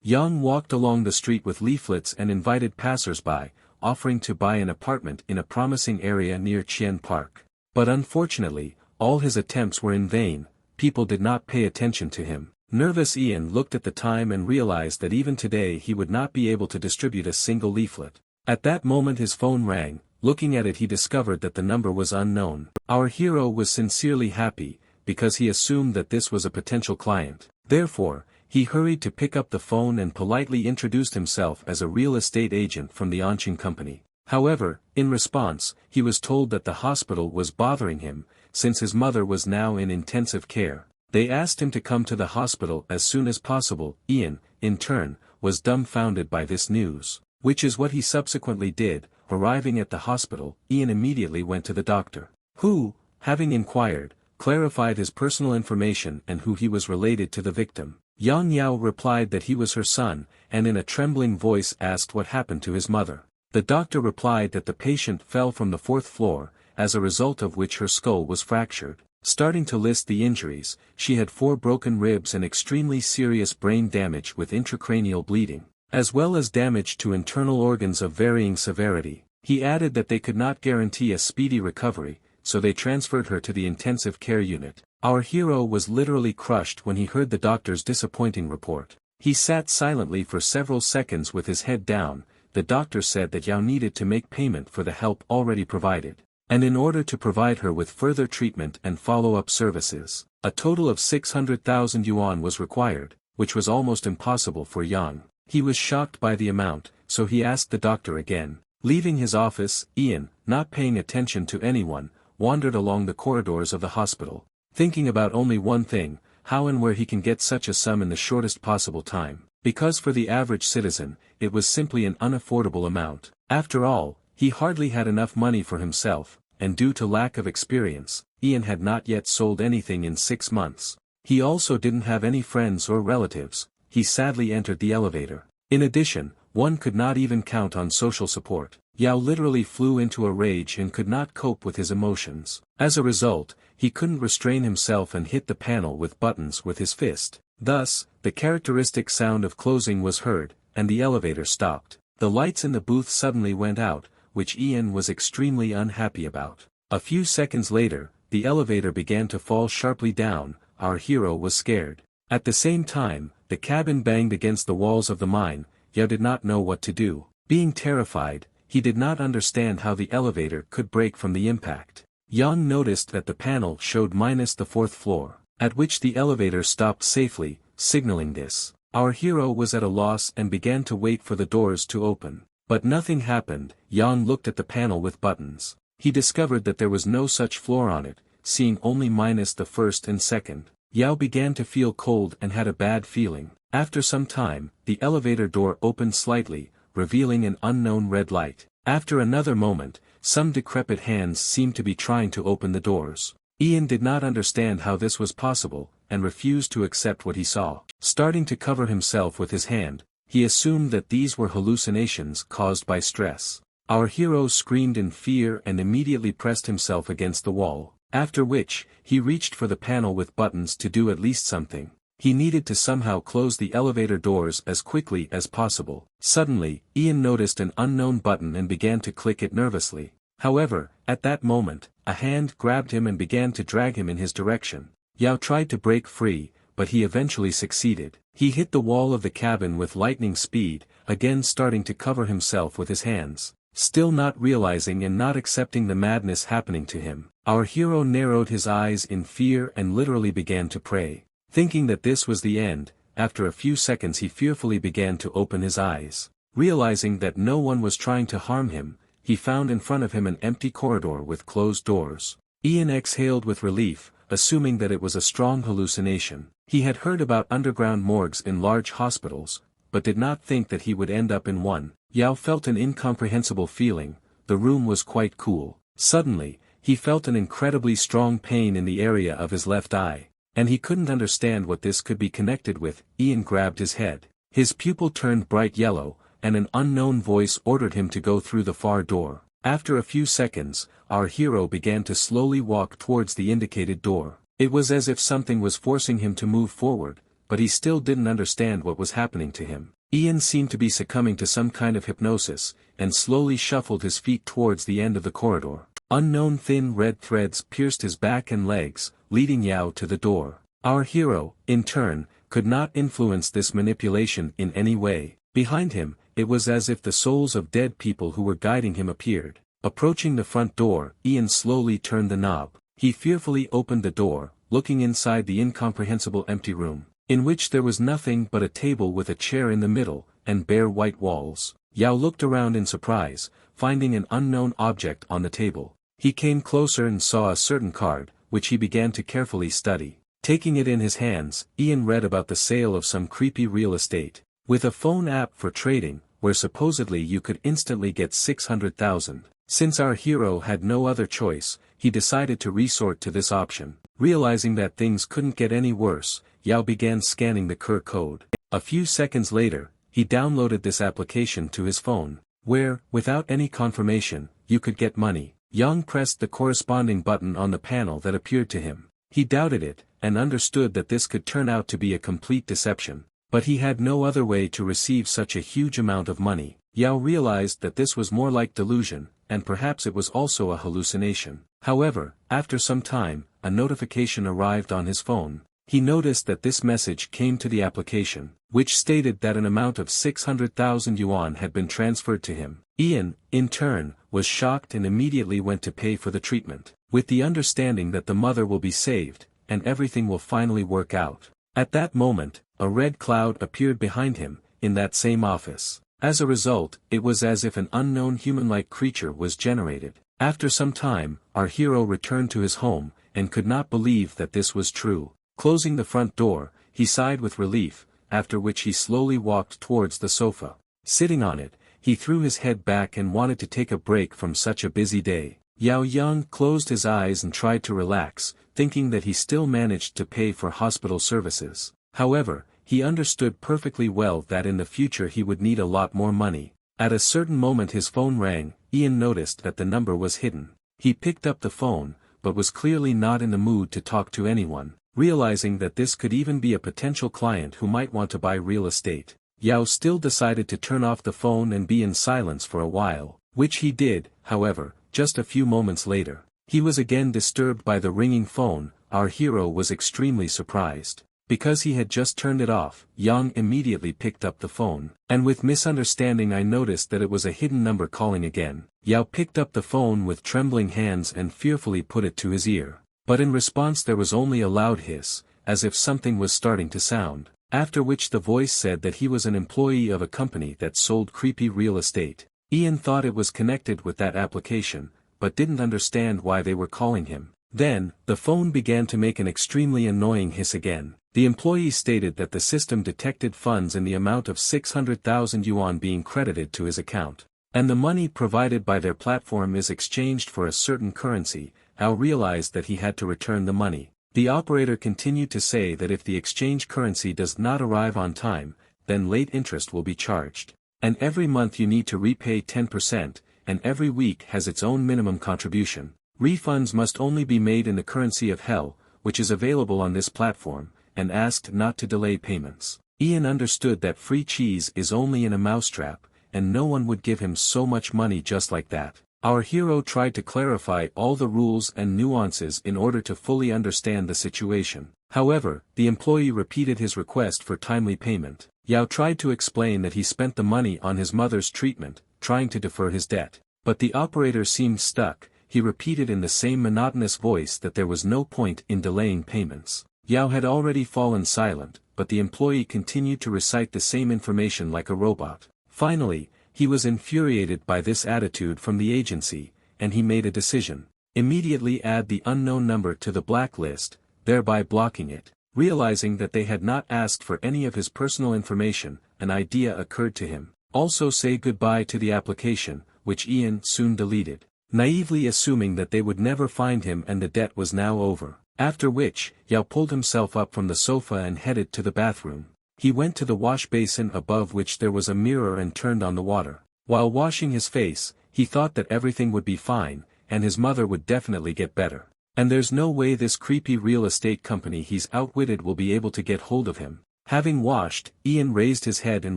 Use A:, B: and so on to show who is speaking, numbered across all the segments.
A: Yang walked along the street with leaflets and invited passers-by, offering to buy an apartment in a promising area near Chien Park. But unfortunately, all his attempts were in vain. People did not pay attention to him. Nervous Ian looked at the time and realized that even today he would not be able to distribute a single leaflet. At that moment his phone rang. Looking at it he discovered that the number was unknown. Our hero was sincerely happy, because he assumed that this was a potential client. Therefore, he hurried to pick up the phone and politely introduced himself as a real estate agent from the Anqing company. However, in response, he was told that the hospital was bothering him, since his mother was now in intensive care. They asked him to come to the hospital as soon as possible. Ian, in turn, was dumbfounded by this news, which is what he subsequently did. Arriving at the hospital, Ian immediately went to the doctor, who, having inquired, clarified his personal information and who he was related to the victim. Yang Yao replied that he was her son, and in a trembling voice asked what happened to his mother. The doctor replied that the patient fell from the 4th floor, as a result of which her skull was fractured. Starting to list the injuries, she had 4 broken ribs and extremely serious brain damage with intracranial bleeding, as well as damage to internal organs of varying severity. He added that they could not guarantee a speedy recovery, so they transferred her to the intensive care unit. Our hero was literally crushed when he heard the doctor's disappointing report. He sat silently for several seconds with his head down. The doctor said that Yao needed to make payment for the help already provided, and in order to provide her with further treatment and follow-up services, a total of 600,000 yuan was required, which was almost impossible for Yang. He was shocked by the amount, so he asked the doctor again. Leaving his office, Ian, not paying attention to anyone, wandered along the corridors of the hospital, thinking about only one thing: how and where he can get such a sum in the shortest possible time, because for the average citizen, it was simply an unaffordable amount. After all, he hardly had enough money for himself, and due to lack of experience, Ian had not yet sold anything in 6 months. He also didn't have any friends or relatives. He sadly entered the elevator. In addition, one could not even count on social support. Yao literally flew into a rage and could not cope with his emotions. As a result, he couldn't restrain himself and hit the panel with buttons with his fist. Thus, the characteristic sound of closing was heard, and the elevator stopped. The lights in the booth suddenly went out, which Ian was extremely unhappy about. A few seconds later, the elevator began to fall sharply down. Our hero was scared. At the same time, the cabin banged against the walls of the mine. Yao did not know what to do. Being terrified, he did not understand how the elevator could break from the impact. Yang noticed that the panel showed minus the 4th floor, at which the elevator stopped safely, signaling this. Our hero was at a loss and began to wait for the doors to open. But nothing happened. Yang looked at the panel with buttons. He discovered that there was no such floor on it, seeing only minus the 1st and 2nd. Yao began to feel cold and had a bad feeling. After some time, the elevator door opened slightly, revealing an unknown red light. After another moment, some decrepit hands seemed to be trying to open the doors. Ian did not understand how this was possible, and refused to accept what he saw. Starting to cover himself with his hand, he assumed that these were hallucinations caused by stress. Our hero screamed in fear and immediately pressed himself against the wall, after which, he reached for the panel with buttons to do at least something. He needed to somehow close the elevator doors as quickly as possible. Suddenly, Ian noticed an unknown button and began to click it nervously. However, at that moment, a hand grabbed him and began to drag him in his direction. Yao tried to break free, but he eventually succeeded. He hit the wall of the cabin with lightning speed, again starting to cover himself with his hands. Still not realizing and not accepting the madness happening to him, our hero narrowed his eyes in fear and literally began to pray. Thinking that this was the end, after a few seconds he fearfully began to open his eyes. Realizing that no one was trying to harm him, he found in front of him an empty corridor with closed doors. Ian exhaled with relief, assuming that it was a strong hallucination. He had heard about underground morgues in large hospitals, but did not think that he would end up in one. Yao felt an incomprehensible feeling. The room was quite cool. Suddenly, he felt an incredibly strong pain in the area of his left eye, and he couldn't understand what this could be connected with. Ian grabbed his head. His pupil turned bright yellow, and an unknown voice ordered him to go through the far door. After a few seconds, our hero began to slowly walk towards the indicated door. It was as if something was forcing him to move forward, but he still didn't understand what was happening to him. Ian seemed to be succumbing to some kind of hypnosis, and slowly shuffled his feet towards the end of the corridor. Unknown thin red threads pierced his back and legs, leading Yao to the door. Our hero, in turn, could not influence this manipulation in any way. Behind him, it was as if the souls of dead people who were guiding him appeared. Approaching the front door, Ian slowly turned the knob. He fearfully opened the door, looking inside the incomprehensible empty room, in which there was nothing but a table with a chair in the middle, and bare white walls. Yao looked around in surprise, finding an unknown object on the table. He came closer and saw a certain card, which he began to carefully study. Taking it in his hands, Ian read about the sale of some creepy real estate, with a phone app for trading, where supposedly you could instantly get 600,000. Since our hero had no other choice, he decided to resort to this option. Realizing that things couldn't get any worse, Yao began scanning the QR code. A few seconds later, he downloaded this application to his phone, where, without any confirmation, you could get money. Yang pressed the corresponding button on the panel that appeared to him. He doubted it, and understood that this could turn out to be a complete deception. But he had no other way to receive such a huge amount of money. Yao realized that this was more like delusion, and perhaps it was also a hallucination. However, after some time, a notification arrived on his phone. He noticed that this message came to the application, which stated that an amount of 600,000 yuan had been transferred to him. Ian, in turn, was shocked and immediately went to pay for the treatment, with the understanding that the mother will be saved, and everything will finally work out. At that moment, a red cloud appeared behind him, in that same office. As a result, it was as if an unknown human-like creature was generated. After some time, our hero returned to his home, and could not believe that this was true. Closing the front door, he sighed with relief, after which he slowly walked towards the sofa. Sitting on it, he threw his head back and wanted to take a break from such a busy day. Yao Yang closed his eyes and tried to relax, thinking that he still managed to pay for hospital services. However, he understood perfectly well that in the future he would need a lot more money. At a certain moment his phone rang. Ian noticed that the number was hidden. He picked up the phone, but was clearly not in the mood to talk to anyone, realizing that this could even be a potential client who might want to buy real estate. Yao still decided to turn off the phone and be in silence for a while, which he did. However, just a few moments later, he was again disturbed by the ringing phone. Our hero was extremely surprised. Because he had just turned it off, Yang immediately picked up the phone. And with misunderstanding I noticed that it was a hidden number calling again. Yao picked up the phone with trembling hands and fearfully put it to his ear. But in response there was only a loud hiss, as if something was starting to sound. After which the voice said that he was an employee of a company that sold creepy real estate. Ian thought it was connected with that application, but didn't understand why they were calling him. Then, the phone began to make an extremely annoying hiss again. The employee stated that the system detected funds in the amount of 600,000 yuan being credited to his account. And the money provided by their platform is exchanged for a certain currency. Al realized that he had to return the money. The operator continued to say that if the exchange currency does not arrive on time, then late interest will be charged. And every month you need to repay 10%, and every week has its own minimum contribution. Refunds must only be made in the currency of hell, which is available on this platform, and asked not to delay payments. Ian understood that free cheese is only in a mousetrap, and no one would give him so much money just like that. Our hero tried to clarify all the rules and nuances in order to fully understand the situation. However, the employee repeated his request for timely payment. Yao tried to explain that he spent the money on his mother's treatment, trying to defer his debt. But the operator seemed stuck. He repeated in the same monotonous voice that there was no point in delaying payments. Yao had already fallen silent, but the employee continued to recite the same information like a robot. Finally, he was infuriated by this attitude from the agency, and he made a decision. Immediately add the unknown number to the blacklist, thereby blocking it. Realizing that they had not asked for any of his personal information, an idea occurred to him. Also say goodbye to the application, which Ian soon deleted, naively assuming that they would never find him and the debt was now over. After which, Yao pulled himself up from the sofa and headed to the bathroom. He went to the wash basin above which there was a mirror and turned on the water. While washing his face, he thought that everything would be fine, and his mother would definitely get better. And there's no way this creepy real estate company he's outwitted will be able to get hold of him. Having washed, Ian raised his head and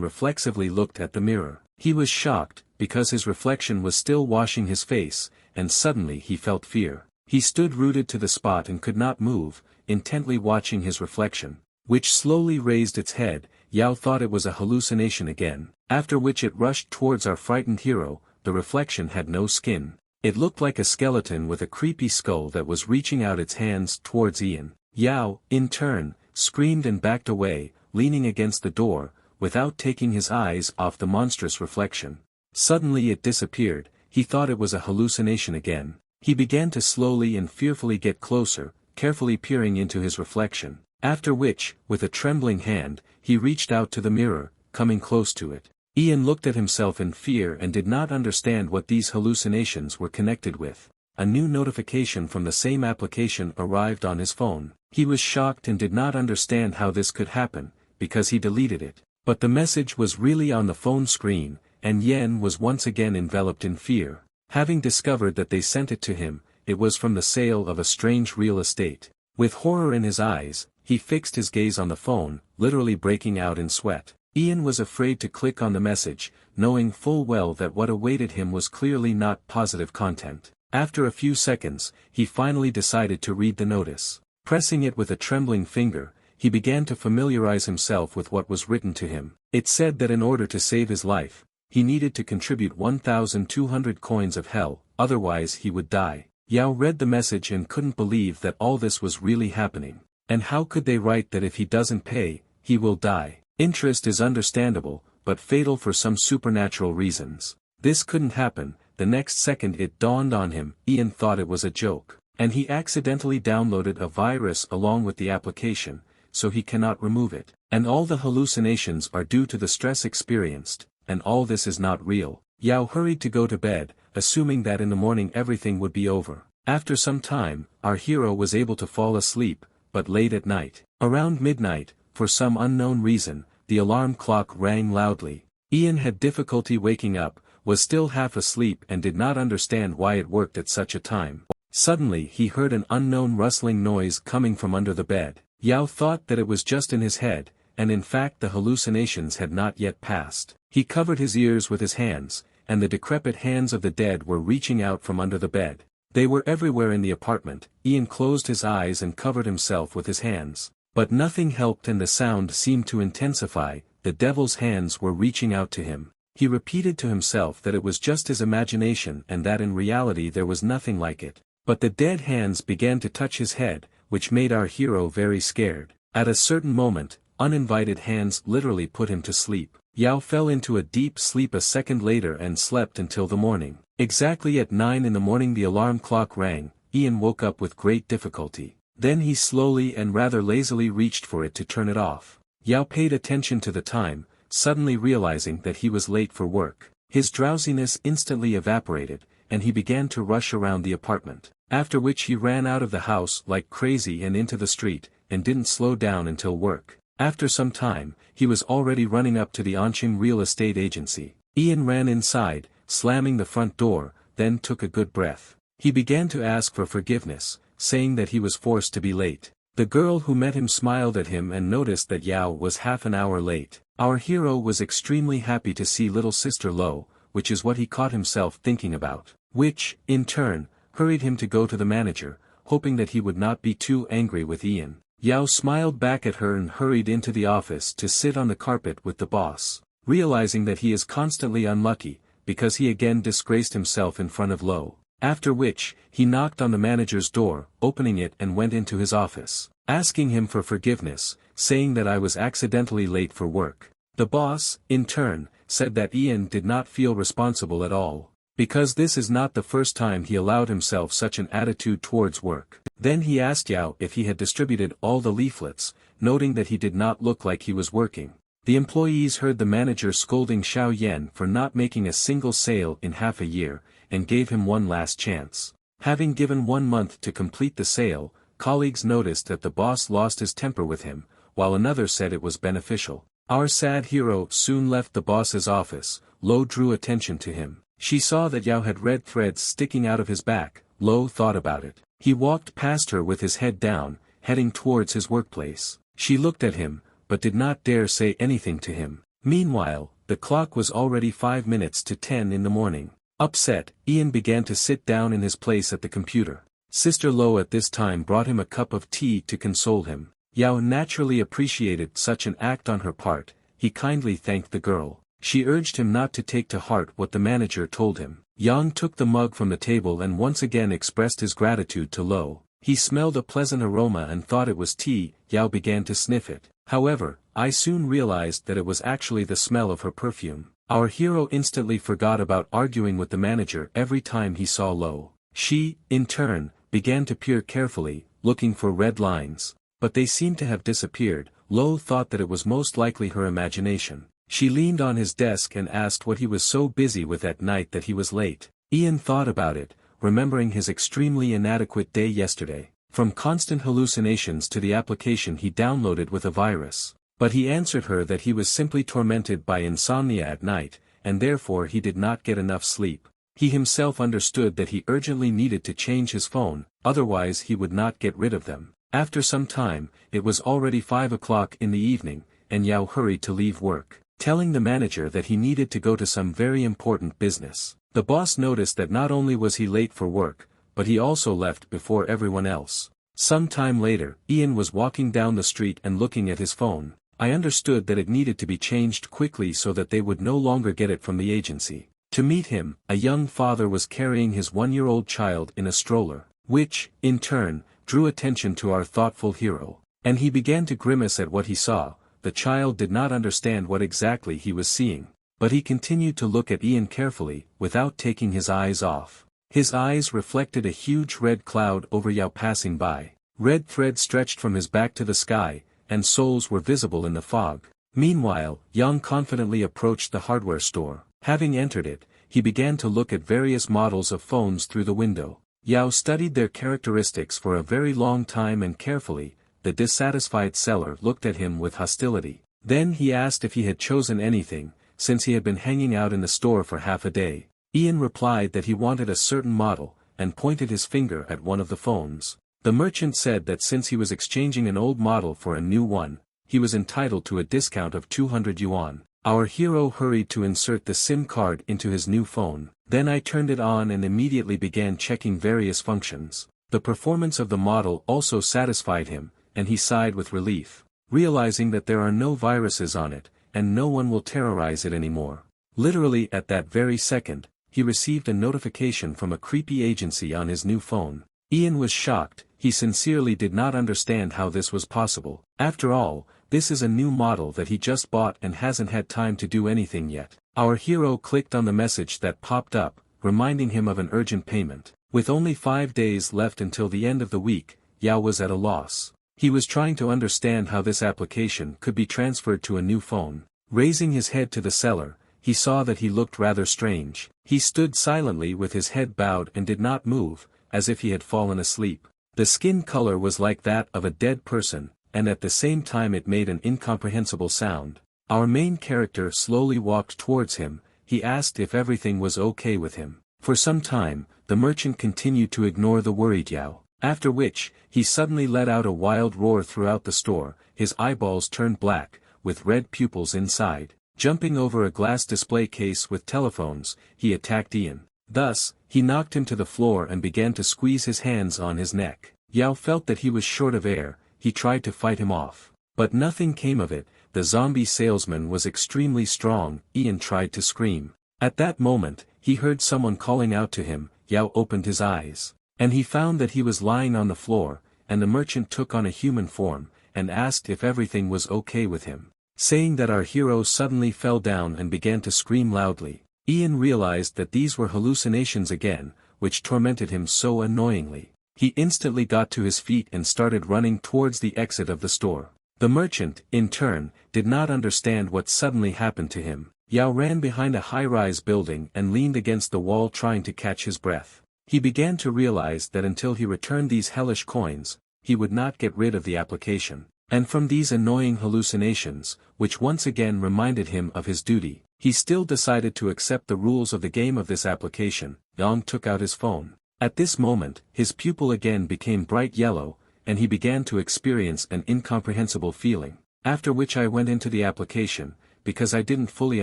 A: reflexively looked at the mirror. He was shocked, because his reflection was still washing his face, and suddenly he felt fear. He stood rooted to the spot and could not move, intently watching his reflection, which slowly raised its head. Yao thought it was a hallucination again, after which it rushed towards our frightened hero. The reflection had no skin. It looked like a skeleton with a creepy skull that was reaching out its hands towards Ian. Yao, in turn, screamed and backed away, leaning against the door, without taking his eyes off the monstrous reflection. Suddenly it disappeared. He thought it was a hallucination again. He began to slowly and fearfully get closer, carefully peering into his reflection, after which, with a trembling hand, he reached out to the mirror, coming close to it. Ian looked at himself in fear and did not understand what these hallucinations were connected with. A new notification from the same application arrived on his phone. He was shocked and did not understand how this could happen, because he deleted it. But the message was really on the phone screen, and Yen was once again enveloped in fear. Having discovered that they sent it to him, it was from the sale of a strange real estate. With horror in his eyes, he fixed his gaze on the phone, literally breaking out in sweat. Ian was afraid to click on the message, knowing full well that what awaited him was clearly not positive content. After a few seconds, he finally decided to read the notice. Pressing it with a trembling finger, he began to familiarize himself with what was written to him. It said that in order to save his life, he needed to contribute 1,200 coins of hell, otherwise he would die. Yao read the message and couldn't believe that all this was really happening. And how could they write that if he doesn't pay, he will die? Interest is understandable, but fatal for some supernatural reasons. This couldn't happen. The next second it dawned on him. Ian thought it was a joke, and he accidentally downloaded a virus along with the application, so he cannot remove it. And all the hallucinations are due to the stress experienced, and all this is not real. Yao hurried to go to bed, assuming that in the morning everything would be over. After some time, our hero was able to fall asleep, but late at night. Around midnight, for some unknown reason, the alarm clock rang loudly. Ian had difficulty waking up, was still half asleep and did not understand why it worked at such a time. Suddenly he heard an unknown rustling noise coming from under the bed. Yao thought that it was just in his head, and in fact the hallucinations had not yet passed. He covered his ears with his hands, and the decrepit hands of the dead were reaching out from under the bed. They were everywhere in the apartment. Ian closed his eyes and covered himself with his hands. But nothing helped and the sound seemed to intensify. The devil's hands were reaching out to him. He repeated to himself that it was just his imagination and that in reality there was nothing like it. But the dead hands began to touch his head, which made our hero very scared. At a certain moment, uninvited hands literally put him to sleep. Yao fell into a deep sleep a second later and slept until the morning. Exactly at 9 in the morning the alarm clock rang. Ian woke up with great difficulty. Then he slowly and rather lazily reached for it to turn it off. Yao paid attention to the time, suddenly realizing that he was late for work. His drowsiness instantly evaporated, and he began to rush around the apartment. After which he ran out of the house like crazy and into the street, and didn't slow down until work. After some time, he was already running up to the Onqing real estate agency. Ian ran inside, slamming the front door, then took a good breath. He began to ask for forgiveness, saying that he was forced to be late. The girl who met him smiled at him and noticed that Yao was half an hour late. Our hero was extremely happy to see little sister Lo, which is what he caught himself thinking about, which, in turn, hurried him to go to the manager, hoping that he would not be too angry with Ian. Yao smiled back at her and hurried into the office to sit on the carpet with the boss, realizing that he is constantly unlucky, because he again disgraced himself in front of Lo. After which, he knocked on the manager's door, opening it and went into his office, asking him for forgiveness, saying that I was accidentally late for work. The boss, in turn, said that Ian did not feel responsible at all, because this is not the first time he allowed himself such an attitude towards work. Then he asked Yao if he had distributed all the leaflets, noting that he did not look like he was working. The employees heard the manager scolding Xiao Yan for not making a single sale in half a year, and gave him one last chance. Having given 1 month to complete the sale, colleagues noticed that the boss lost his temper with him, while another said it was beneficial. Our sad hero soon left the boss's office. Lo drew attention to him. She saw that Yao had red threads sticking out of his back. Lo thought about it. He walked past her with his head down, heading towards his workplace. She looked at him, but did not dare say anything to him. Meanwhile, the clock was already 5 minutes to 10 in the morning. Upset, Ian began to sit down in his place at the computer. Sister Lo at this time brought him a cup of tea to console him. Yao naturally appreciated such an act on her part. He kindly thanked the girl. She urged him not to take to heart what the manager told him. Yang took the mug from the table and once again expressed his gratitude to Lo. He smelled a pleasant aroma and thought it was tea. Yao began to sniff it. However, I soon realized that it was actually the smell of her perfume. Our hero instantly forgot about arguing with the manager every time he saw Lo. She, in turn, began to peer carefully, looking for red lines. But they seemed to have disappeared. Lo thought that it was most likely her imagination. She leaned on his desk and asked what he was so busy with at night that he was late. Ian thought about it, remembering his extremely inadequate day yesterday. From constant hallucinations to the application he downloaded with a virus. But he answered her that he was simply tormented by insomnia at night, and therefore he did not get enough sleep. He himself understood that he urgently needed to change his phone, otherwise he would not get rid of them. After some time, it was already 5 o'clock in the evening, and Yao hurried to leave work, telling the manager that he needed to go to some very important business. The boss noticed that not only was he late for work, but he also left before everyone else. Some time later, Ian was walking down the street and looking at his phone. I understood that it needed to be changed quickly so that they would no longer get it from the agency. To meet him, a young father was carrying his 1-year-old child in a stroller, which, in turn, drew attention to our thoughtful hero. And he began to grimace at what he saw. The child did not understand what exactly he was seeing, but he continued to look at Ian carefully, without taking his eyes off. His eyes reflected a huge red cloud over Yao passing by. Red threads stretched from his back to the sky, and souls were visible in the fog. Meanwhile, Yang confidently approached the hardware store. Having entered it, he began to look at various models of phones through the window. Yao studied their characteristics for a very long time and carefully. The dissatisfied seller looked at him with hostility. Then he asked if he had chosen anything, since he had been hanging out in the store for half a day. Ian replied that he wanted a certain model, and pointed his finger at one of the phones. The merchant said that since he was exchanging an old model for a new one, he was entitled to a discount of 200 yuan. Our hero hurried to insert the SIM card into his new phone. Then I turned it on and immediately began checking various functions. The performance of the model also satisfied him, and he sighed with relief, realizing that there are no viruses on it, and no one will terrorize it anymore. Literally at that very second, he received a notification from a creepy agency on his new phone. Ian was shocked. He sincerely did not understand how this was possible. After all, this is a new model that he just bought and hasn't had time to do anything yet. Our hero clicked on the message that popped up, reminding him of an urgent payment. With only 5 days left until the end of the week, Yao was at a loss. He was trying to understand how this application could be transferred to a new phone. Raising his head to the seller, he saw that he looked rather strange. He stood silently with his head bowed and did not move, as if he had fallen asleep. The skin color was like that of a dead person, and at the same time it made an incomprehensible sound. Our main character slowly walked towards him. He asked if everything was okay with him. For some time, the merchant continued to ignore the worried Yao, after which, he suddenly let out a wild roar throughout the store. His eyeballs turned black, with red pupils inside. Jumping over a glass display case with telephones, he attacked Ian. Thus, he knocked him to the floor and began to squeeze his hands on his neck. Yao felt that he was short of air. He tried to fight him off. But nothing came of it. The zombie salesman was extremely strong. Ian tried to scream. At that moment, he heard someone calling out to him. Yao opened his eyes. And he found that he was lying on the floor, and the merchant took on a human form, and asked if everything was okay with him. Saying that our hero suddenly fell down and began to scream loudly. Ian realized that these were hallucinations again, which tormented him so annoyingly. He instantly got to his feet and started running towards the exit of the store. The merchant, in turn, did not understand what suddenly happened to him. Yao ran behind a high-rise building and leaned against the wall trying to catch his breath. He began to realize that until he returned these hellish coins, he would not get rid of the application. And from these annoying hallucinations, which once again reminded him of his duty, he still decided to accept the rules of the game of this application. Yang took out his phone. At this moment, his pupil again became bright yellow, and he began to experience an incomprehensible feeling. After which I went into the application, because I didn't fully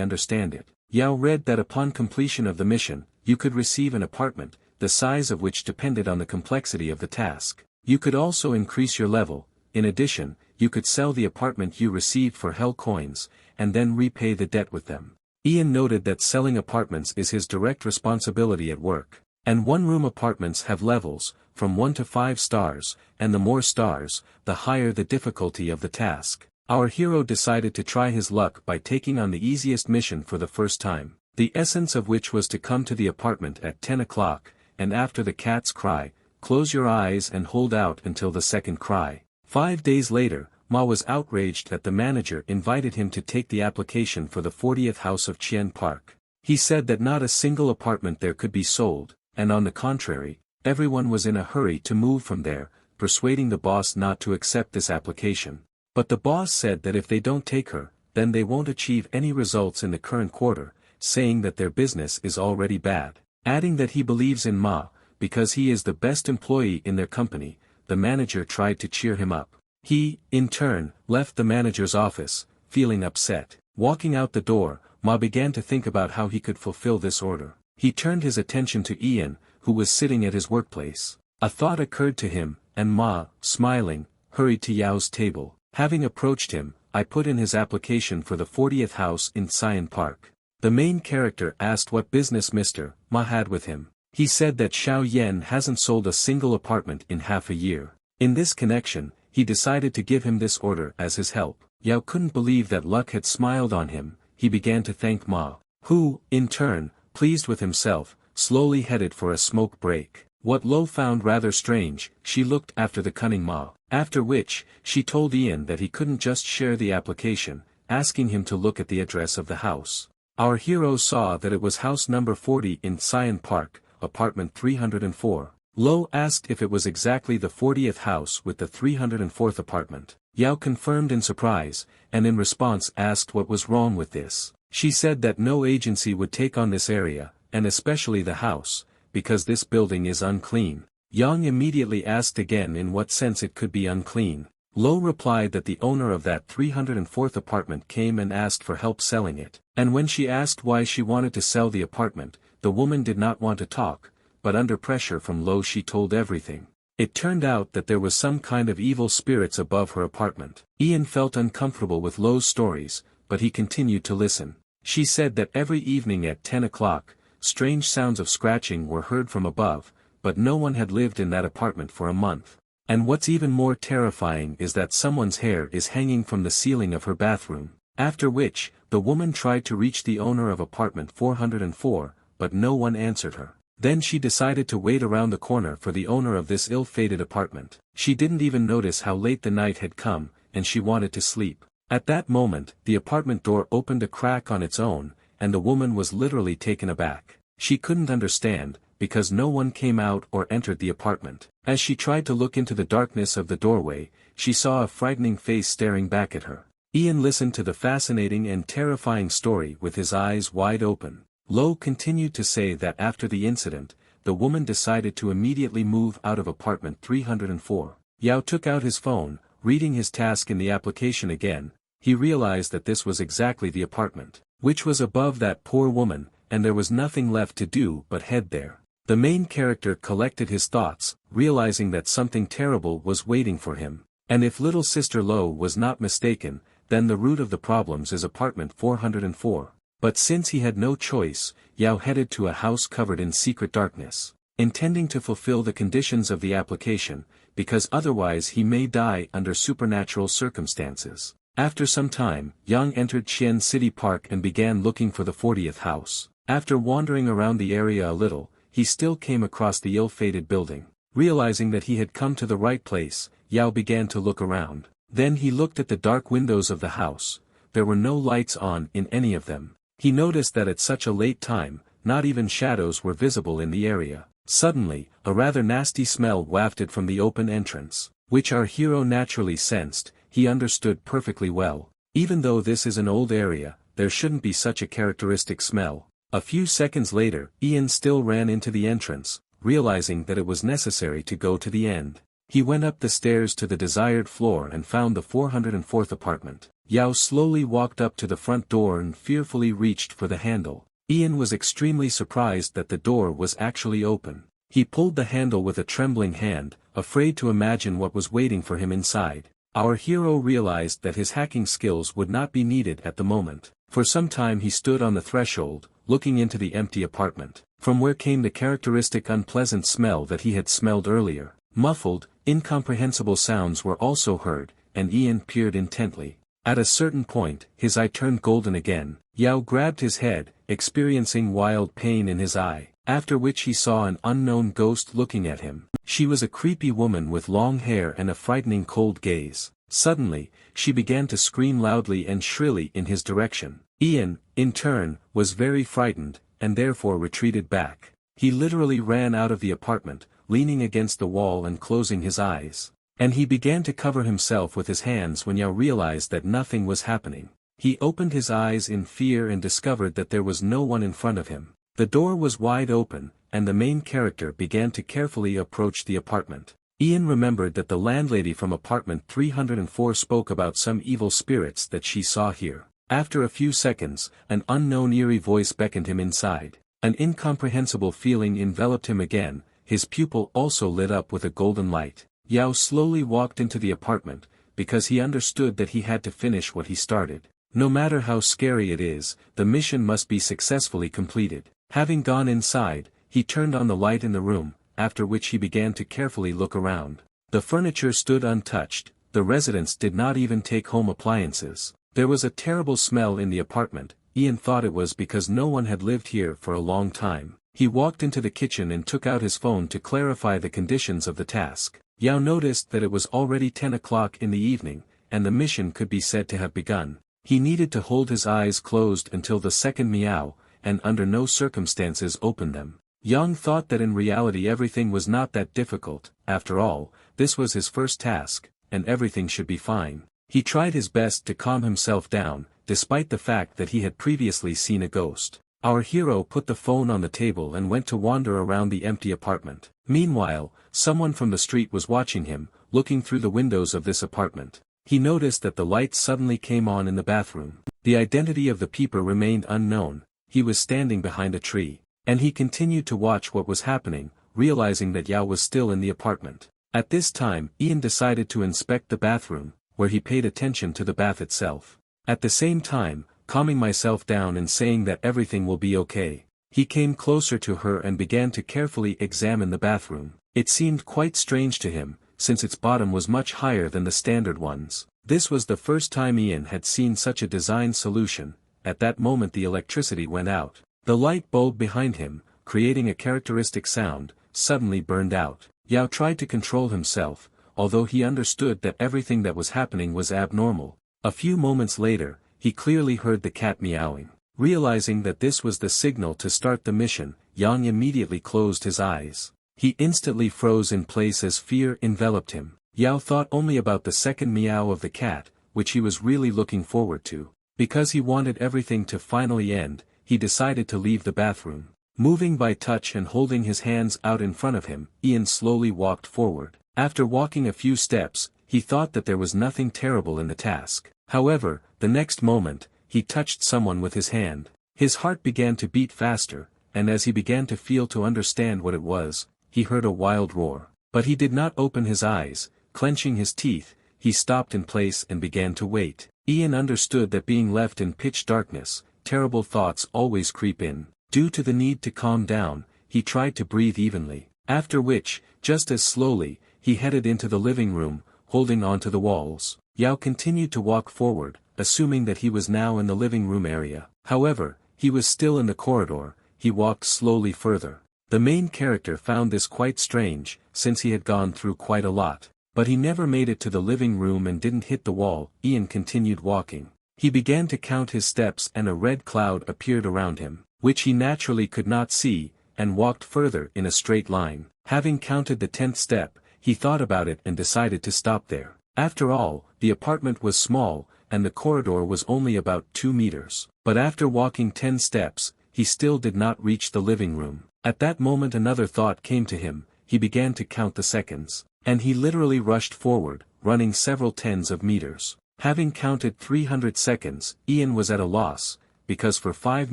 A: understand it. Yao read that upon completion of the mission, you could receive an apartment, the size of which depended on the complexity of the task. You could also increase your level. In addition, you could sell the apartment you received for hell coins, and then repay the debt with them. Ian noted that selling apartments is his direct responsibility at work. And one-room apartments have levels, from 1 to 5 stars, and the more stars, the higher the difficulty of the task. Our hero decided to try his luck by taking on the easiest mission for the first time, the essence of which was to come to the apartment at 10 o'clock, and after the cat's cry, close your eyes and hold out until the second cry. 5 days later, Ma was outraged that the manager invited him to take the application for the 40th house of Chien Park. He said that not a single apartment there could be sold, and on the contrary, everyone was in a hurry to move from there, persuading the boss not to accept this application. But the boss said that if they don't take her, then they won't achieve any results in the current quarter, saying that their business is already bad. Adding that he believes in Ma, because he is the best employee in their company. The manager tried to cheer him up. He, in turn, left the manager's office, feeling upset. Walking out the door, Ma began to think about how he could fulfill this order. He turned his attention to Ian, who was sitting at his workplace. A thought occurred to him, and Ma, smiling, hurried to Yao's table. Having approached him, I put in his application for the 40th house in Chien Park. The main character asked what business Mr. Ma had with him. He said that Xiao Yen hasn't sold a single apartment in half a year. In this connection, he decided to give him this order as his help. Yao couldn't believe that luck had smiled on him. He began to thank Ma, who, in turn, pleased with himself, slowly headed for a smoke break. What Lo found rather strange, she looked after the cunning Ma. After which, she told Ian that he couldn't just share the application, asking him to look at the address of the house. Our hero saw that it was house number 40 in Chien Park, apartment 304. Lo asked if it was exactly the 40th house with the 304th apartment. Yao confirmed in surprise, and in response asked what was wrong with this. She said that no agency would take on this area, and especially the house, because this building is unclean. Yang immediately asked again in what sense it could be unclean. Lo replied that the owner of that 304th apartment came and asked for help selling it. And when she asked why she wanted to sell the apartment, the woman did not want to talk, but under pressure from Lo she told everything. It turned out that there was some kind of evil spirits above her apartment. Ian felt uncomfortable with Lo's stories, but he continued to listen. She said that every evening at 10 o'clock, strange sounds of scratching were heard from above, but no one had lived in that apartment for a month. And what's even more terrifying is that someone's hair is hanging from the ceiling of her bathroom. After which, the woman tried to reach the owner of apartment 404, but no one answered her. Then she decided to wait around the corner for the owner of this ill-fated apartment. She didn't even notice how late the night had come, and she wanted to sleep. At that moment, the apartment door opened a crack on its own, and the woman was literally taken aback. She couldn't understand, because no one came out or entered the apartment. As she tried to look into the darkness of the doorway, she saw a frightening face staring back at her. Ian listened to the fascinating and terrifying story with his eyes wide open. Lo continued to say that after the incident, the woman decided to immediately move out of apartment 304. Yao took out his phone, reading his task in the application again. He realized that this was exactly the apartment, which was above that poor woman, and there was nothing left to do but head there. The main character collected his thoughts, realizing that something terrible was waiting for him. And if little sister Lo was not mistaken, then the root of the problems is apartment 404. But since he had no choice, Yao headed to a house covered in secret darkness, intending to fulfill the conditions of the application, because otherwise he may die under supernatural circumstances. After some time, Yang entered Chien City Park and began looking for the 40th house. After wandering around the area a little, he still came across the ill-fated building. Realizing that he had come to the right place, Yao began to look around. Then he looked at the dark windows of the house. There were no lights on in any of them. He noticed that at such a late time, not even shadows were visible in the area. Suddenly, a rather nasty smell wafted from the open entrance, which our hero naturally sensed. He understood perfectly well. Even though this is an old area, there shouldn't be such a characteristic smell. A few seconds later, Ian still ran into the entrance, realizing that it was necessary to go to the end. He went up the stairs to the desired floor and found the 404th apartment. Yao slowly walked up to the front door and fearfully reached for the handle. Ian was extremely surprised that the door was actually open. He pulled the handle with a trembling hand, afraid to imagine what was waiting for him inside. Our hero realized that his hacking skills would not be needed at the moment. For some time he stood on the threshold, looking into the empty apartment, from where came the characteristic unpleasant smell that he had smelled earlier. Muffled, incomprehensible sounds were also heard, and Ian peered intently. At a certain point, his eye turned golden again. Yao grabbed his head, experiencing wild pain in his eye, after which he saw an unknown ghost looking at him. She was a creepy woman with long hair and a frightening cold gaze. Suddenly, she began to scream loudly and shrilly in his direction. Ian, in turn, was very frightened, and therefore retreated back. He literally ran out of the apartment, leaning against the wall and closing his eyes. And he began to cover himself with his hands when Yao realized that nothing was happening. He opened his eyes in fear and discovered that there was no one in front of him. The door was wide open, and the main character began to carefully approach the apartment. Ian remembered that the landlady from apartment 304 spoke about some evil spirits that she saw here. After a few seconds, an unknown eerie voice beckoned him inside. An incomprehensible feeling enveloped him again, his pupil also lit up with a golden light. Yao slowly walked into the apartment, because he understood that he had to finish what he started. No matter how scary it is, the mission must be successfully completed. Having gone inside, he turned on the light in the room, after which he began to carefully look around. The furniture stood untouched, the residents did not even take home appliances. There was a terrible smell in the apartment. Ian thought it was because no one had lived here for a long time. He walked into the kitchen and took out his phone to clarify the conditions of the task. Yao noticed that it was already 10 o'clock in the evening, and the mission could be said to have begun. He needed to hold his eyes closed until the second meow, and under no circumstances open them. Yang thought that in reality everything was not that difficult. After all, this was his first task, and everything should be fine. He tried his best to calm himself down, despite the fact that he had previously seen a ghost. Our hero put the phone on the table and went to wander around the empty apartment. Meanwhile, someone from the street was watching him, looking through the windows of this apartment. He noticed that the lights suddenly came on in the bathroom. The identity of the peeper remained unknown. He was standing behind a tree. And he continued to watch what was happening, realizing that Yao was still in the apartment. At this time, Ian decided to inspect the bathroom, where he paid attention to the bath itself. At the same time, calming myself down and saying that everything will be okay. He came closer to her and began to carefully examine the bathroom. It seemed quite strange to him, since its bottom was much higher than the standard ones. This was the first time Ian had seen such a design solution. At that moment the electricity went out. The light bulb behind him, creating a characteristic sound, suddenly burned out. Yao tried to control himself, although he understood that everything that was happening was abnormal. A few moments later, he clearly heard the cat meowing. Realizing that this was the signal to start the mission, Yang immediately closed his eyes. He instantly froze in place as fear enveloped him. Yao thought only about the second meow of the cat, which he was really looking forward to. Because he wanted everything to finally end, he decided to leave the bathroom. Moving by touch and holding his hands out in front of him, Ian slowly walked forward. After walking a few steps, he thought that there was nothing terrible in the task. However, the next moment, he touched someone with his hand. His heart began to beat faster, and as he began to feel to understand what it was, he heard a wild roar. But he did not open his eyes. Clenching his teeth, he stopped in place and began to wait. Ian understood that being left in pitch darkness, terrible thoughts always creep in. Due to the need to calm down, he tried to breathe evenly. After which, just as slowly, he headed into the living room, holding on to the walls. Yao continued to walk forward, assuming that he was now in the living room area. However, he was still in the corridor. He walked slowly further. The main character found this quite strange, since he had gone through quite a lot. But he never made it to the living room and didn't hit the wall. Ian continued walking. He began to count his steps and a red cloud appeared around him, which he naturally could not see, and walked further in a straight line. Having counted the 10th step, he thought about it and decided to stop there. After all, the apartment was small, and the corridor was only about 2 meters. But after walking 10 steps, he still did not reach the living room. At that moment another thought came to him. He began to count the seconds. And he literally rushed forward, running several tens of meters. Having counted 300 seconds, Ian was at a loss, because for 5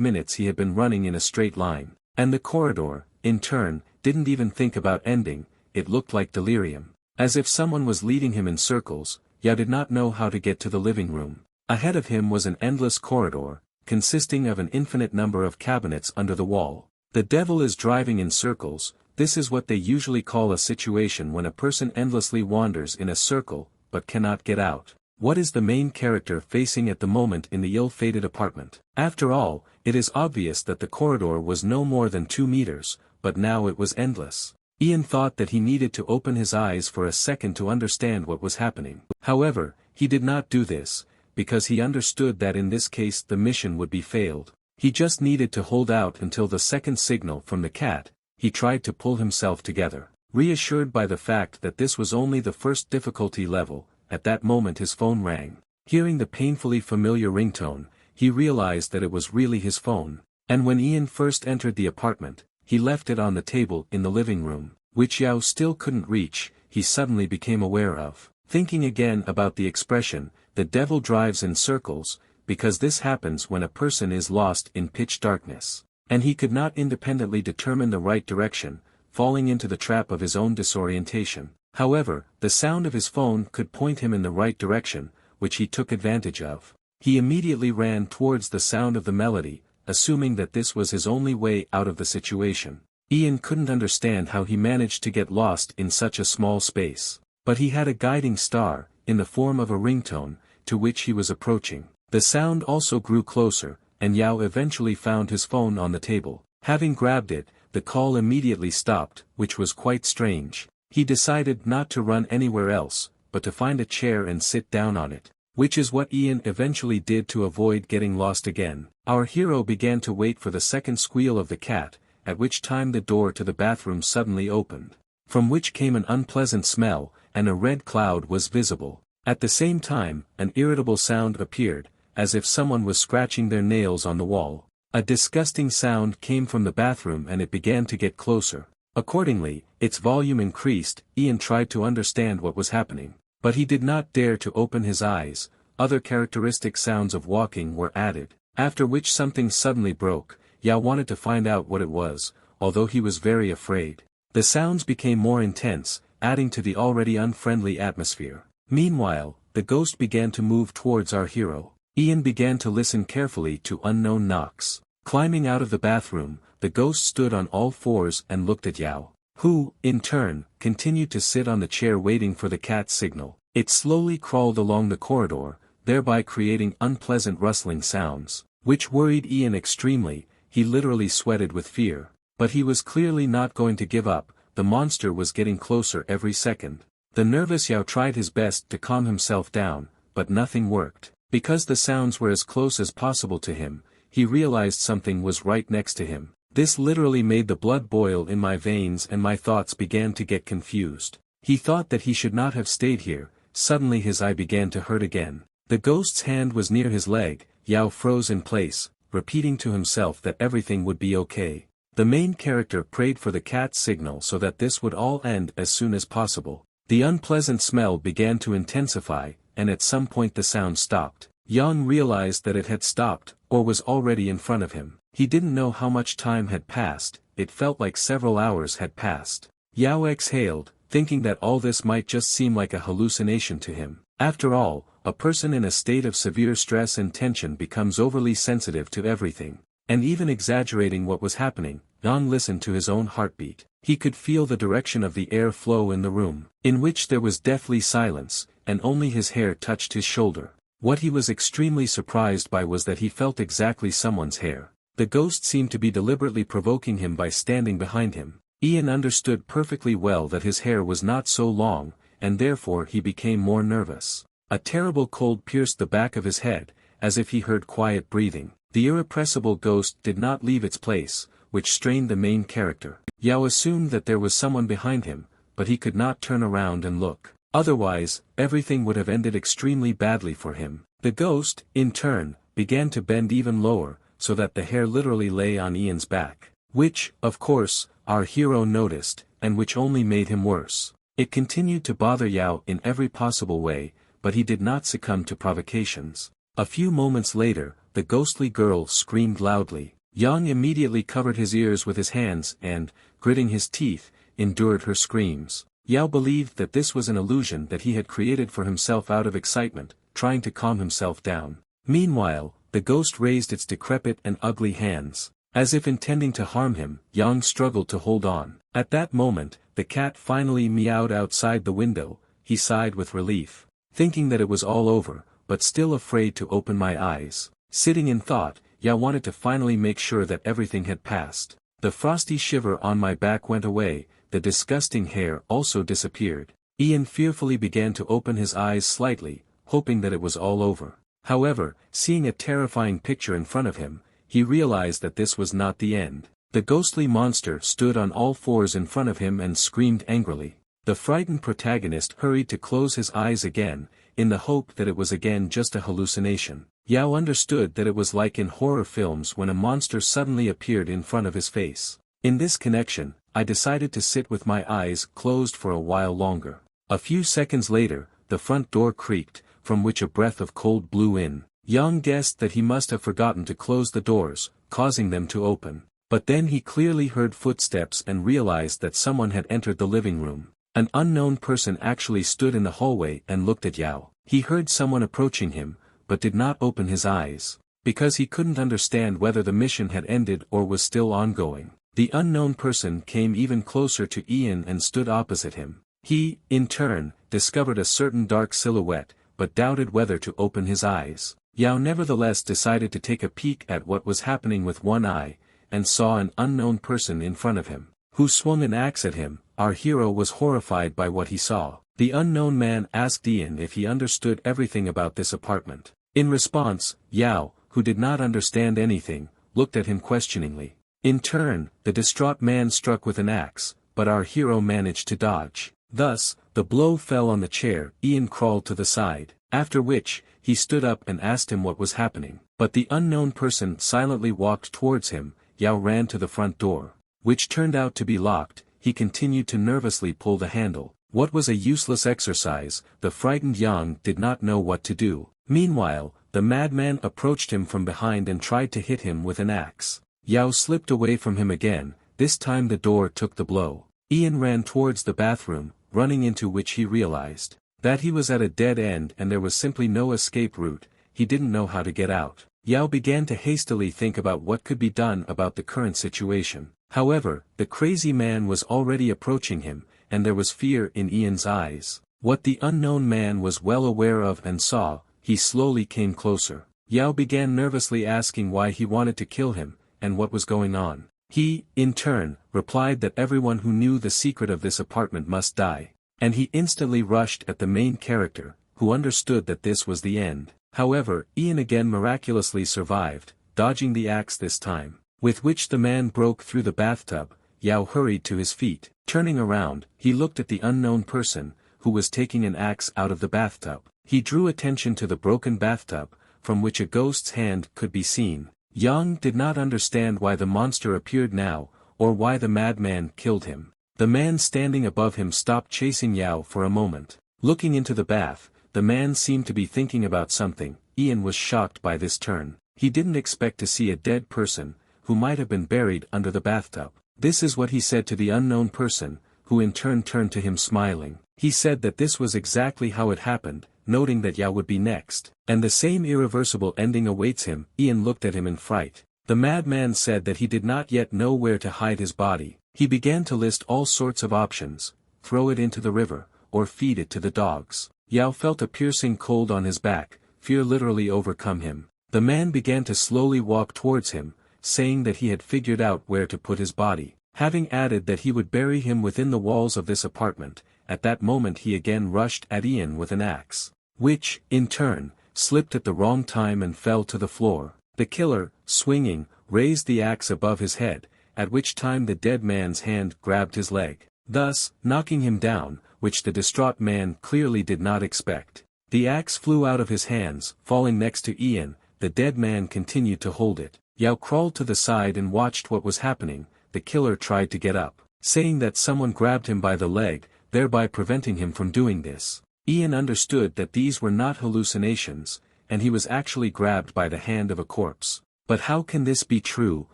A: minutes he had been running in a straight line. And the corridor, in turn, didn't even think about ending. It looked like delirium. As if someone was leading him in circles, Yao did not know how to get to the living room. Ahead of him was an endless corridor, consisting of an infinite number of cabinets under the wall. The devil is driving in circles. This is what they usually call a situation when a person endlessly wanders in a circle, but cannot get out. What is the main character facing at the moment in the ill-fated apartment? After all, it is obvious that the corridor was no more than 2 meters, but now it was endless. Ian thought that he needed to open his eyes for a second to understand what was happening. However, he did not do this, because he understood that in this case the mission would be failed. He just needed to hold out until the second signal from the cat. He tried to pull himself together. Reassured by the fact that this was only the first difficulty level, at that moment his phone rang. Hearing the painfully familiar ringtone, he realized that it was really his phone. And when Ian first entered the apartment, he left it on the table in the living room, which Yao still couldn't reach. He suddenly became aware of. Thinking again about the expression, the devil drives in circles, because this happens when a person is lost in pitch darkness. And he could not independently determine the right direction, falling into the trap of his own disorientation. However, the sound of his phone could point him in the right direction, which he took advantage of. He immediately ran towards the sound of the melody, assuming that this was his only way out of the situation. Ian couldn't understand how he managed to get lost in such a small space. But he had a guiding star, in the form of a ringtone, to which he was approaching. The sound also grew closer, and Yao eventually found his phone on the table. Having grabbed it, the call immediately stopped, which was quite strange. He decided not to run anywhere else, but to find a chair and sit down on it, which is what Ian eventually did to avoid getting lost again. Our hero began to wait for the second squeal of the cat, at which time the door to the bathroom suddenly opened, from which came an unpleasant smell, and a red cloud was visible. At the same time, an irritable sound appeared, as if someone was scratching their nails on the wall. A disgusting sound came from the bathroom and it began to get closer. Accordingly, its volume increased. Ian tried to understand what was happening, but he did not dare to open his eyes. Other characteristic sounds of walking were added, after which something suddenly broke. Yao wanted to find out what it was, although he was very afraid. The sounds became more intense, adding to the already unfriendly atmosphere. Meanwhile, the ghost began to move towards our hero. Ian began to listen carefully to unknown knocks. Climbing out of the bathroom, the ghost stood on all fours and looked at Yao, who, in turn, continued to sit on the chair waiting for the cat's signal. It slowly crawled along the corridor, thereby creating unpleasant rustling sounds, which worried Ian extremely. He literally sweated with fear. But he was clearly not going to give up. The monster was getting closer every second. The nervous Yao tried his best to calm himself down, but nothing worked. Because the sounds were as close as possible to him, he realized something was right next to him. This literally made the blood boil in my veins and my thoughts began to get confused. He thought that he should not have stayed here. Suddenly his eye began to hurt again. The ghost's hand was near his leg. Yao froze in place, repeating to himself that everything would be okay. The main character prayed for the cat's signal so that this would all end as soon as possible. The unpleasant smell began to intensify, and at some point the sound stopped. Yang realized that it had stopped, or was already in front of him. He didn't know how much time had passed. It felt like several hours had passed. Yao exhaled, thinking that all this might just seem like a hallucination to him. After all, a person in a state of severe stress and tension becomes overly sensitive to everything. And even exaggerating what was happening, Yang listened to his own heartbeat. He could feel the direction of the air flow in the room, in which there was deathly silence, and only his hair touched his shoulder. What he was extremely surprised by was that he felt exactly someone's hair. The ghost seemed to be deliberately provoking him by standing behind him. Ian understood perfectly well that his hair was not so long, and therefore he became more nervous. A terrible cold pierced the back of his head, as if he heard quiet breathing. The irrepressible ghost did not leave its place, which strained the main character. Yao assumed that there was someone behind him, but he could not turn around and look. Otherwise, everything would have ended extremely badly for him. The ghost, in turn, began to bend even lower, so that the hair literally lay on Ian's back. Which, of course, our hero noticed, and which only made him worse. It continued to bother Yao in every possible way, but he did not succumb to provocations. A few moments later, the ghostly girl screamed loudly. Yang immediately covered his ears with his hands and, gritting his teeth, endured her screams. Yao believed that this was an illusion that he had created for himself out of excitement, trying to calm himself down. Meanwhile, the ghost raised its decrepit and ugly hands. As if intending to harm him, Yang struggled to hold on. At that moment, the cat finally meowed outside the window. He sighed with relief. Thinking that it was all over, but still afraid to open my eyes. Sitting in thought, Yao wanted to finally make sure that everything had passed. The frosty shiver on my back went away, the disgusting hair also disappeared. Ian fearfully began to open his eyes slightly, hoping that it was all over. However, seeing a terrifying picture in front of him, he realized that this was not the end. The ghostly monster stood on all fours in front of him and screamed angrily. The frightened protagonist hurried to close his eyes again, in the hope that it was again just a hallucination. Yao understood that it was like in horror films when a monster suddenly appeared in front of his face. In this connection, I decided to sit with my eyes closed for a while longer. A few seconds later, the front door creaked, from which a breath of cold blew in. Yang guessed that he must have forgotten to close the doors, causing them to open. But then he clearly heard footsteps and realized that someone had entered the living room. An unknown person actually stood in the hallway and looked at Yao. He heard someone approaching him, but did not open his eyes, because he couldn't understand whether the mission had ended or was still ongoing. The unknown person came even closer to Ian and stood opposite him. He, in turn, discovered a certain dark silhouette, but doubted whether to open his eyes. Yao nevertheless decided to take a peek at what was happening with one eye, and saw an unknown person in front of him, who swung an axe at him. Our hero was horrified by what he saw. The unknown man asked Ian if he understood everything about this apartment. In response, Yao, who did not understand anything, looked at him questioningly. In turn, the distraught man struck with an axe, but our hero managed to dodge. Thus, the blow fell on the chair. Ian crawled to the side, after which, he stood up and asked him what was happening. But the unknown person silently walked towards him. Yao ran to the front door, which turned out to be locked. He continued to nervously pull the handle. What was a useless exercise, the frightened Yang did not know what to do. Meanwhile, the madman approached him from behind and tried to hit him with an axe. Yao slipped away from him again. This time the door took the blow. Ian ran towards the bathroom, running into which he realized that he was at a dead end and there was simply no escape route. He didn't know how to get out. Yao began to hastily think about what could be done about the current situation. However, the crazy man was already approaching him, and there was fear in Ian's eyes. What the unknown man was well aware of and saw, he slowly came closer. Yao began nervously asking why he wanted to kill him, and what was going on. He, in turn, replied that everyone who knew the secret of this apartment must die. And he instantly rushed at the main character, who understood that this was the end. However, Ian again miraculously survived, dodging the axe this time, with which the man broke through the bathtub. Yao hurried to his feet. Turning around, he looked at the unknown person, who was taking an axe out of the bathtub. He drew attention to the broken bathtub, from which a ghost's hand could be seen. Yang did not understand why the monster appeared now, or why the madman killed him. The man standing above him stopped chasing Yao for a moment. Looking into the bath, the man seemed to be thinking about something. Ian was shocked by this turn. He didn't expect to see a dead person, who might have been buried under the bathtub. This is what he said to the unknown person, who in turn turned to him smiling. He said that this was exactly how it happened, noting that Yao would be next, and the same irreversible ending awaits him. Ian looked at him in fright. The madman said that he did not yet know where to hide his body. He began to list all sorts of options: throw it into the river, or feed it to the dogs. Yao felt a piercing cold on his back. Fear literally overcome him. The man began to slowly walk towards him, saying that he had figured out where to put his body, having added that he would bury him within the walls of this apartment. At that moment he again rushed at Ian with an axe, which, in turn, slipped at the wrong time and fell to the floor. The killer, swinging, raised the axe above his head, at which time the dead man's hand grabbed his leg, thus knocking him down, which the distraught man clearly did not expect. The axe flew out of his hands, falling next to Ian. The dead man continued to hold it. Yao crawled to the side and watched what was happening. The killer tried to get up, saying that someone grabbed him by the leg, thereby preventing him from doing this. Ian understood that these were not hallucinations, and he was actually grabbed by the hand of a corpse. But how can this be true?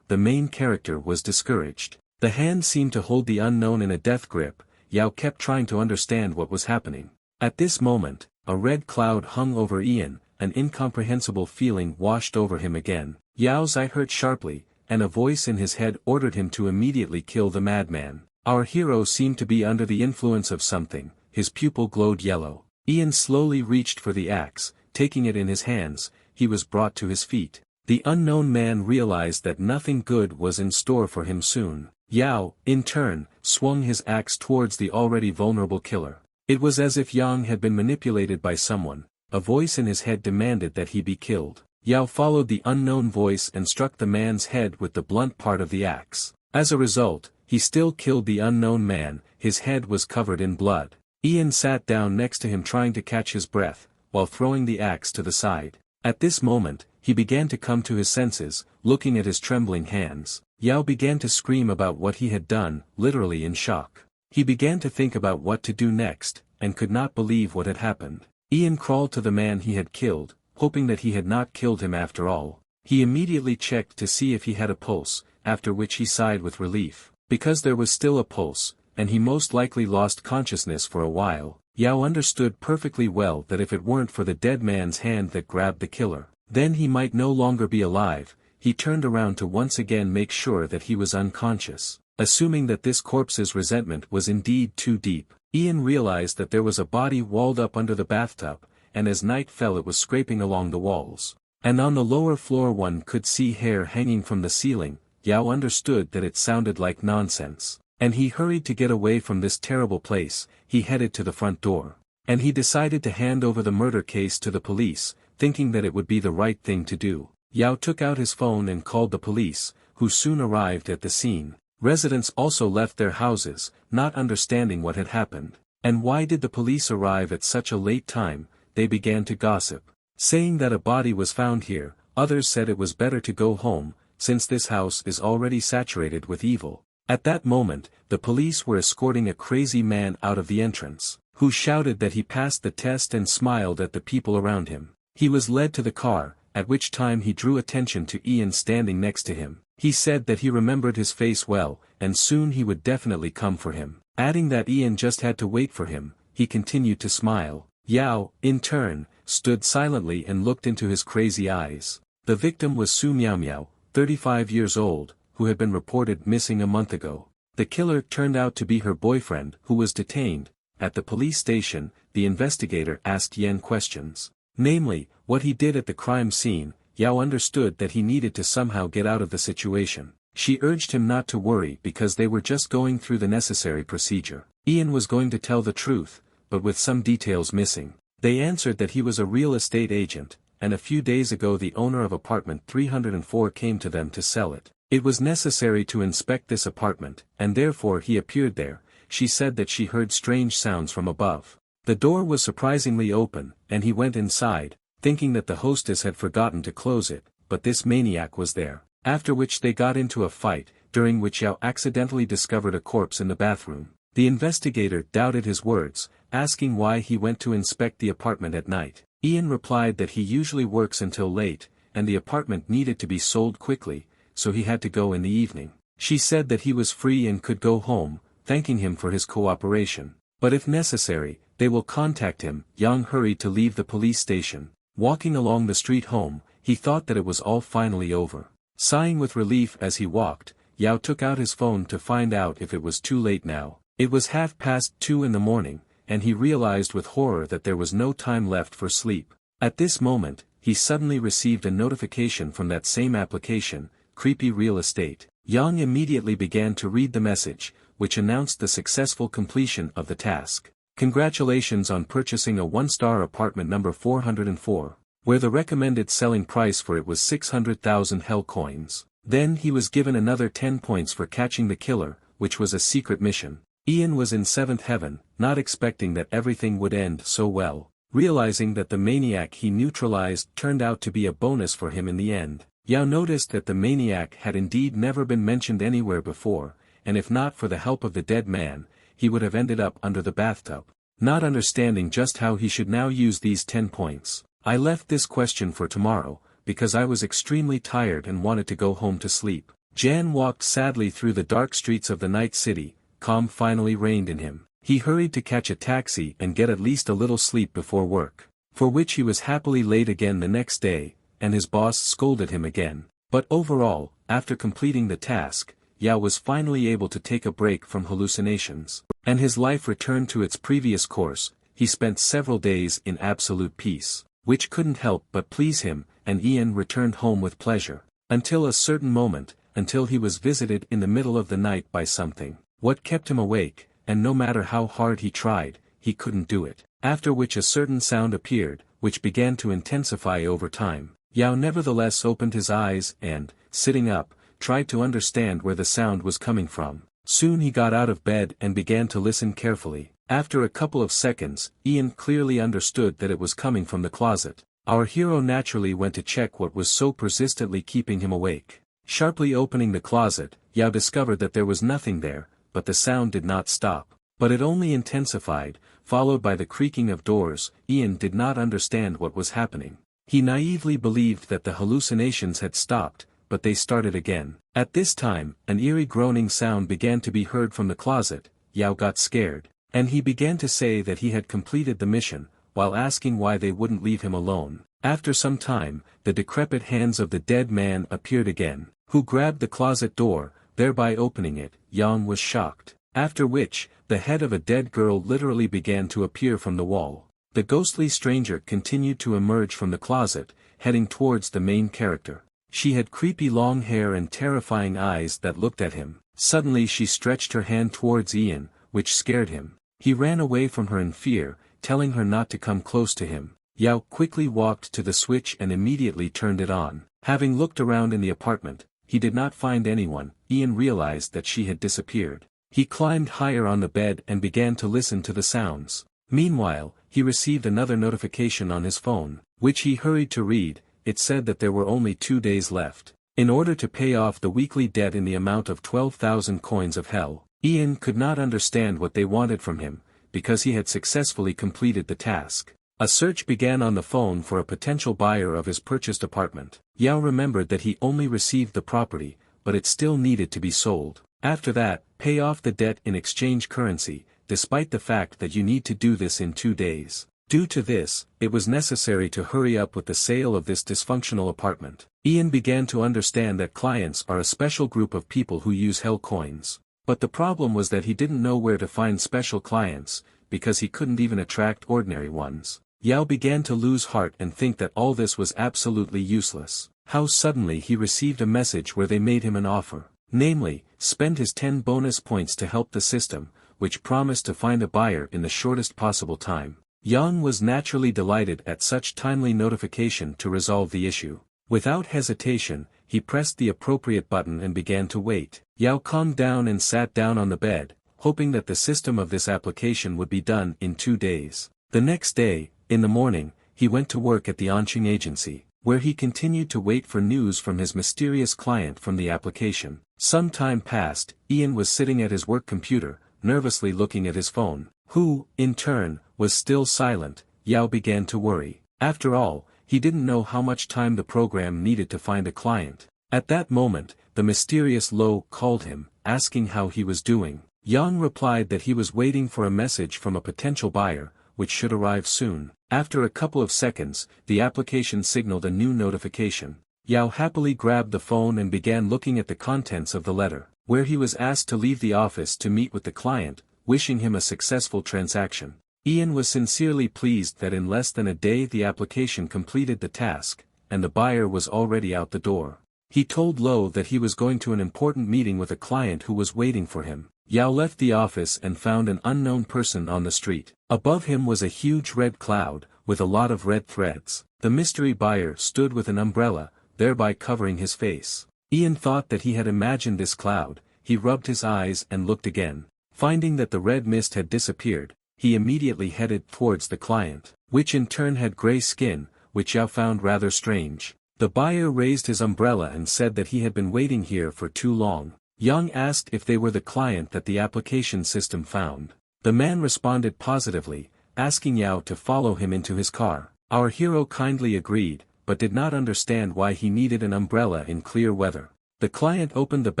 A: The main character was discouraged. The hand seemed to hold the unknown in a death grip. Yao kept trying to understand what was happening. At this moment, a red cloud hung over Ian, an incomprehensible feeling washed over him again. Yao's eye hurt sharply, and a voice in his head ordered him to immediately kill the madman. Our hero seemed to be under the influence of something, his pupil glowed yellow. Ian slowly reached for the axe, taking it in his hands, he was brought to his feet. The unknown man realized that nothing good was in store for him soon. Yao, in turn, swung his axe towards the already vulnerable killer. It was as if Yang had been manipulated by someone. A voice in his head demanded that he be killed. Yao followed the unknown voice and struck the man's head with the blunt part of the axe. As a result, he still killed the unknown man, his head was covered in blood. Ian sat down next to him trying to catch his breath, while throwing the axe to the side. At this moment, he began to come to his senses, looking at his trembling hands. Yao began to scream about what he had done, literally in shock. He began to think about what to do next, and could not believe what had happened. Ian crawled to the man he had killed, hoping that he had not killed him after all. He immediately checked to see if he had a pulse, after which he sighed with relief. Because there was still a pulse, and he most likely lost consciousness for a while, Yao understood perfectly well that if it weren't for the dead man's hand that grabbed the killer, then he might no longer be alive. He turned around to once again make sure that he was unconscious. Assuming that this corpse's resentment was indeed too deep, Ian realized that there was a body walled up under the bathtub, and as night fell it was scraping along the walls. And on the lower floor one could see hair hanging from the ceiling. Yao understood that it sounded like nonsense. And he hurried to get away from this terrible place. He headed to the front door. And he decided to hand over the murder case to the police, thinking that it would be the right thing to do. Yao took out his phone and called the police, who soon arrived at the scene. Residents also left their houses, not understanding what had happened. And why did the police arrive at such a late time? They began to gossip, saying that a body was found here. Others said it was better to go home, since this house is already saturated with evil. At that moment, the police were escorting a crazy man out of the entrance, who shouted that he passed the test and smiled at the people around him. He was led to the car, at which time he drew attention to Ian standing next to him. He said that he remembered his face well, and soon he would definitely come for him. Adding that Ian just had to wait for him, he continued to smile. Yao, in turn, stood silently and looked into his crazy eyes. The victim was Su Miao Miao, 35 years old, who had been reported missing a month ago. The killer turned out to be her boyfriend, who was detained. At the police station, the investigator asked Yen questions. Namely, what he did at the crime scene. Yao understood that he needed to somehow get out of the situation. She urged him not to worry because they were just going through the necessary procedure. Ian was going to tell the truth, but with some details missing. They answered that he was a real estate agent, and a few days ago the owner of apartment 304 came to them to sell it. It was necessary to inspect this apartment, and therefore he appeared there. She said that she heard strange sounds from above. The door was surprisingly open, and he went inside, thinking that the hostess had forgotten to close it, but this maniac was there. After which they got into a fight, during which Yao accidentally discovered a corpse in the bathroom. The investigator doubted his words, asking why he went to inspect the apartment at night. Ian replied that he usually works until late, and the apartment needed to be sold quickly, so he had to go in the evening. She said that he was free and could go home, thanking him for his cooperation. But if necessary, they will contact him. Yang hurried to leave the police station. Walking along the street home, he thought that it was all finally over. Sighing with relief as he walked, Yao took out his phone to find out if it was too late now. It was 2:30 in the morning, and he realized with horror that there was no time left for sleep. At this moment, he suddenly received a notification from that same application, Creepy Real Estate. Yang immediately began to read the message, which announced the successful completion of the task. Congratulations on purchasing a 1-star apartment number 404, where the recommended selling price for it was 600,000 hell coins. Then he was given another 10 points for catching the killer, which was a secret mission. Ian was in 7th heaven, not expecting that everything would end so well. Realizing that the maniac he neutralized turned out to be a bonus for him in the end. Yao noticed that the maniac had indeed never been mentioned anywhere before, and if not for the help of the dead man, he would have ended up under the bathtub. Not understanding just how he should now use these 10 points, I left this question for tomorrow, because I was extremely tired and wanted to go home to sleep. Jan walked sadly through the dark streets of the night city. Calm finally reigned in him. He hurried to catch a taxi and get at least a little sleep before work, for which he was happily late again the next day, and his boss scolded him again. But overall, after completing the task, Yao was finally able to take a break from hallucinations, and his life returned to its previous course. He spent several days in absolute peace, which couldn't help but please him, and Ian returned home with pleasure. Until a certain moment, until he was visited in the middle of the night by something. What kept him awake, and no matter how hard he tried, he couldn't do it. After which a certain sound appeared, which began to intensify over time. Yao nevertheless opened his eyes and, sitting up, tried to understand where the sound was coming from. Soon he got out of bed and began to listen carefully. After a couple of seconds, Ian clearly understood that it was coming from the closet. Our hero naturally went to check what was so persistently keeping him awake. Sharply opening the closet, Yao discovered that there was nothing there, but the sound did not stop. But it only intensified, followed by the creaking of doors. Ian did not understand what was happening. He naively believed that the hallucinations had stopped, but they started again. At this time, an eerie groaning sound began to be heard from the closet. Yao got scared, and he began to say that he had completed the mission, while asking why they wouldn't leave him alone. After some time, the decrepit hands of the dead man appeared again, who grabbed the closet door, thereby opening it. Yang was shocked. After which, the head of a dead girl literally began to appear from the wall. The ghostly stranger continued to emerge from the closet, heading towards the main character. She had creepy long hair and terrifying eyes that looked at him. Suddenly she stretched her hand towards Ian, which scared him. He ran away from her in fear, telling her not to come close to him. Yao quickly walked to the switch and immediately turned it on. Having looked around in the apartment, he did not find anyone. Ian realized that she had disappeared. He climbed higher on the bed and began to listen to the sounds. Meanwhile, he received another notification on his phone, which he hurried to read. It said that there were only 2 days left. In order to pay off the weekly debt in the amount of 12,000 coins of hell, Ian could not understand what they wanted from him, because he had successfully completed the task. A search began on the phone for a potential buyer of his purchased apartment. Yao remembered that he only received the property, but it still needed to be sold. After that, pay off the debt in exchange currency, despite the fact that you need to do this in 2 days. Due to this, it was necessary to hurry up with the sale of this dysfunctional apartment. Ian began to understand that clients are a special group of people who use hell coins. But the problem was that he didn't know where to find special clients, because he couldn't even attract ordinary ones. Yao began to lose heart and think that all this was absolutely useless. How suddenly he received a message where they made him an offer. Namely, spend his 10 bonus points to help the system, which promised to find a buyer in the shortest possible time. Yang was naturally delighted at such timely notification to resolve the issue. Without hesitation, he pressed the appropriate button and began to wait. Yao calmed down and sat down on the bed, hoping that the system of this application would be done in 2 days. The next day, in the morning, he went to work at the Anqing agency, where he continued to wait for news from his mysterious client from the application. Some time passed. Ian was sitting at his work computer, nervously looking at his phone, who, in turn, was still silent. Yao began to worry. After all, he didn't know how much time the program needed to find a client. At that moment, the mysterious Lo called him, asking how he was doing. Yang replied that he was waiting for a message from a potential buyer, which should arrive soon. After a couple of seconds, the application signaled a new notification. Yao happily grabbed the phone and began looking at the contents of the letter, where he was asked to leave the office to meet with the client, wishing him a successful transaction. Ian was sincerely pleased that in less than a day the application completed the task, and the buyer was already out the door. He told Lo that he was going to an important meeting with a client who was waiting for him. Yao left the office and found an unknown person on the street. Above him was a huge red cloud, with a lot of red threads. The mystery buyer stood with an umbrella, thereby covering his face. Ian thought that he had imagined this cloud. He rubbed his eyes and looked again. Finding that the red mist had disappeared, he immediately headed towards the client, which in turn had gray skin, which Yao found rather strange. The buyer raised his umbrella and said that he had been waiting here for too long. Yang asked if they were the client that the application system found. The man responded positively, asking Yao to follow him into his car. Our hero kindly agreed, but did not understand why he needed an umbrella in clear weather. The client opened the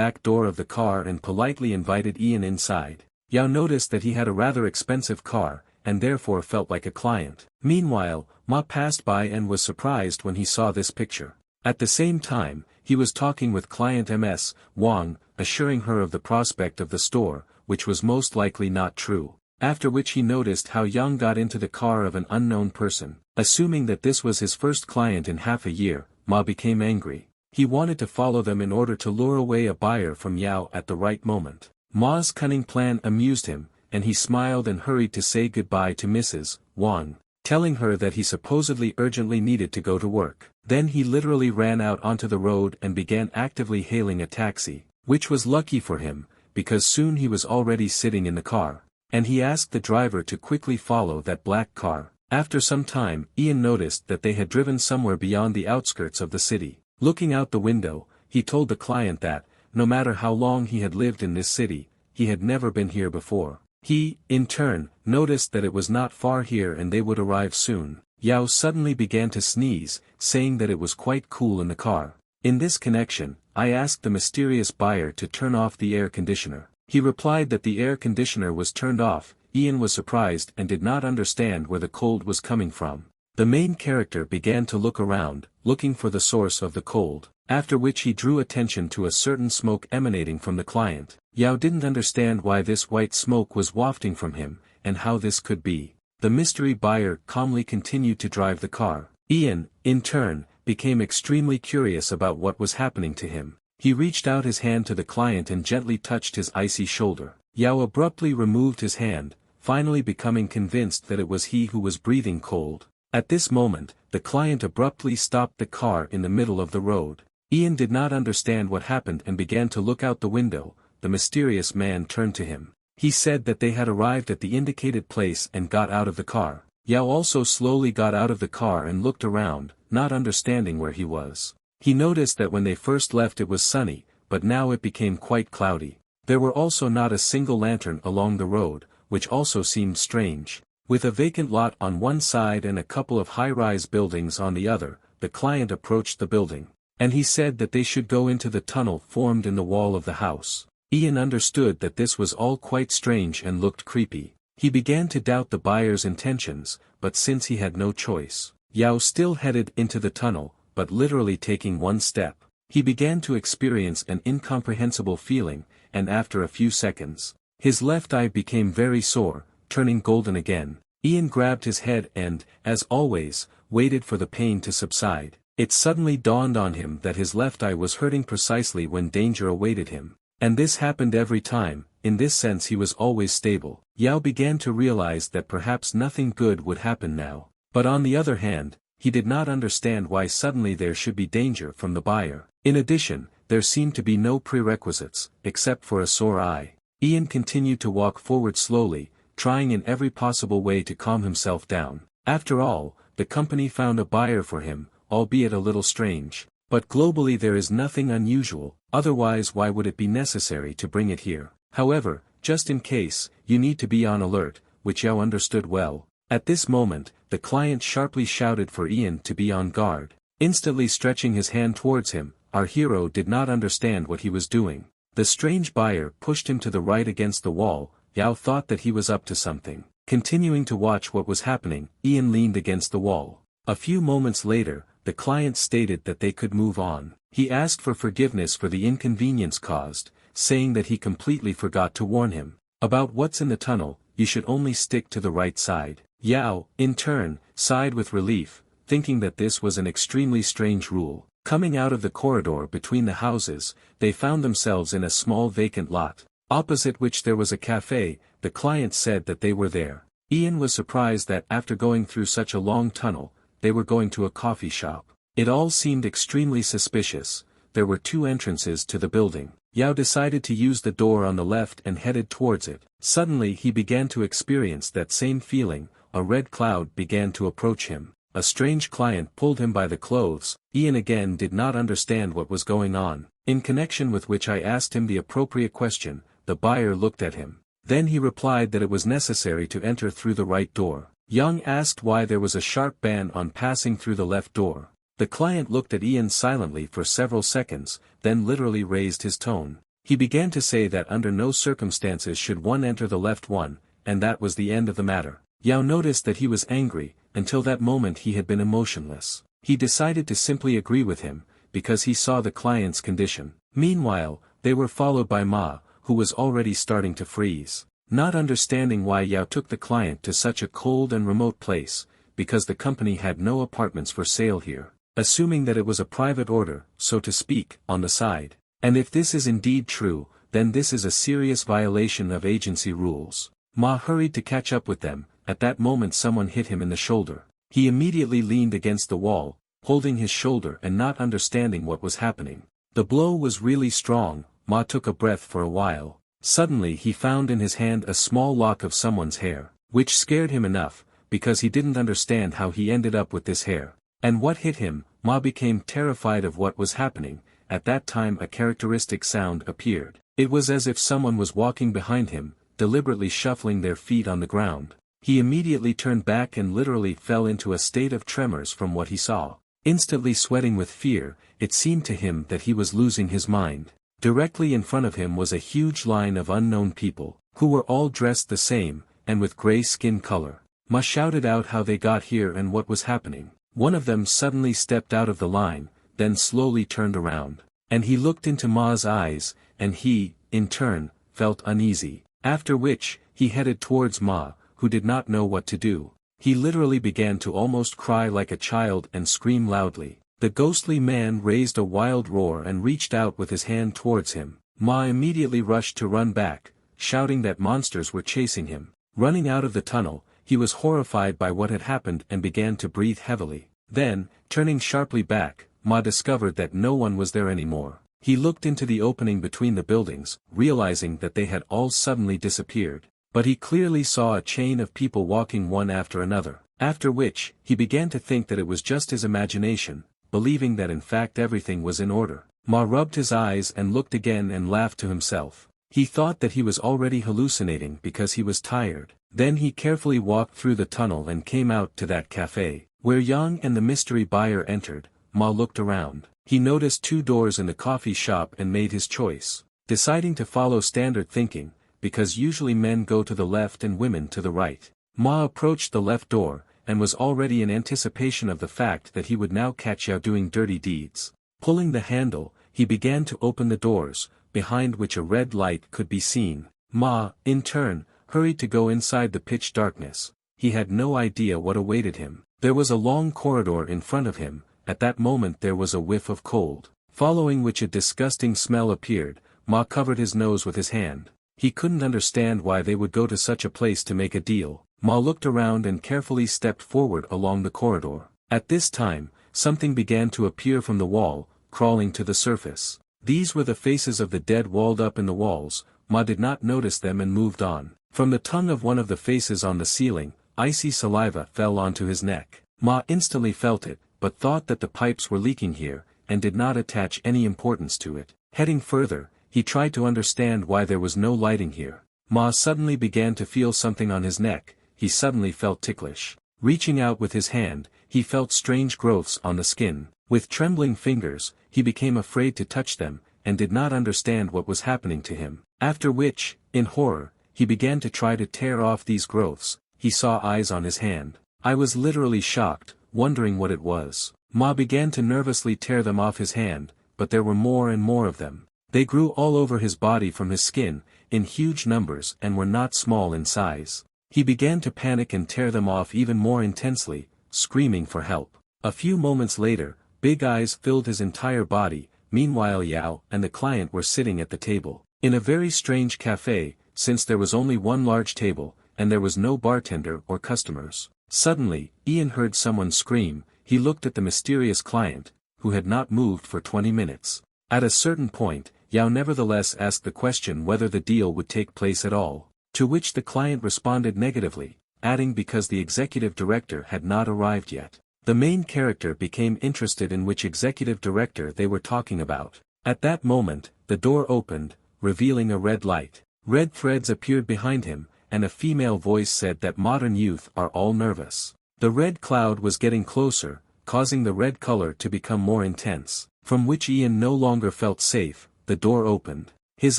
A: back door of the car and politely invited Ian inside. Yao noticed that he had a rather expensive car, and therefore felt like a client. Meanwhile, Ma passed by and was surprised when he saw this picture. At the same time, he was talking with client Ms. Wang, assuring her of the prospect of the store, which was most likely not true. After which he noticed how Yang got into the car of an unknown person. Assuming that this was his first client in half a year, Ma became angry. He wanted to follow them in order to lure away a buyer from Yao at the right moment. Ma's cunning plan amused him, and he smiled and hurried to say goodbye to Mrs. Wang, telling her that he supposedly urgently needed to go to work. Then he literally ran out onto the road and began actively hailing a taxi, which was lucky for him, because soon he was already sitting in the car. And he asked the driver to quickly follow that black car. After some time, Ian noticed that they had driven somewhere beyond the outskirts of the city. Looking out the window, he told the client that, no matter how long he had lived in this city, he had never been here before. He, in turn, noticed that it was not far here and they would arrive soon. Yao suddenly began to sneeze, saying that it was quite cool in the car. In this connection, I asked the mysterious buyer to turn off the air conditioner. He replied that the air conditioner was turned off. Ian was surprised and did not understand where the cold was coming from. The main character began to look around, looking for the source of the cold, after which he drew attention to a certain smoke emanating from the client. Yao didn't understand why this white smoke was wafting from him, and how this could be. The mystery buyer calmly continued to drive the car. Ian, in turn, became extremely curious about what was happening to him. He reached out his hand to the client and gently touched his icy shoulder. Yao abruptly removed his hand, finally becoming convinced that it was he who was breathing cold. At this moment, the client abruptly stopped the car in the middle of the road. Ian did not understand what happened and began to look out the window. The mysterious man turned to him. He said that they had arrived at the indicated place and got out of the car. Yao also slowly got out of the car and looked around, not understanding where he was. He noticed that when they first left it was sunny, but now it became quite cloudy. There were also not a single lantern along the road, which also seemed strange. With a vacant lot on one side and a couple of high-rise buildings on the other, the client approached the building. And he said that they should go into the tunnel formed in the wall of the house. Ian understood that this was all quite strange and looked creepy. He began to doubt the buyer's intentions, but since he had no choice, Yao still headed into the tunnel, but literally taking one step. He began to experience an incomprehensible feeling, and after a few seconds, his left eye became very sore, turning golden again. Ian grabbed his head and, as always, waited for the pain to subside. It suddenly dawned on him that his left eye was hurting precisely when danger awaited him. And this happened every time. In this sense he was always stable. Yao began to realize that perhaps nothing good would happen now. But on the other hand, he did not understand why suddenly there should be danger from the buyer. In addition, there seemed to be no prerequisites, except for a sore eye. Ian continued to walk forward slowly, trying in every possible way to calm himself down. After all, the company found a buyer for him, albeit a little strange. But globally there is nothing unusual, otherwise why would it be necessary to bring it here? However, just in case, you need to be on alert, which Yao understood well. At this moment, the client sharply shouted for Ian to be on guard. Instantly stretching his hand towards him, our hero did not understand what he was doing. The strange buyer pushed him to the right against the wall. Yao thought that he was up to something. Continuing to watch what was happening, Ian leaned against the wall. A few moments later, the client stated that they could move on. He asked for forgiveness for the inconvenience caused, saying that he completely forgot to warn him about what's in the tunnel. You should only stick to the right side. Yao, in turn, sighed with relief, thinking that this was an extremely strange rule. Coming out of the corridor between the houses, they found themselves in a small vacant lot, opposite which there was a cafe. The client said that they were there. Ian was surprised that after going through such a long tunnel, they were going to a coffee shop. It all seemed extremely suspicious. There were two entrances to the building. Yao decided to use the door on the left and headed towards it. Suddenly he began to experience that same feeling. A red cloud began to approach him. a strange client pulled him by the clothes. Ian again did not understand what was going on, in connection with which I asked him the appropriate question. The buyer looked at him. Then he replied that it was necessary to enter through the right door. Young asked why there was a sharp ban on passing through the left door. The client looked at Ian silently for several seconds, then literally raised his tone. He began to say that under no circumstances should one enter the left one, and that was the end of the matter. Yao noticed that he was angry. Until that moment he had been emotionless. He decided to simply agree with him, because he saw the client's condition. Meanwhile, they were followed by Ma, who was already starting to freeze. Not understanding why Yao took the client to such a cold and remote place, because the company had no apartments for sale here. Assuming that it was a private order, so to speak, on the side. And if this is indeed true, then this is a serious violation of agency rules. Ma hurried to catch up with them. At that moment someone hit him in the shoulder. He immediately leaned against the wall, holding his shoulder and not understanding what was happening. The blow was really strong. Ma took a breath for a while. Suddenly he found in his hand a small lock of someone's hair, which scared him enough, because he didn't understand how he ended up with this hair. And what hit him? Ma became terrified of what was happening. At that time a characteristic sound appeared. It was as if someone was walking behind him, deliberately shuffling their feet on the ground. He immediately turned back and literally fell into a state of tremors from what he saw. Instantly sweating with fear, it seemed to him that he was losing his mind. Directly in front of him was a huge line of unknown people, who were all dressed the same, and with gray skin color. Ma shouted out how they got here and what was happening. One of them suddenly stepped out of the line, then slowly turned around. And he looked into Ma's eyes, and he, in turn, felt uneasy. After which, he headed towards Ma, who did not know what to do. He literally began to almost cry like a child and scream loudly. The ghostly man raised a wild roar and reached out with his hand towards him. Ma immediately rushed to run back, shouting that monsters were chasing him. Running out of the tunnel, he was horrified by what had happened and began to breathe heavily. Then, turning sharply back, Ma discovered that no one was there anymore. He looked into the opening between the buildings, realizing that they had all suddenly disappeared. But he clearly saw a chain of people walking one after another. After which, he began to think that it was just his imagination, believing that in fact everything was in order. Ma rubbed his eyes and looked again and laughed to himself. He thought that he was already hallucinating because he was tired. Then he carefully walked through the tunnel and came out to that cafe, where Yang and the mystery buyer entered. Ma looked around. He noticed 2 doors in the coffee shop and made his choice. Deciding to follow standard thinking, because usually men go to the left and women to the right. Ma approached the left door, and was already in anticipation of the fact that he would now catch Yao doing dirty deeds. Pulling the handle, he began to open the doors, behind which a red light could be seen. Ma, in turn, hurried to go inside the pitch darkness. He had no idea what awaited him. There was a long corridor in front of him. At that moment there was a whiff of cold, following which a disgusting smell appeared. Ma covered his nose with his hand. He couldn't understand why they would go to such a place to make a deal. Ma looked around and carefully stepped forward along the corridor. At this time, something began to appear from the wall, crawling to the surface. These were the faces of the dead walled up in the walls. Ma did not notice them and moved on. From the tongue of one of the faces on the ceiling, icy saliva fell onto his neck. Ma instantly felt it, but thought that the pipes were leaking here, and did not attach any importance to it. Heading further, he tried to understand why there was no lighting here. Ma suddenly began to feel something on his neck. He suddenly felt ticklish. Reaching out with his hand, he felt strange growths on the skin. With trembling fingers, he became afraid to touch them, and did not understand what was happening to him. After which, in horror, he began to try to tear off these growths. He saw eyes on his hand. I was literally shocked, wondering what it was. Ma began to nervously tear them off his hand, but there were more and more of them. They grew all over his body from his skin, in huge numbers, and were not small in size. He began to panic and tear them off even more intensely, screaming for help. A few moments later, big eyes filled his entire body. Meanwhile Yao and the client were sitting at the table. In a very strange cafe, since there was only one large table, and there was no bartender or customers. Suddenly, Ian heard someone scream. He looked at the mysterious client, who had not moved for 20 minutes. At a certain point, Yao nevertheless asked the question whether the deal would take place at all, to which the client responded negatively, adding because the executive director had not arrived yet. The main character became interested in which executive director they were talking about. At that moment, the door opened, revealing a red light. Red threads appeared behind him, and a female voice said that modern youth are all nervous. The red cloud was getting closer, causing the red color to become more intense, from which Ian no longer felt safe. The door opened. His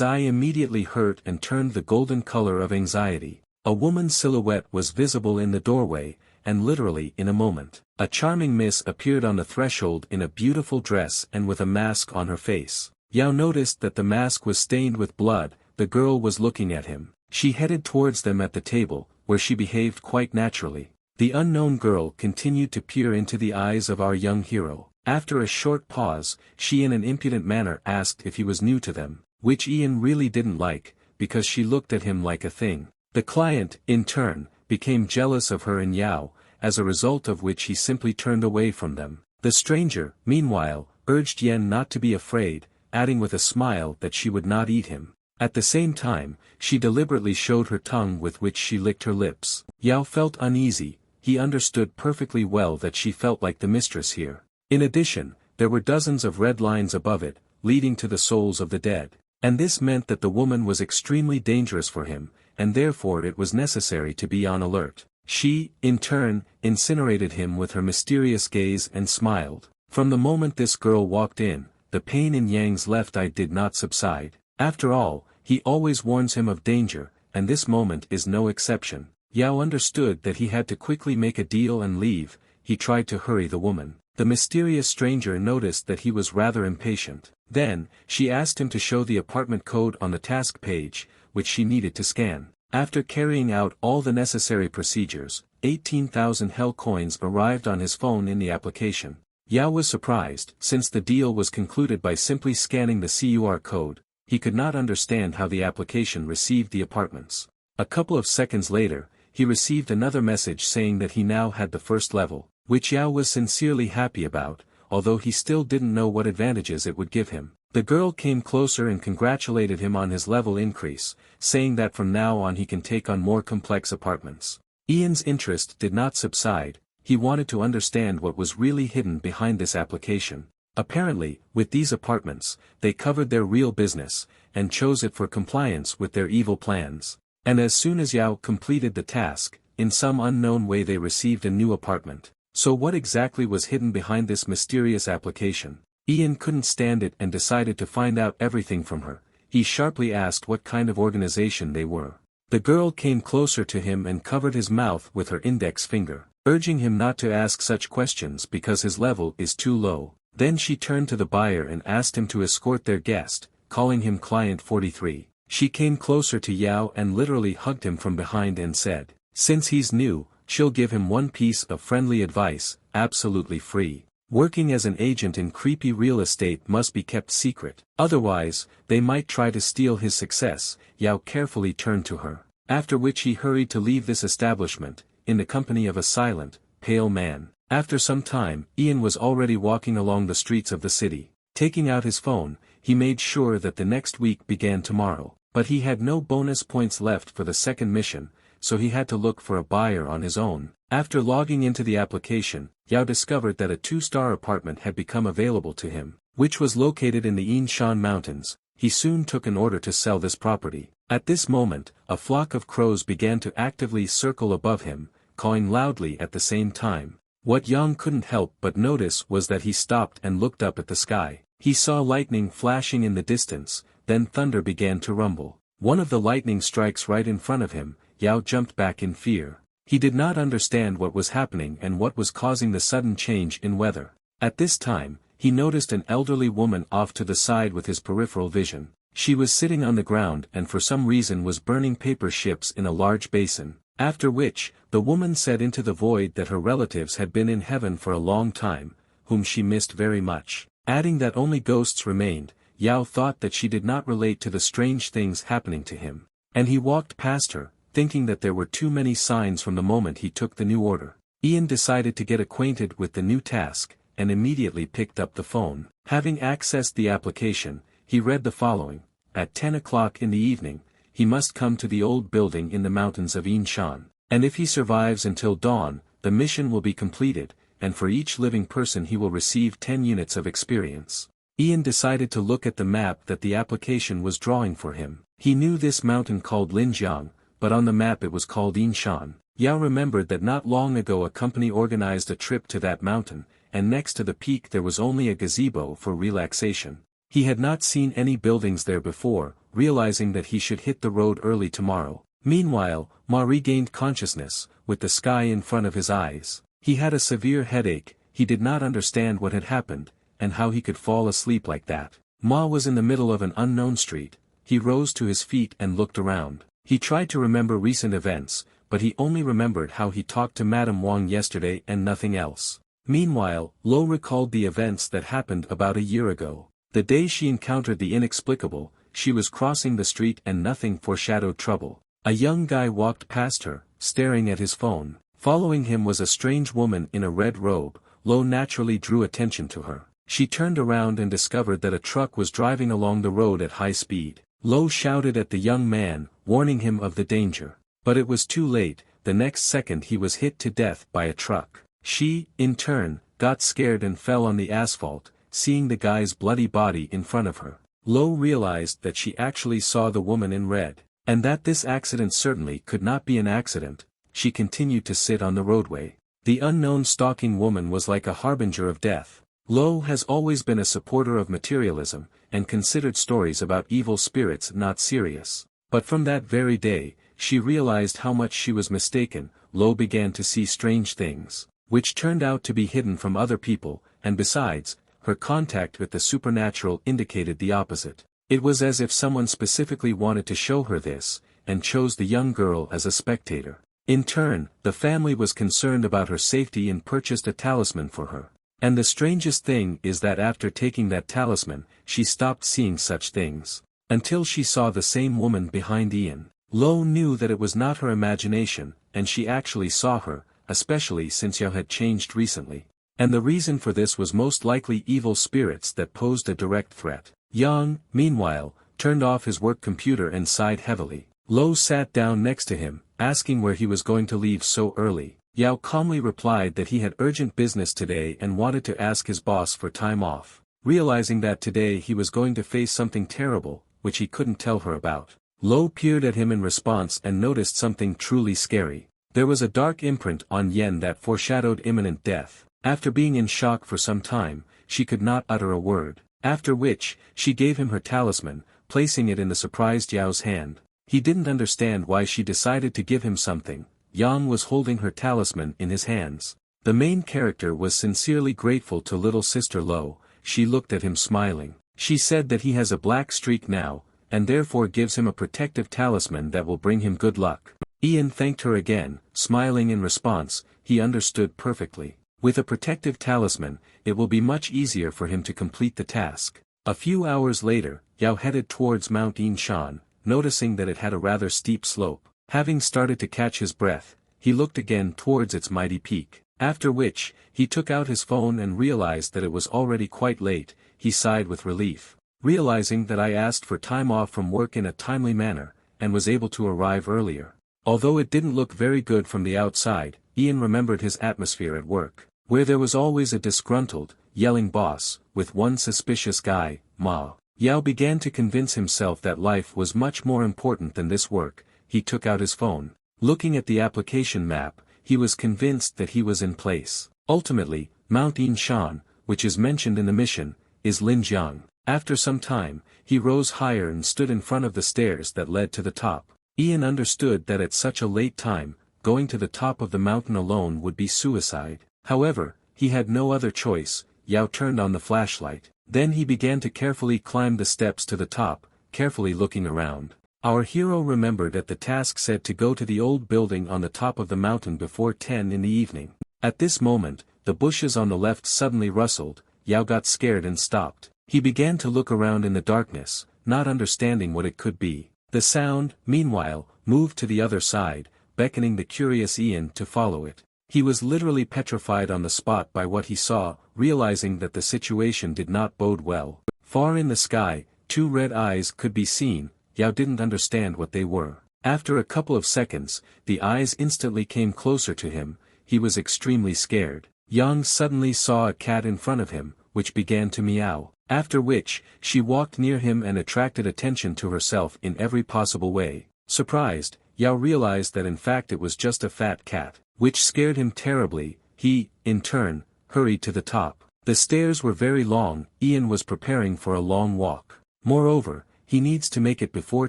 A: eye immediately hurt and turned the golden color of anxiety. A woman's silhouette was visible in the doorway, and literally in a moment, a charming miss appeared on the threshold in a beautiful dress and with a mask on her face. Yao noticed that the mask was stained with blood. The girl was looking at him. She headed towards them at the table, where she behaved quite naturally. The unknown girl continued to peer into the eyes of our young hero. After a short pause, she in an impudent manner asked if he was new to them, which Ian really didn't like, because she looked at him like a thing. The client, in turn, became jealous of her and Yao, as a result of which he simply turned away from them. The stranger, meanwhile, urged Yen not to be afraid, adding with a smile that she would not eat him. At the same time, she deliberately showed her tongue with which she licked her lips. Yao felt uneasy. He understood perfectly well that she felt like the mistress here. In addition, there were dozens of red lines above it, leading to the souls of the dead. And this meant that the woman was extremely dangerous for him, and therefore it was necessary to be on alert. She, in turn, incinerated him with her mysterious gaze and smiled. From the moment this girl walked in, the pain in Yang's left eye did not subside. After all, he always warns him of danger, and this moment is no exception. Yao understood that he had to quickly make a deal and leave. He tried to hurry the woman. The mysterious stranger noticed that he was rather impatient. Then, she asked him to show the apartment code on the task page, which she needed to scan. After carrying out all the necessary procedures, 18,000 hell coins arrived on his phone in the application. Yao was surprised, since the deal was concluded by simply scanning the CUR code. He could not understand how the application received the apartments. A couple of seconds later, he received another message saying that he now had the first level, which Yao was sincerely happy about, although he still didn't know what advantages it would give him. The girl came closer and congratulated him on his level increase, saying that from now on he can take on more complex apartments. Ian's interest did not subside. He wanted to understand what was really hidden behind this application. Apparently, with these apartments, they covered their real business, and chose it for compliance with their evil plans. And as soon as Yao completed the task, in some unknown way they received a new apartment. So what exactly was hidden behind this mysterious application? Ian couldn't stand it and decided to find out everything from her. He sharply asked what kind of organization they were. The girl came closer to him and covered his mouth with her index finger, urging him not to ask such questions because his level is too low. Then she turned to the buyer and asked him to escort their guest, calling him Client 43. She came closer to Yao and literally hugged him from behind and said, since he's new, she'll give him one piece of friendly advice, absolutely free. Working as an agent in creepy real estate must be kept secret. Otherwise, they might try to steal his success. Yao carefully turned to her. After which he hurried to leave this establishment, in the company of a silent, pale man. After some time, Ian was already walking along the streets of the city. Taking out his phone, he made sure that the next week began tomorrow. But he had no bonus points left for the second mission, so he had to look for a buyer on his own. After logging into the application, Yao discovered that a 2-star apartment had become available to him, which was located in the Yinshan Mountains. He soon took an order to sell this property. At this moment, a flock of crows began to actively circle above him, cawing loudly at the same time. What Yang couldn't help but notice was that he stopped and looked up at the sky. He saw lightning flashing in the distance, then thunder began to rumble. One of the lightning strikes right in front of him. Yao jumped back in fear. He did not understand what was happening and what was causing the sudden change in weather. At this time, he noticed an elderly woman off to the side with his peripheral vision. She was sitting on the ground and for some reason was burning paper ships in a large basin. After which, the woman said into the void that her relatives had been in heaven for a long time, whom she missed very much. Adding that only ghosts remained, Yao thought that she did not relate to the strange things happening to him. And he walked past her, thinking that there were too many signs from the moment he took the new order. Ian decided to get acquainted with the new task, and immediately picked up the phone. Having accessed the application, he read the following: at 10 o'clock in the evening, he must come to the old building in the mountains of Yinshan. And if he survives until dawn, the mission will be completed. and for each living person he will receive 10 units of experience. Ian decided to look at the map that the application was drawing for him. He knew this mountain called Linjiang, but on the map it was called Yinshan. Yao remembered that not long ago a company organized a trip to that mountain, and next to the peak there was only a gazebo for relaxation. He had not seen any buildings there before, realizing that he should hit the road early tomorrow. Meanwhile, Ma regained consciousness, with the sky in front of his eyes. He had a severe headache, he did not understand what had happened, and how he could fall asleep like that. Ma was in the middle of an unknown street. He rose to his feet and looked around. He tried to remember recent events, but he only remembered how he talked to Madame Wang yesterday and nothing else. Meanwhile, Lo recalled the events that happened about a year ago. The day she encountered the inexplicable, she was crossing the street and nothing foreshadowed trouble. A young guy walked past her, staring at his phone. Following him was a strange woman in a red robe. Lo naturally drew attention to her. She turned around and discovered that a truck was driving along the road at high speed. Lo shouted at the young man, warning him of the danger. But it was too late, the next second he was hit to death by a truck. She, in turn, got scared and fell on the asphalt, seeing the guy's bloody body in front of her. Lo realized that she actually saw the woman in red, and that this accident certainly could not be an accident. She continued to sit on the roadway. The unknown stalking woman was like a harbinger of death. Lo has always been a supporter of materialism, and considered stories about evil spirits not serious. But from that very day, she realized how much she was mistaken. Lo began to see strange things, which turned out to be hidden from other people, and besides, her contact with the supernatural indicated the opposite. It was as if someone specifically wanted to show her this, and chose the young girl as a spectator. In turn, the family was concerned about her safety and purchased a talisman for her. And the strangest thing is that after taking that talisman, she stopped seeing such things. Until she saw the same woman behind Ian. Lo knew that it was not her imagination, and she actually saw her, especially since Yao had changed recently. And the reason for this was most likely evil spirits that posed a direct threat. Yang, meanwhile, turned off his work computer and sighed heavily. Lo sat down next to him, asking where he was going to leave so early. Yao calmly replied that he had urgent business today and wanted to ask his boss for time off. Realizing that today he was going to face something terrible, which he couldn't tell her about. Lo peered at him in response and noticed something truly scary. There was a dark imprint on Yen that foreshadowed imminent death. After being in shock for some time, she could not utter a word. After which, she gave him her talisman, placing it in the surprised Yao's hand. He didn't understand why she decided to give him something. Yang was holding her talisman in his hands. The main character was sincerely grateful to little sister Lo. She looked at him smiling. She said that he has a black streak now, and therefore gives him a protective talisman that will bring him good luck. Ian thanked her again, smiling in response. He understood perfectly. With a protective talisman, it will be much easier for him to complete the task. A few hours later, Yao headed towards Mount Yinshan, noticing that it had a rather steep slope. Having started to catch his breath, he looked again towards its mighty peak. After which, he took out his phone and realized that it was already quite late. He sighed with relief. Realizing that I asked for time off from work in a timely manner, and was able to arrive earlier. Although it didn't look very good from the outside, Ian remembered his atmosphere at work, where there was always a disgruntled, yelling boss, with one suspicious guy, Ma. Yao began to convince himself that life was much more important than this work. He took out his phone. Looking at the application map, he was convinced that he was in place. Ultimately, Mount Yinshan, which is mentioned in the mission, is Linjiang. After some time, he rose higher and stood in front of the stairs that led to the top. Ian understood that at such a late time, going to the top of the mountain alone would be suicide. However, he had no other choice. Yao turned on the flashlight. Then he began to carefully climb the steps to the top, carefully looking around. Our hero remembered that the task said to go to the old building on the top of the mountain before 10 in the evening. At this moment, the bushes on the left suddenly rustled. Yao got scared and stopped. He began to look around in the darkness, not understanding what it could be. The sound, meanwhile, moved to the other side, beckoning the curious Ian to follow it. He was literally petrified on the spot by what he saw, realizing that the situation did not bode well. Far in the sky, two red eyes could be seen. Yao didn't understand what they were. After a couple of seconds, the eyes instantly came closer to him. He was extremely scared. Yang suddenly saw a cat in front of him, which began to meow. After which, she walked near him and attracted attention to herself in every possible way. Surprised, Yao realized that in fact it was just a fat cat, which scared him terribly. He, in turn, hurried to the top. The stairs were very long. Ian was preparing for a long walk. Moreover, he needs to make it before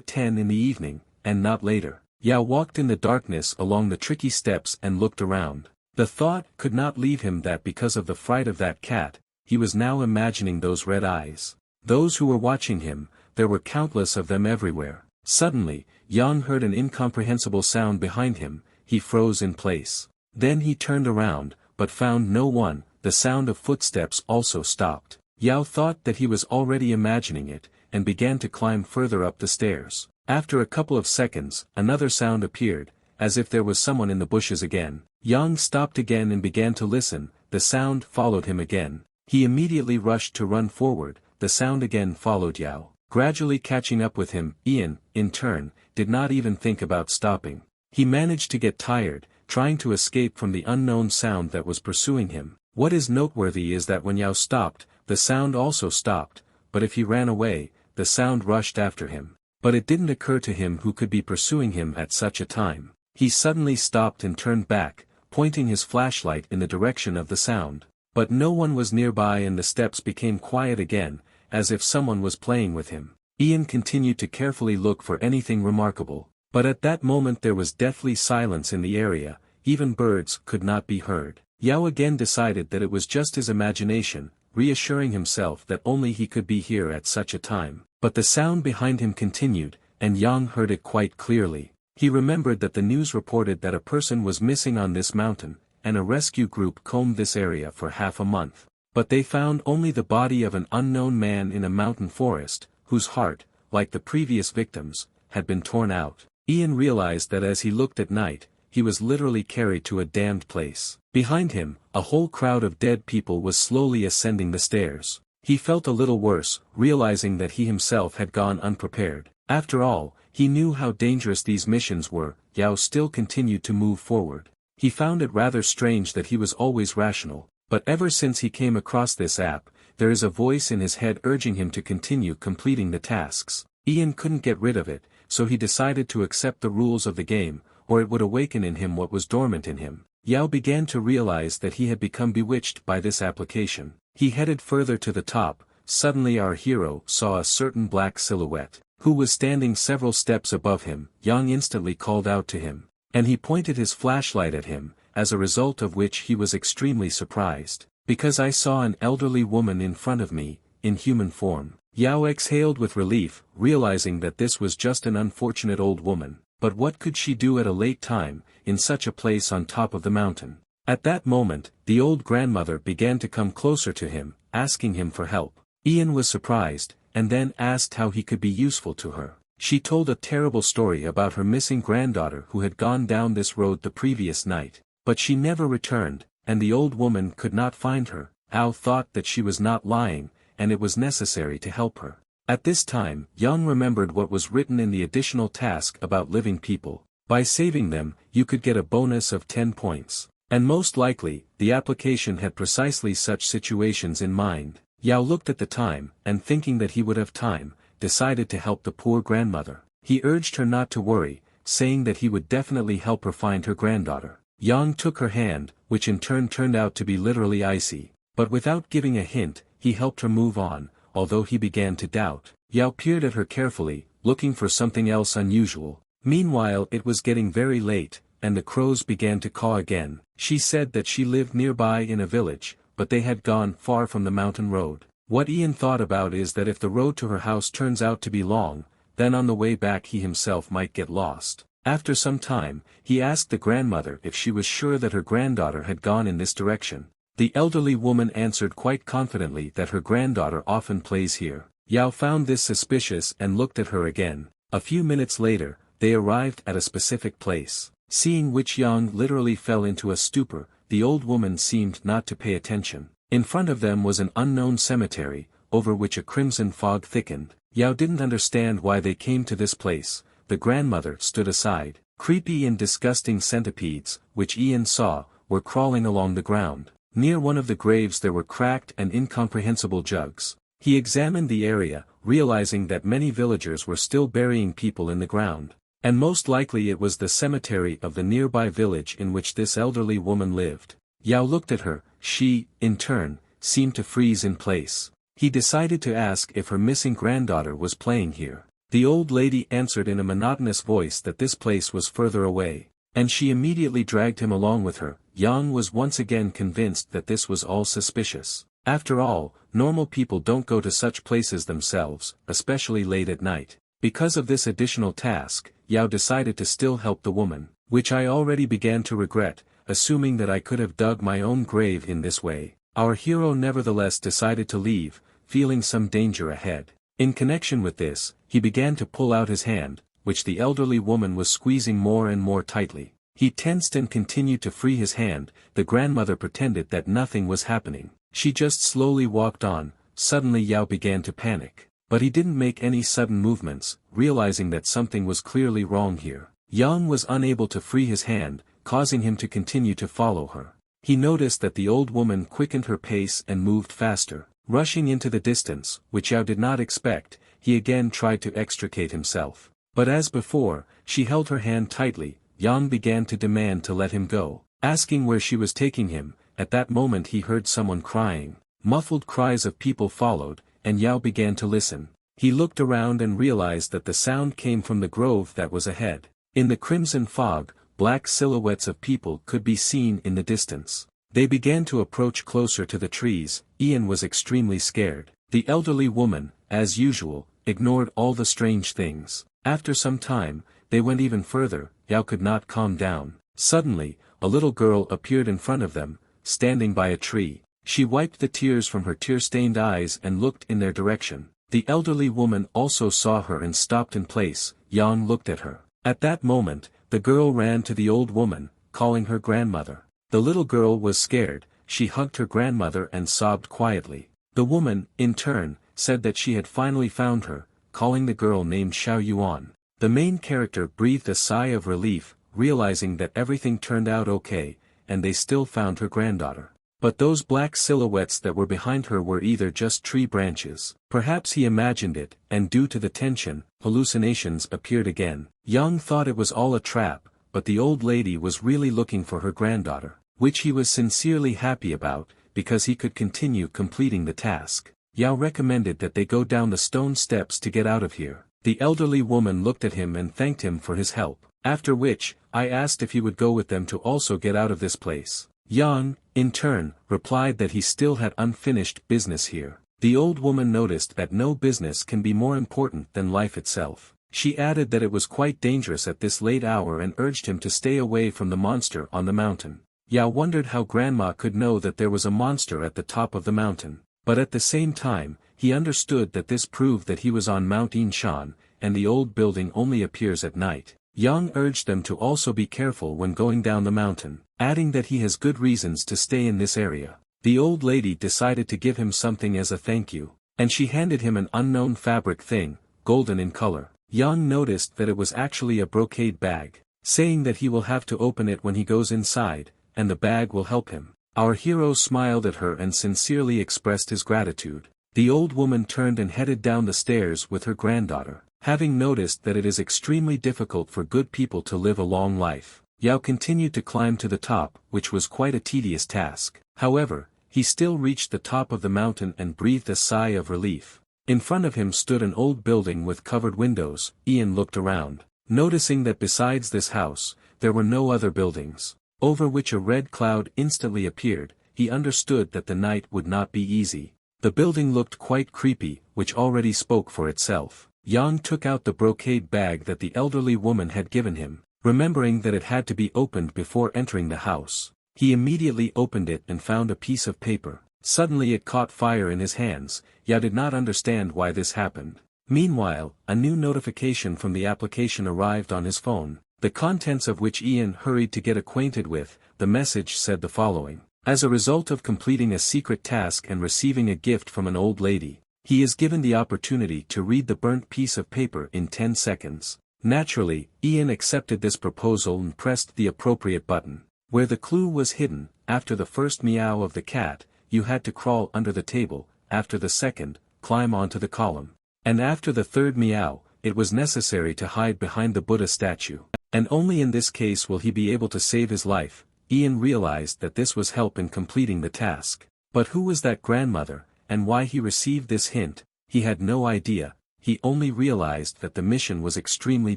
A: 10 in the evening, and not later. Yao walked in the darkness along the tricky steps and looked around. The thought could not leave him that because of the fright of that cat, he was now imagining those red eyes. Those who were watching him, there were countless of them everywhere. Suddenly, Yang heard an incomprehensible sound behind him. He froze in place. Then he turned around, but found no one. The sound of footsteps also stopped. Yao thought that he was already imagining it, and began to climb further up the stairs. After a couple of seconds, another sound appeared, as if there was someone in the bushes again. Yang stopped again and began to listen. The sound followed him again. He immediately rushed to run forward. The sound again followed Yao, gradually catching up with him. Ian, in turn, did not even think about stopping. He managed to get tired, trying to escape from the unknown sound that was pursuing him. What is noteworthy is that when Yao stopped, the sound also stopped, but if he ran away, the sound rushed after him. But it didn't occur to him who could be pursuing him at such a time. He suddenly stopped and turned back, pointing his flashlight in the direction of the sound. But no one was nearby and the steps became quiet again, as if someone was playing with him. Ian continued to carefully look for anything remarkable. But at that moment there was deathly silence in the area. Even birds could not be heard. Yao again decided that it was just his imagination, reassuring himself that only he could be here at such a time. But the sound behind him continued, and Yang heard it quite clearly. He remembered that the news reported that a person was missing on this mountain, and a rescue group combed this area for half a month. But they found only the body of an unknown man in a mountain forest, whose heart, like the previous victims, had been torn out. Ian realized that as he looked at night, he was literally carried to a damned place. Behind him, a whole crowd of dead people was slowly ascending the stairs. He felt a little worse, realizing that he himself had gone unprepared. After all, he knew how dangerous these missions were. Yao still continued to move forward. He found it rather strange that he was always rational, but ever since he came across this app, there is a voice in his head urging him to continue completing the tasks. Ian couldn't get rid of it, so he decided to accept the rules of the game, or it would awaken in him what was dormant in him. Yao began to realize that he had become bewitched by this application. He headed further to the top. Suddenly our hero saw a certain black silhouette, who was standing several steps above him. Yang instantly called out to him, and he pointed his flashlight at him, as a result of which he was extremely surprised. Because I saw an elderly woman in front of me, in human form. Yao exhaled with relief, realizing that this was just an unfortunate old woman. But what could she do at a late time, in such a place on top of the mountain? At that moment, the old grandmother began to come closer to him, asking him for help. Ian was surprised, and then asked how he could be useful to her. She told a terrible story about her missing granddaughter who had gone down this road the previous night. But she never returned, and the old woman could not find her. Yao thought that she was not lying, and it was necessary to help her. At this time, Yang remembered what was written in the additional task about living people. By saving them, you could get a bonus of 10 points. And most likely, the application had precisely such situations in mind. Yao looked at the time, and thinking that he would have time, decided to help the poor grandmother. He urged her not to worry, saying that he would definitely help her find her granddaughter. Yang took her hand, which in turn turned out to be literally icy. But without giving a hint, he helped her move on. Although he began to doubt, Yao peered at her carefully, looking for something else unusual. Meanwhile it was getting very late, and the crows began to caw again. She said that she lived nearby in a village, but they had gone far from the mountain road. What Ian thought about is that if the road to her house turns out to be long, then on the way back he himself might get lost. After some time, he asked the grandmother if she was sure that her granddaughter had gone in this direction. The elderly woman answered quite confidently that her granddaughter often plays here. Yao found this suspicious and looked at her again. A few minutes later, they arrived at a specific place. Seeing which Yang literally fell into a stupor. The old woman seemed not to pay attention. In front of them was an unknown cemetery, over which a crimson fog thickened. Yao didn't understand why they came to this place. The grandmother stood aside. Creepy and disgusting centipedes, which Ian saw, were crawling along the ground. Near one of the graves there were cracked and incomprehensible jugs. He examined the area, realizing that many villagers were still burying people in the ground. And most likely it was the cemetery of the nearby village in which this elderly woman lived. Yao looked at her. She, in turn, seemed to freeze in place. He decided to ask if her missing granddaughter was playing here. The old lady answered in a monotonous voice that this place was further away. And she immediately dragged him along with her. Yang was once again convinced that this was all suspicious. After all, normal people don't go to such places themselves, especially late at night. Because of this additional task, Yao decided to still help the woman, which I already began to regret, assuming that I could have dug my own grave in this way. Our hero nevertheless decided to leave, feeling some danger ahead. In connection with this, he began to pull out his hand, which the elderly woman was squeezing more and more tightly. He tensed and continued to free his hand. The grandmother pretended that nothing was happening. She just slowly walked on. Suddenly Yao began to panic. But he didn't make any sudden movements, realizing that something was clearly wrong here. Yang was unable to free his hand, causing him to continue to follow her. He noticed that the old woman quickened her pace and moved faster. Rushing into the distance, which Yao did not expect, he again tried to extricate himself. But as before, she held her hand tightly. Yang began to demand to let him go, asking where she was taking him. At that moment he heard someone crying. Muffled cries of people followed, and Yao began to listen. He looked around and realized that the sound came from the grove that was ahead. In the crimson fog, black silhouettes of people could be seen in the distance. They began to approach closer to the trees. Ian was extremely scared. The elderly woman, as usual, ignored all the strange things. After some time, they went even further. Yao could not calm down. Suddenly, a little girl appeared in front of them, standing by a tree. She wiped the tears from her tear-stained eyes and looked in their direction. The elderly woman also saw her and stopped in place. Yang looked at her. At that moment, the girl ran to the old woman, calling her grandmother. The little girl was scared. She hugged her grandmother and sobbed quietly. The woman, in turn, said that she had finally found her, calling the girl named Xiao Yuan. The main character breathed a sigh of relief, realizing that everything turned out okay, and they still found her granddaughter. But those black silhouettes that were behind her were either just tree branches. Perhaps he imagined it, and due to the tension, hallucinations appeared again. Yang thought it was all a trap, but the old lady was really looking for her granddaughter, which he was sincerely happy about, because he could continue completing the task. Yao recommended that they go down the stone steps to get out of here. The elderly woman looked at him and thanked him for his help, after which, I asked if he would go with them to also get out of this place. Yang, in turn, replied that he still had unfinished business here. The old woman noticed that no business can be more important than life itself. She added that it was quite dangerous at this late hour and urged him to stay away from the monster on the mountain. Yao wondered how Grandma could know that there was a monster at the top of the mountain, but at the same time, he understood that this proved that he was on Mount Yinshan, and the old building only appears at night. Yang urged them to also be careful when going down the mountain, adding that he has good reasons to stay in this area. The old lady decided to give him something as a thank you, and she handed him an unknown fabric thing, golden in color. Yang noticed that it was actually a brocade bag, saying that he will have to open it when he goes inside, and the bag will help him. Our hero smiled at her and sincerely expressed his gratitude. The old woman turned and headed down the stairs with her granddaughter. Having noticed that it is extremely difficult for good people to live a long life, Yao continued to climb to the top, which was quite a tedious task. However, he still reached the top of the mountain and breathed a sigh of relief. In front of him stood an old building with covered windows. Ian looked around, noticing that besides this house, there were no other buildings, over which a red cloud instantly appeared. He understood that the night would not be easy. The building looked quite creepy, which already spoke for itself. Yang took out the brocade bag that the elderly woman had given him, remembering that it had to be opened before entering the house. He immediately opened it and found a piece of paper. Suddenly it caught fire in his hands. Yao did not understand why this happened. Meanwhile, a new notification from the application arrived on his phone, the contents of which Ian hurried to get acquainted with. The message said the following: as a result of completing a secret task and receiving a gift from an old lady, he is given the opportunity to read the burnt piece of paper in 10 seconds. Naturally, Ian accepted this proposal and pressed the appropriate button. Where the clue was hidden, after the first meow of the cat, you had to crawl under the table, after the second, climb onto the column. And after the third meow, it was necessary to hide behind the Buddha statue. And only in this case will he be able to save his life. Ian realized that this was help in completing the task. But who was that grandmother, and why he received this hint, he had no idea. He only realized that the mission was extremely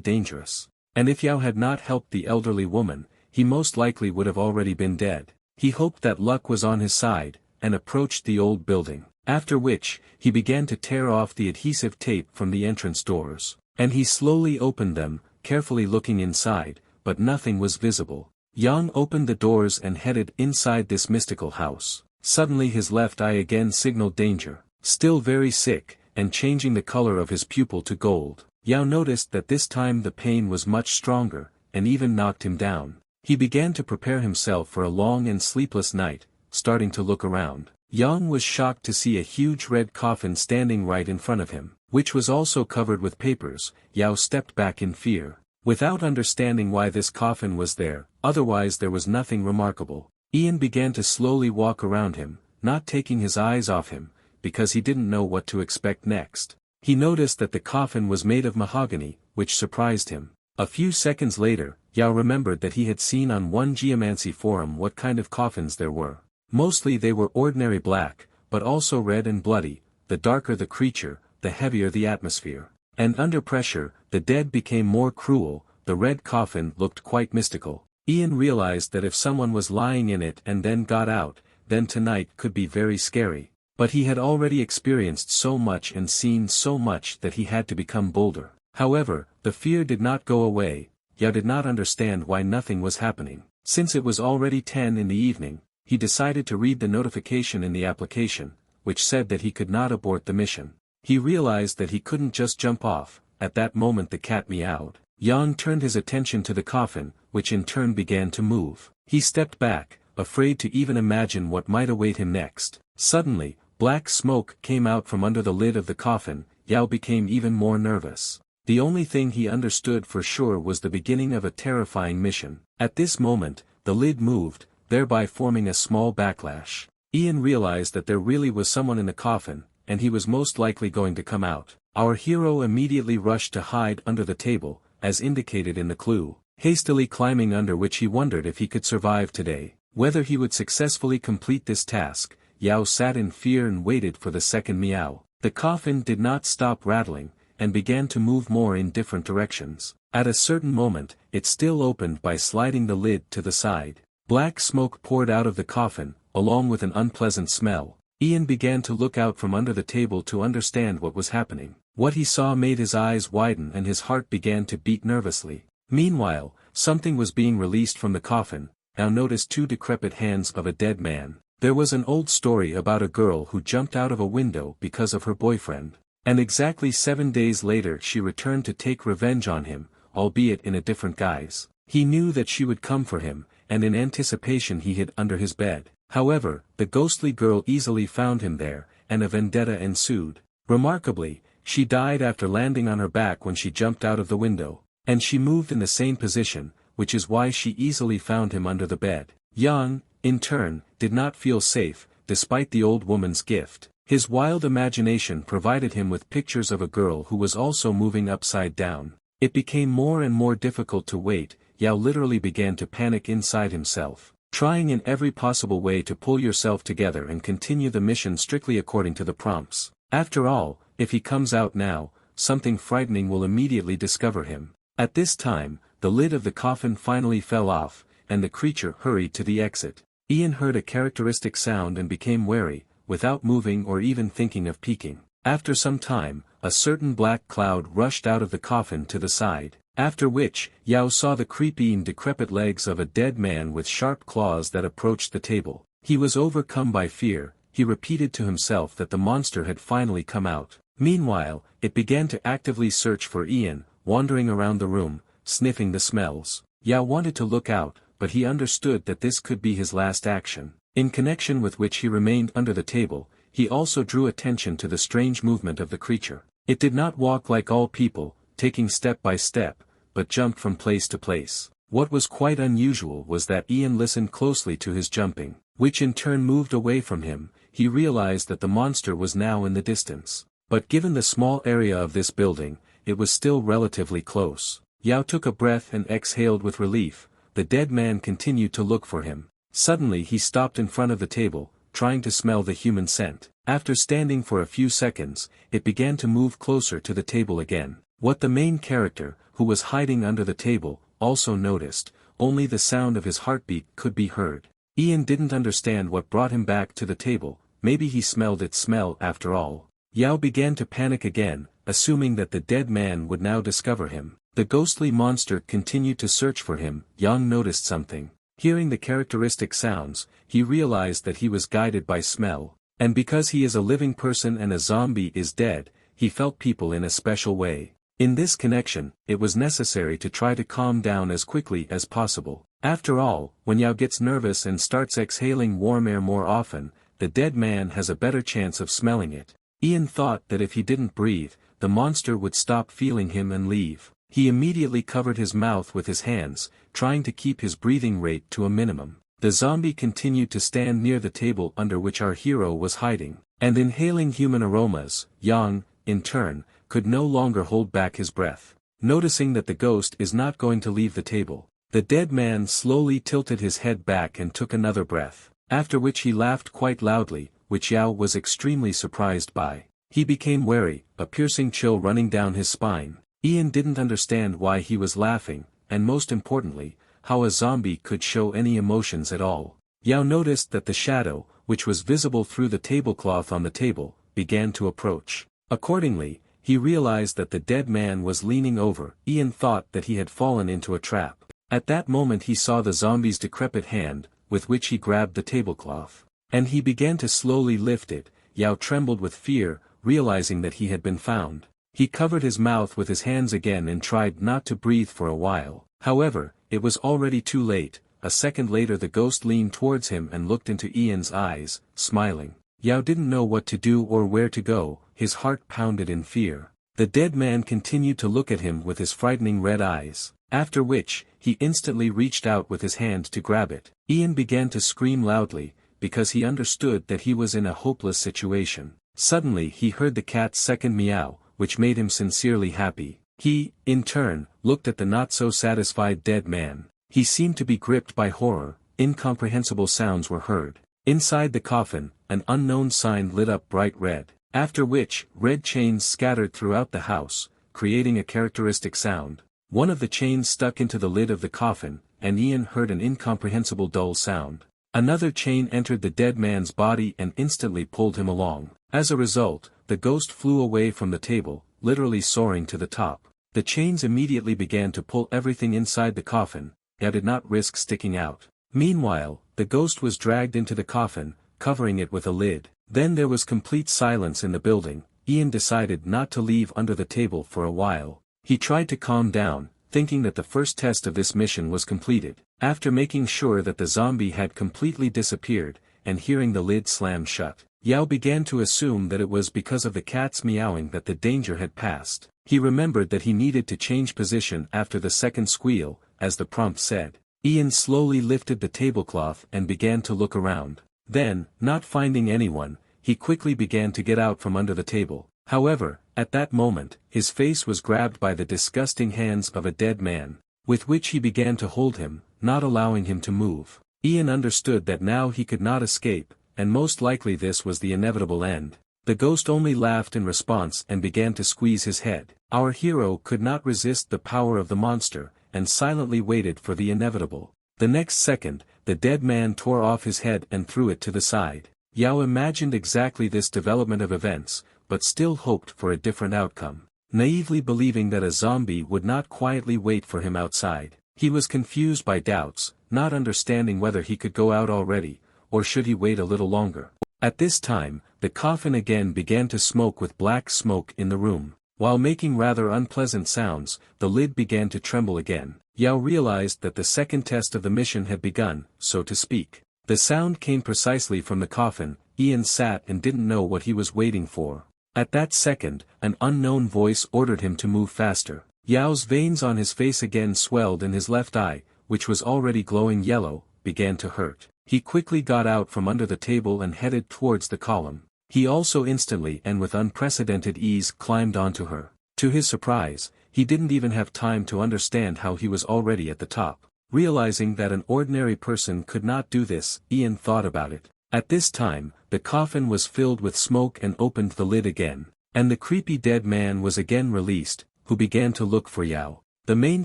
A: dangerous. And if Yao had not helped the elderly woman, he most likely would have already been dead. He hoped that luck was on his side, and approached the old building, after which, he began to tear off the adhesive tape from the entrance doors. And he slowly opened them, carefully looking inside, but nothing was visible. Yang opened the doors and headed inside this mystical house. Suddenly his left eye again signaled danger. Still very sick, and changing the color of his pupil to gold, Yao noticed that this time the pain was much stronger, and even knocked him down. He began to prepare himself for a long and sleepless night, starting to look around. Yang was shocked to see a huge red coffin standing right in front of him, which was also covered with papers. Yao stepped back in fear. Without understanding why this coffin was there, otherwise there was nothing remarkable. Ian began to slowly walk around him, not taking his eyes off him, because he didn't know what to expect next. He noticed that the coffin was made of mahogany, which surprised him. A few seconds later, Yao remembered that he had seen on one geomancy forum what kind of coffins there were. Mostly they were ordinary black, but also red and bloody. The darker the creature, the heavier the atmosphere. And under pressure, the dead became more cruel. The red coffin looked quite mystical. Ian realized that if someone was lying in it and then got out, then tonight could be very scary. But he had already experienced so much and seen so much that he had to become bolder. However, the fear did not go away. Yao did not understand why nothing was happening. Since it was already 10 in the evening, he decided to read the notification in the application, which said that he could not abort the mission. He realized that he couldn't just jump off. At that moment the cat meowed. Yang turned his attention to the coffin, which in turn began to move. He stepped back, afraid to even imagine what might await him next. Suddenly, black smoke came out from under the lid of the coffin. Yao became even more nervous. The only thing he understood for sure was the beginning of a terrifying mission. At this moment, the lid moved, thereby forming a small backlash. Ian realized that there really was someone in the coffin, and he was most likely going to come out. Our hero immediately rushed to hide under the table, as indicated in the clue, hastily climbing under which he wondered if he could survive today. Whether he would successfully complete this task, Yao sat in fear and waited for the second meow. The coffin did not stop rattling, and began to move more in different directions. At a certain moment, it still opened by sliding the lid to the side. Black smoke poured out of the coffin, along with an unpleasant smell. Ian began to look out from under the table to understand what was happening. What he saw made his eyes widen and his heart began to beat nervously. Meanwhile, something was being released from the coffin. Now noticed two decrepit hands of a dead man. There was an old story about a girl who jumped out of a window because of her boyfriend. And exactly 7 days later she returned to take revenge on him, albeit in a different guise. He knew that she would come for him, and in anticipation he hid under his bed. However, the ghostly girl easily found him there, and a vendetta ensued. Remarkably, she died after landing on her back when she jumped out of the window. And she moved in the same position, which is why she easily found him under the bed. Yang, in turn, did not feel safe, despite the old woman's gift. His wild imagination provided him with pictures of a girl who was also moving upside down. It became more and more difficult to wait. Yao literally began to panic inside himself, trying in every possible way to pull yourself together and continue the mission strictly according to the prompts. After all, if he comes out now, something frightening will immediately discover him. At this time, the lid of the coffin finally fell off, and the creature hurried to the exit. Ian heard a characteristic sound and became wary, without moving or even thinking of peeking. After some time, a certain black cloud rushed out of the coffin to the side, after which, Yao saw the creepy and decrepit legs of a dead man with sharp claws that approached the table. He was overcome by fear. He repeated to himself that the monster had finally come out. Meanwhile, it began to actively search for Ian, wandering around the room, sniffing the smells. Yao wanted to look out, but he understood that this could be his last action. In connection with which he remained under the table, he also drew attention to the strange movement of the creature. It did not walk like all people, taking step by step, but jumped from place to place. What was quite unusual was that Ian listened closely to his jumping, which in turn moved away from him. He realized that the monster was now in the distance. But given the small area of this building, it was still relatively close. Yao took a breath and exhaled with relief. The dead man continued to look for him. Suddenly he stopped in front of the table, trying to smell the human scent. After standing for a few seconds, it began to move closer to the table again. What the main character, who was hiding under the table, also noticed, only the sound of his heartbeat could be heard. Ian didn't understand what brought him back to the table. Maybe he smelled its smell after all. Yao began to panic again, assuming that the dead man would now discover him. The ghostly monster continued to search for him. Yang noticed something. Hearing the characteristic sounds, he realized that he was guided by smell, and because he is a living person and a zombie is dead, he felt people in a special way. In this connection, it was necessary to try to calm down as quickly as possible. After all, when Yao gets nervous and starts exhaling warm air more often, the dead man has a better chance of smelling it. Ian thought that if he didn't breathe, the monster would stop feeling him and leave. He immediately covered his mouth with his hands, trying to keep his breathing rate to a minimum. The zombie continued to stand near the table under which our hero was hiding, and inhaling human aromas. Yang, in turn, could no longer hold back his breath. Noticing that the ghost is not going to leave the table, the dead man slowly tilted his head back and took another breath, after which he laughed quite loudly, which Yao was extremely surprised by. He became wary, a piercing chill running down his spine. Ian didn't understand why he was laughing, and most importantly, how a zombie could show any emotions at all. Yao noticed that the shadow, which was visible through the tablecloth on the table, began to approach. Accordingly, he realized that the dead man was leaning over. Ian thought that he had fallen into a trap. At that moment he saw the zombie's decrepit hand, with which he grabbed the tablecloth, and he began to slowly lift it. Yao trembled with fear, realizing that he had been found. He covered his mouth with his hands again and tried not to breathe for a while. However, it was already too late. A second later the ghost leaned towards him and looked into Ian's eyes, smiling. Yao didn't know what to do or where to go. His heart pounded in fear. The dead man continued to look at him with his frightening red eyes, after which, he instantly reached out with his hand to grab it. Ian began to scream loudly, because he understood that he was in a hopeless situation. Suddenly he heard the cat's second meow, which made him sincerely happy. He, in turn, looked at the not-so-satisfied dead man. He seemed to be gripped by horror. Incomprehensible sounds were heard. Inside the coffin, an unknown sign lit up bright red, after which, red chains scattered throughout the house, creating a characteristic sound. One of the chains stuck into the lid of the coffin, and Ian heard an incomprehensible dull sound. Another chain entered the dead man's body and instantly pulled him along. As a result, the ghost flew away from the table, literally soaring to the top. The chains immediately began to pull everything inside the coffin, yet did not risk sticking out. Meanwhile, the ghost was dragged into the coffin, covering it with a lid. Then there was complete silence in the building. Ian decided not to leave under the table for a while. He tried to calm down, thinking that the first test of this mission was completed. After making sure that the zombie had completely disappeared, and hearing the lid slam shut, Yao began to assume that it was because of the cat's meowing that the danger had passed. He remembered that he needed to change position after the second squeal, as the prompt said. Ian slowly lifted the tablecloth and began to look around. Then, not finding anyone, he quickly began to get out from under the table. However, at that moment, his face was grabbed by the disgusting hands of a dead man, with which he began to hold him, not allowing him to move. Ian understood that now he could not escape, and most likely this was the inevitable end. The ghost only laughed in response and began to squeeze his head. Our hero could not resist the power of the monster, and silently waited for the inevitable. The next second, the dead man tore off his head and threw it to the side. Yao imagined exactly this development of events, but still hoped for a different outcome. Naively believing that a zombie would not quietly wait for him outside, he was confused by doubts, not understanding whether he could go out already, or should he wait a little longer. At this time, the coffin again began to smoke with black smoke in the room. While making rather unpleasant sounds, the lid began to tremble again. Yao realized that the second test of the mission had begun, so to speak. The sound came precisely from the coffin. Ian sat and didn't know what he was waiting for. At that second, an unknown voice ordered him to move faster. Yao's veins on his face again swelled in his left eye, which was already glowing yellow, began to hurt. He quickly got out from under the table and headed towards the column. He also instantly and with unprecedented ease climbed onto her. To his surprise, he didn't even have time to understand how he was already at the top. Realizing that an ordinary person could not do this, Ian thought about it. At this time, the coffin was filled with smoke and opened the lid again. And the creepy dead man was again released, who began to look for Yao. The main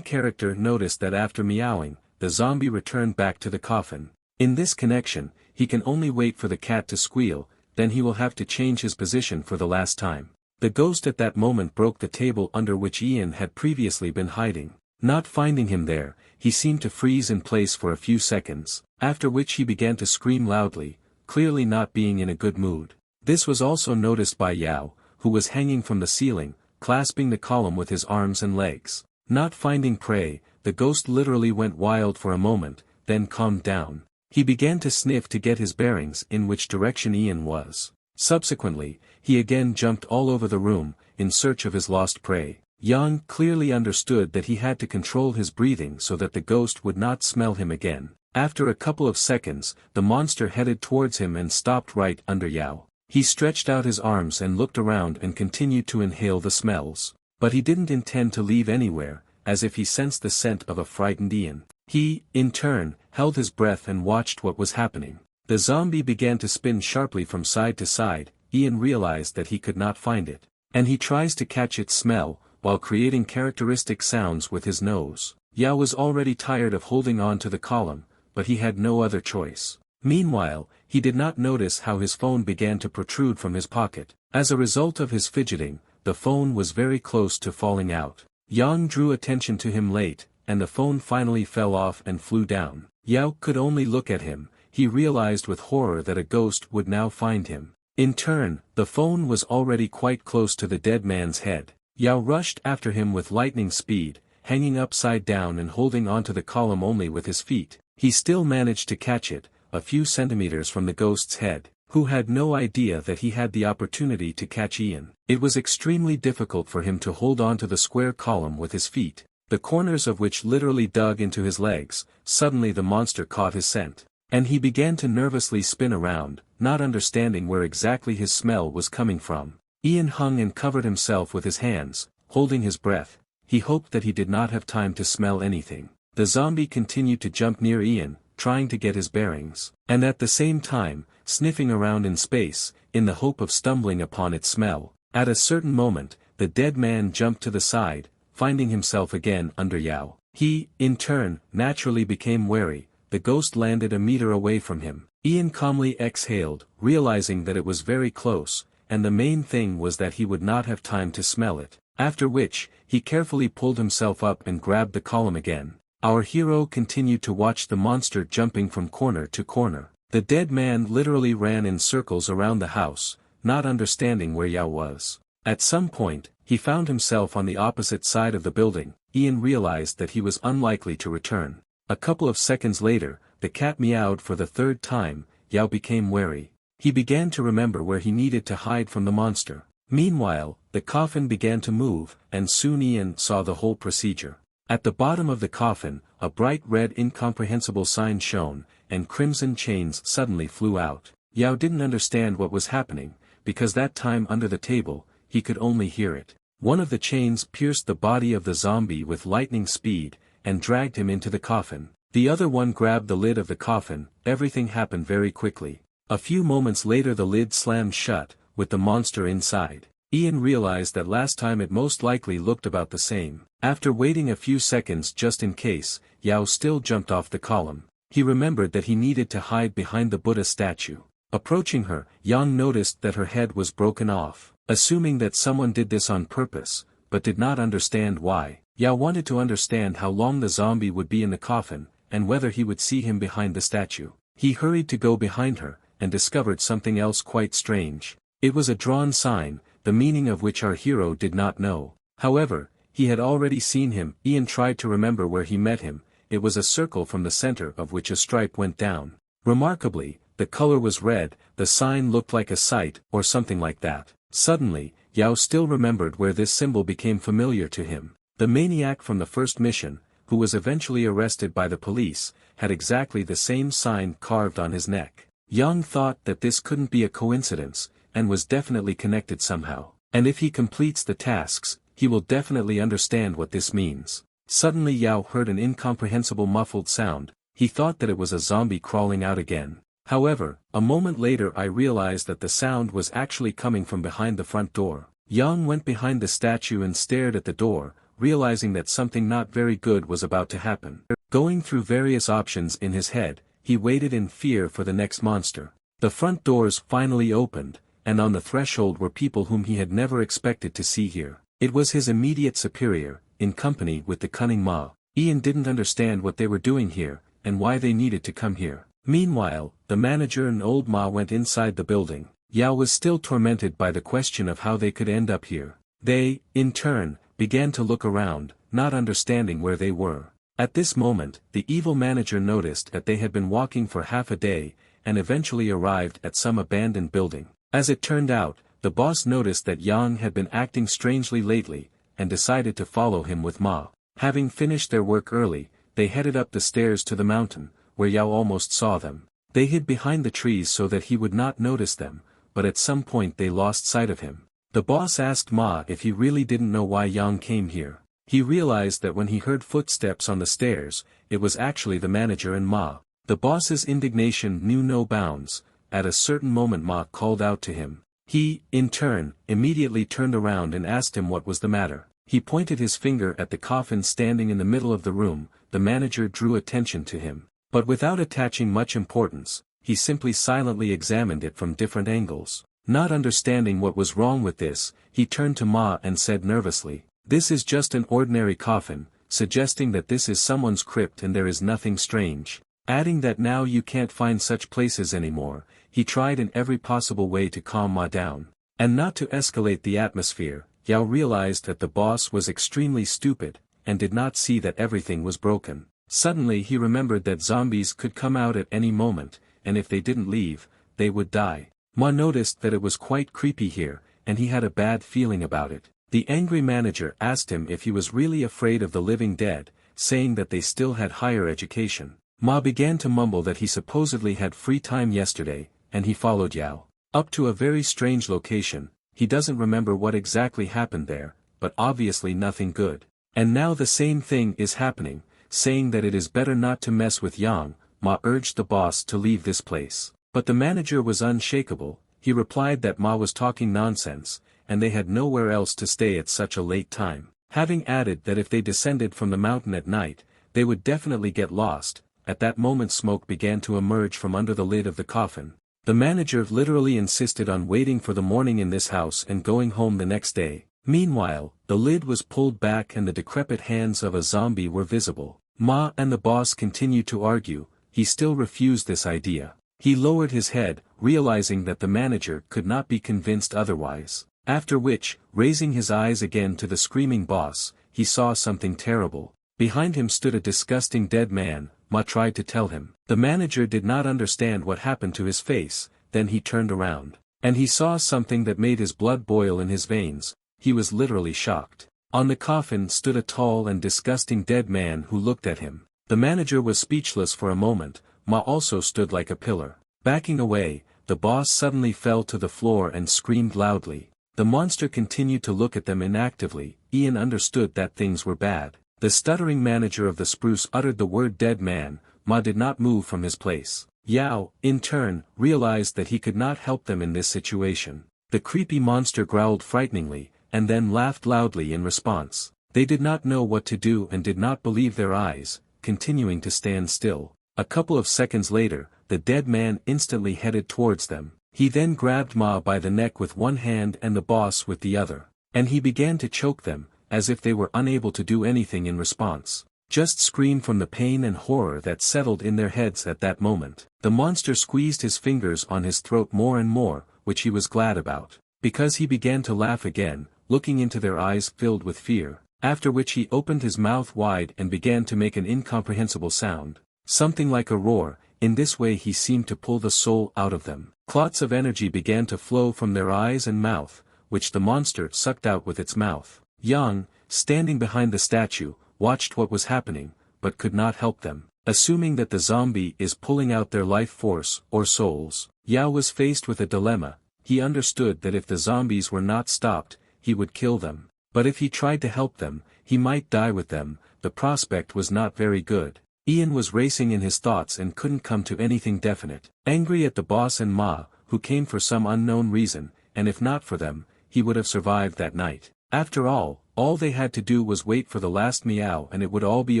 A: character noticed that after meowing, the zombie returned back to the coffin. In this connection, he can only wait for the cat to squeal, then he will have to change his position for the last time. The ghost at that moment broke the table under which Ian had previously been hiding. Not finding him there, he seemed to freeze in place for a few seconds, after which he began to scream loudly, clearly not being in a good mood. This was also noticed by Yao, who was hanging from the ceiling, clasping the column with his arms and legs. Not finding prey, the ghost literally went wild for a moment, then calmed down. He began to sniff to get his bearings in which direction Ian was. Subsequently, he again jumped all over the room, in search of his lost prey. Yang clearly understood that he had to control his breathing so that the ghost would not smell him again. After a couple of seconds, the monster headed towards him and stopped right under Yao. He stretched out his arms and looked around and continued to inhale the smells. But he didn't intend to leave anywhere, as if he sensed the scent of a frightened Ian. He, in turn, held his breath and watched what was happening. The zombie began to spin sharply from side to side. Ian realized that he could not find it. And he tries to catch its smell, while creating characteristic sounds with his nose. Yao was already tired of holding on to the column, but he had no other choice. Meanwhile, he did not notice how his phone began to protrude from his pocket. As a result of his fidgeting, the phone was very close to falling out. Yang drew attention to him late, and the phone finally fell off and flew down. Yao could only look at him. He realized with horror that a ghost would now find him. In turn, the phone was already quite close to the dead man's head. Yao rushed after him with lightning speed, hanging upside down and holding onto the column only with his feet. He still managed to catch it, a few centimeters from the ghost's head, who had no idea that he had the opportunity to catch Ian. It was extremely difficult for him to hold onto the square column with his feet, the corners of which literally dug into his legs. Suddenly the monster caught his scent, and he began to nervously spin around, not understanding where exactly his smell was coming from. Ian hung and covered himself with his hands, holding his breath. He hoped that he did not have time to smell anything. The zombie continued to jump near Ian, trying to get his bearings, and at the same time, sniffing around in space, in the hope of stumbling upon its smell. At a certain moment, the dead man jumped to the side, finding himself again under Yao. He, in turn, naturally became wary. The ghost landed a meter away from him. Ian calmly exhaled, realizing that it was very close, and the main thing was that he would not have time to smell it. After which, he carefully pulled himself up and grabbed the column again. Our hero continued to watch the monster jumping from corner to corner. The dead man literally ran in circles around the house, not understanding where Yao was. At some point, he found himself on the opposite side of the building. Ian realized that he was unlikely to return. A couple of seconds later, the cat meowed for the third time. Yao became wary. He began to remember where he needed to hide from the monster. Meanwhile, the coffin began to move, and soon Ian saw the whole procedure. At the bottom of the coffin, a bright red incomprehensible sign shone, and crimson chains suddenly flew out. Yao didn't understand what was happening, because that time under the table, he could only hear it. One of the chains pierced the body of the zombie with lightning speed, and dragged him into the coffin. The other one grabbed the lid of the coffin. Everything happened very quickly. A few moments later the lid slammed shut, with the monster inside. Ian realized that last time it most likely looked about the same. After waiting a few seconds just in case, Yao still jumped off the column. He remembered that he needed to hide behind the Buddha statue. Approaching her, Yang noticed that her head was broken off. Assuming that someone did this on purpose, but did not understand why, Yao wanted to understand how long the zombie would be in the coffin, and whether he would see him behind the statue. He hurried to go behind her, and discovered something else quite strange. It was a drawn sign, the meaning of which our hero did not know. However, he had already seen him. Ian tried to remember where he met him. It was a circle from the center of which a stripe went down. Remarkably, the color was red. The sign looked like a sight, or something like that. Suddenly, Yao still remembered where this symbol became familiar to him. The maniac from the first mission, who was eventually arrested by the police, had exactly the same sign carved on his neck. Yang thought that this couldn't be a coincidence, and was definitely connected somehow. And if he completes the tasks, he will definitely understand what this means. Suddenly Yao heard an incomprehensible muffled sound. He thought that it was a zombie crawling out again. However, a moment later I realized that the sound was actually coming from behind the front door. Yang went behind the statue and stared at the door, realizing that something not very good was about to happen. Going through various options in his head, he waited in fear for the next monster. The front doors finally opened, and on the threshold were people whom he had never expected to see here. It was his immediate superior, in company with the cunning Ma. Ian didn't understand what they were doing here, and why they needed to come here. Meanwhile, the manager and old Ma went inside the building. Yao was still tormented by the question of how they could end up here. They, in turn, began to look around, not understanding where they were. At this moment, the evil manager noticed that they had been walking for half a day, and eventually arrived at some abandoned building. As it turned out, the boss noticed that Yang had been acting strangely lately, and decided to follow him with Ma. Having finished their work early, they headed up the stairs to the mountain, where Yao almost saw them. They hid behind the trees so that he would not notice them, but at some point they lost sight of him. The boss asked Ma if he really didn't know why Yang came here. He realized that when he heard footsteps on the stairs, it was actually the manager and Ma. The boss's indignation knew no bounds. At a certain moment Ma called out to him. He, in turn, immediately turned around and asked him what was the matter. He pointed his finger at the coffin standing in the middle of the room. The manager drew attention to him. But without attaching much importance, he simply silently examined it from different angles. Not understanding what was wrong with this, he turned to Ma and said nervously, "This is just an ordinary coffin," suggesting that this is someone's crypt and there is nothing strange. Adding that now you can't find such places anymore, he tried in every possible way to calm Ma down. And not to escalate the atmosphere, Yao realized that the boss was extremely stupid, and did not see that everything was broken. Suddenly he remembered that zombies could come out at any moment, and if they didn't leave, they would die. Ma noticed that it was quite creepy here, and he had a bad feeling about it. The angry manager asked him if he was really afraid of the living dead, saying that they still had higher education. Ma began to mumble that he supposedly had free time yesterday, and he followed Yao up to a very strange location. He doesn't remember what exactly happened there, but obviously nothing good. And now the same thing is happening. Saying that it is better not to mess with Yang, Ma urged the boss to leave this place. But the manager was unshakable. He replied that Ma was talking nonsense, and they had nowhere else to stay at such a late time. Having added that if they descended from the mountain at night, they would definitely get lost. At that moment smoke began to emerge from under the lid of the coffin. The manager literally insisted on waiting for the morning in this house and going home the next day. Meanwhile, the lid was pulled back and the decrepit hands of a zombie were visible. Ma and the boss continued to argue. He still refused this idea. He lowered his head, realizing that the manager could not be convinced otherwise. After which, raising his eyes again to the screaming boss, he saw something terrible. Behind him stood a disgusting dead man. Ma tried to tell him. The manager did not understand what happened to his face. Then he turned around. And he saw something that made his blood boil in his veins. He was literally shocked. On the coffin stood a tall and disgusting dead man who looked at him. The manager was speechless for a moment. Ma also stood like a pillar. Backing away, the boss suddenly fell to the floor and screamed loudly. The monster continued to look at them inactively. Ian understood that things were bad. The stuttering manager of the spruce uttered the word dead man. Ma did not move from his place. Yao, in turn, realized that he could not help them in this situation. The creepy monster growled frighteningly, and then laughed loudly in response. They did not know what to do and did not believe their eyes, continuing to stand still. A couple of seconds later, the dead man instantly headed towards them. He then grabbed Ma by the neck with one hand and the boss with the other. And he began to choke them, as if they were unable to do anything in response. Just scream from the pain and horror that settled in their heads at that moment. The monster squeezed his fingers on his throat more and more, which he was glad about. Because he began to laugh again, looking into their eyes filled with fear. After which he opened his mouth wide and began to make an incomprehensible sound. Something like a roar. In this way he seemed to pull the soul out of them. Clots of energy began to flow from their eyes and mouth, which the monster sucked out with its mouth. Yang, standing behind the statue, watched what was happening. but could not help them. Assuming that the zombie is pulling out their life force, or souls, Yao was faced with a dilemma. He understood that if the zombies were not stopped, he would kill them. But if he tried to help them, he might die with them. The prospect was not very good. Ian was racing in his thoughts and couldn't come to anything definite. Angry at the boss and Ma, who came for some unknown reason, and if not for them, he would have survived that night. After all they had to do was wait for the last meow and it would all be